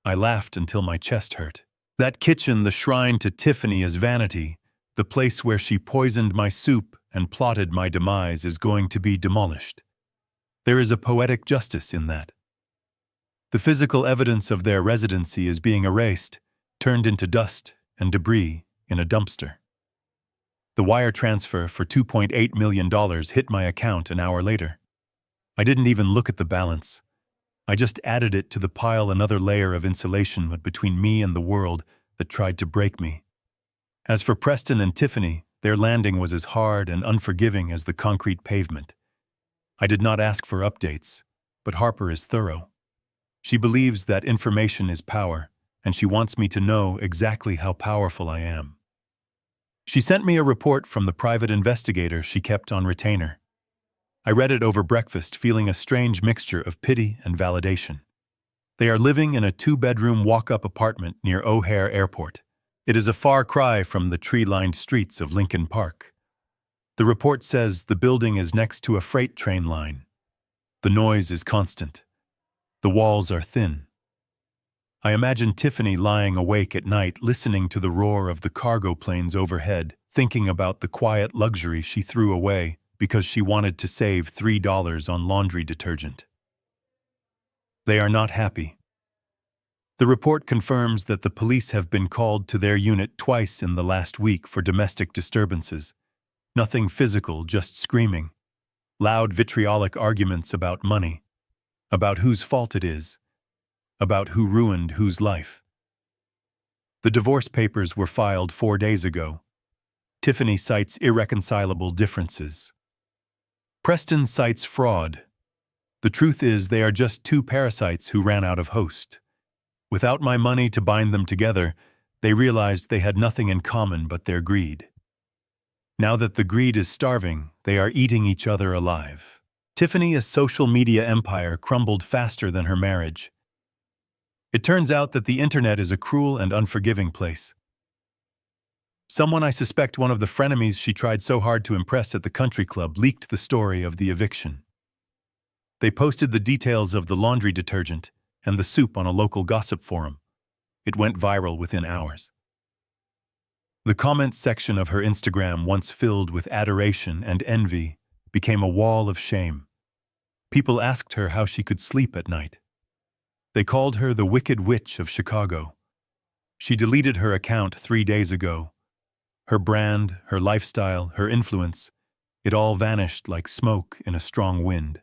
I laughed until my chest hurt. That kitchen, the shrine to Tiffany as vanity, the place where she poisoned my soup and plotted my demise, is going to be demolished. There is a poetic justice in that. The physical evidence of their residency is being erased, turned into dust and debris in a dumpster. The wire transfer for $2.8 million hit my account an hour later. I didn't even look at the balance. I just added it to the pile, another layer of insulation between me and the world that tried to break me. As for Preston and Tiffany, their landing was as hard and unforgiving as the concrete pavement. I did not ask for updates, but Harper is thorough. She believes that information is power, and she wants me to know exactly how powerful I am. She sent me a report from the private investigator she kept on retainer. I read it over breakfast, feeling a strange mixture of pity and validation. They are living in a 2-bedroom walk-up apartment near O'Hare Airport. It is a far cry from the tree-lined streets of Lincoln Park. The report says the building is next to a freight train line. The noise is constant. The walls are thin. I imagine Tiffany lying awake at night, listening to the roar of the cargo planes overhead, thinking about the quiet luxury she threw away because she wanted to save $3 on laundry detergent. They are not happy. The report confirms that the police have been called to their unit twice in the last week for domestic disturbances. Nothing physical, just screaming. Loud, vitriolic arguments about money, about whose fault it is, about who ruined whose life. The divorce papers were filed 4 days ago. Tiffany cites irreconcilable differences. Preston cites fraud. The truth is, they are just two parasites who ran out of host. Without my money to bind them together, they realized they had nothing in common but their greed. Now that the greed is starving, they are eating each other alive. Tiffany's social media empire crumbled faster than her marriage. It turns out that the internet is a cruel and unforgiving place. Someone I suspect one of the frenemies she tried so hard to impress at the country club leaked the story of the eviction. They posted the details of the laundry detergent and the soup on a local gossip forum. It went viral within hours. The comments section of her Instagram, once filled with adoration and envy, became a wall of shame. People asked her how she could sleep at night. They called her the Wicked Witch of Chicago. She deleted her account 3 days ago. Her brand, her lifestyle, her influence, it all vanished like smoke in a strong wind.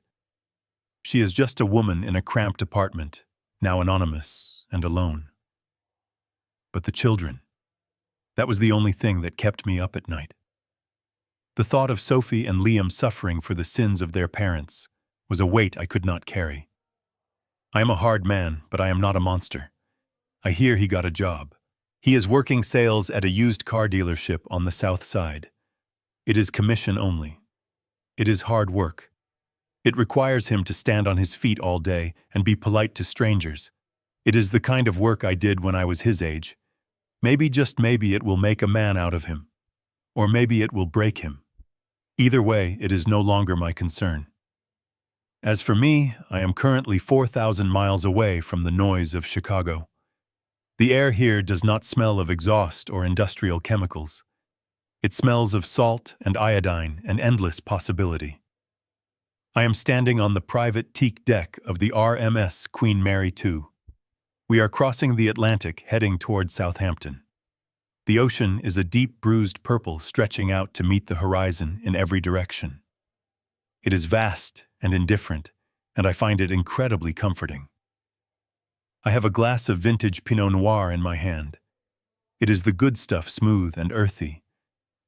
She is just a woman in a cramped apartment, now anonymous and alone. But the children, that was the only thing that kept me up at night. The thought of Sophie and Liam suffering for the sins of their parents was a weight I could not carry. I am a hard man, but I am not a monster. I hear he got a job. He is working sales at a used car dealership on the south side. It is commission only. it is hard work. It requires him to stand on his feet all day and be polite to strangers. It is the kind of work I did when I was his age. Maybe, just maybe, it will make a man out of him. Or maybe it will break him. Either way, it is no longer my concern. As for me, I am currently 4,000 miles away from the noise of Chicago. The air here does not smell of exhaust or industrial chemicals. It smells of salt and iodine and endless possibility. I am standing on the private teak deck of the RMS Queen Mary II. We are crossing the Atlantic heading toward Southampton. The ocean is a deep bruised purple stretching out to meet the horizon in every direction. It is vast and indifferent, and I find it incredibly comforting. I have a glass of vintage Pinot Noir in my hand. It is the good stuff, smooth and earthy.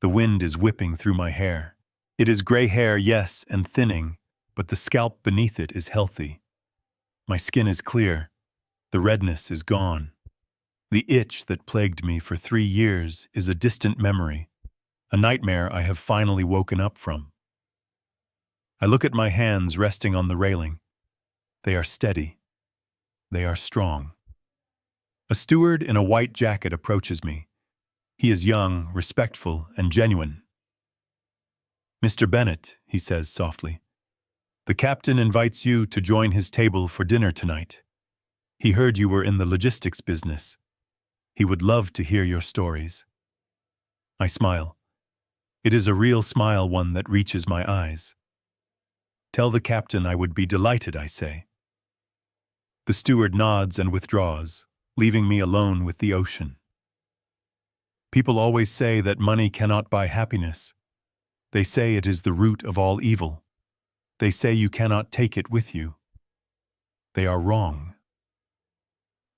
The wind is whipping through my hair. It is gray hair, yes, and thinning, but the scalp beneath it is healthy. My skin is clear. The redness is gone. The itch that plagued me for 3 years is a distant memory, a nightmare I have finally woken up from. I look at my hands resting on the railing. They are steady. They are strong. A steward in a white jacket approaches me. He is young, respectful, and genuine. "Mr. Bennett," he says softly, "the captain invites you to join his table for dinner tonight. He heard you were in the logistics business. He would love to hear your stories." I smile. It is a real smile, one that reaches my eyes. "Tell the captain I would be delighted," I say. The steward nods and withdraws, leaving me alone with the ocean. People always say that money cannot buy happiness. They say it is the root of all evil. They say you cannot take it with you. They are wrong.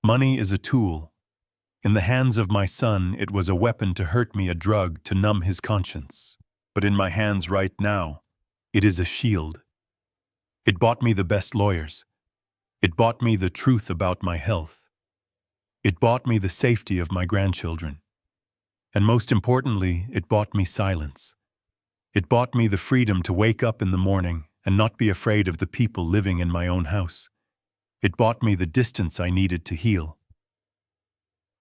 Money is a tool. In the hands of my son, it was a weapon to hurt me, a drug to numb his conscience. But in my hands right now, it is a shield. It bought me the best lawyers. It bought me the truth about my health. It bought me the safety of my grandchildren. And most importantly, it bought me silence. It bought me the freedom to wake up in the morning and not be afraid of the people living in my own house. It bought me the distance I needed to heal.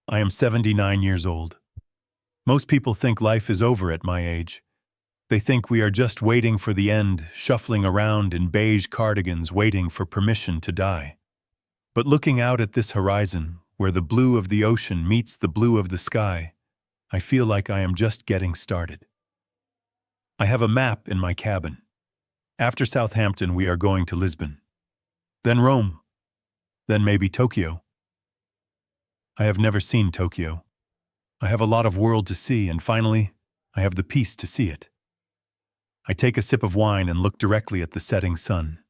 I am 79 years old. Most people think life is over at my age. They think we are just waiting for the end, shuffling around in beige cardigans waiting for permission to die. But looking out at this horizon, where the blue of the ocean meets the blue of the sky, I feel like I am just getting started. I have a map in my cabin. After Southampton, we are going to Lisbon. Then Rome. Then maybe Tokyo. I have never seen Tokyo. I have a lot of world to see, and finally, I have the peace to see it. I take a sip of wine and look directly at the setting sun.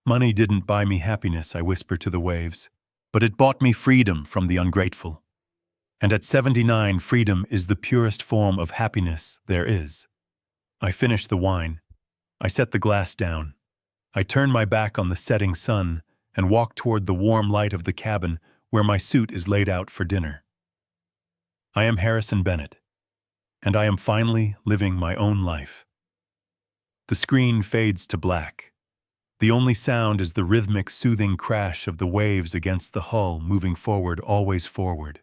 "Money didn't buy me happiness," I whisper to the waves, "but it bought me freedom from the ungrateful. And at 79, freedom is the purest form of happiness there is." I finish the wine. I set the glass down. I turn my back on the setting sun and walk toward the warm light of the cabin where my suit is laid out for dinner. I am Harrison Bennett, and I am finally living my own life. The screen fades to black. The only sound is the rhythmic, soothing crash of the waves against the hull, moving forward, always forward.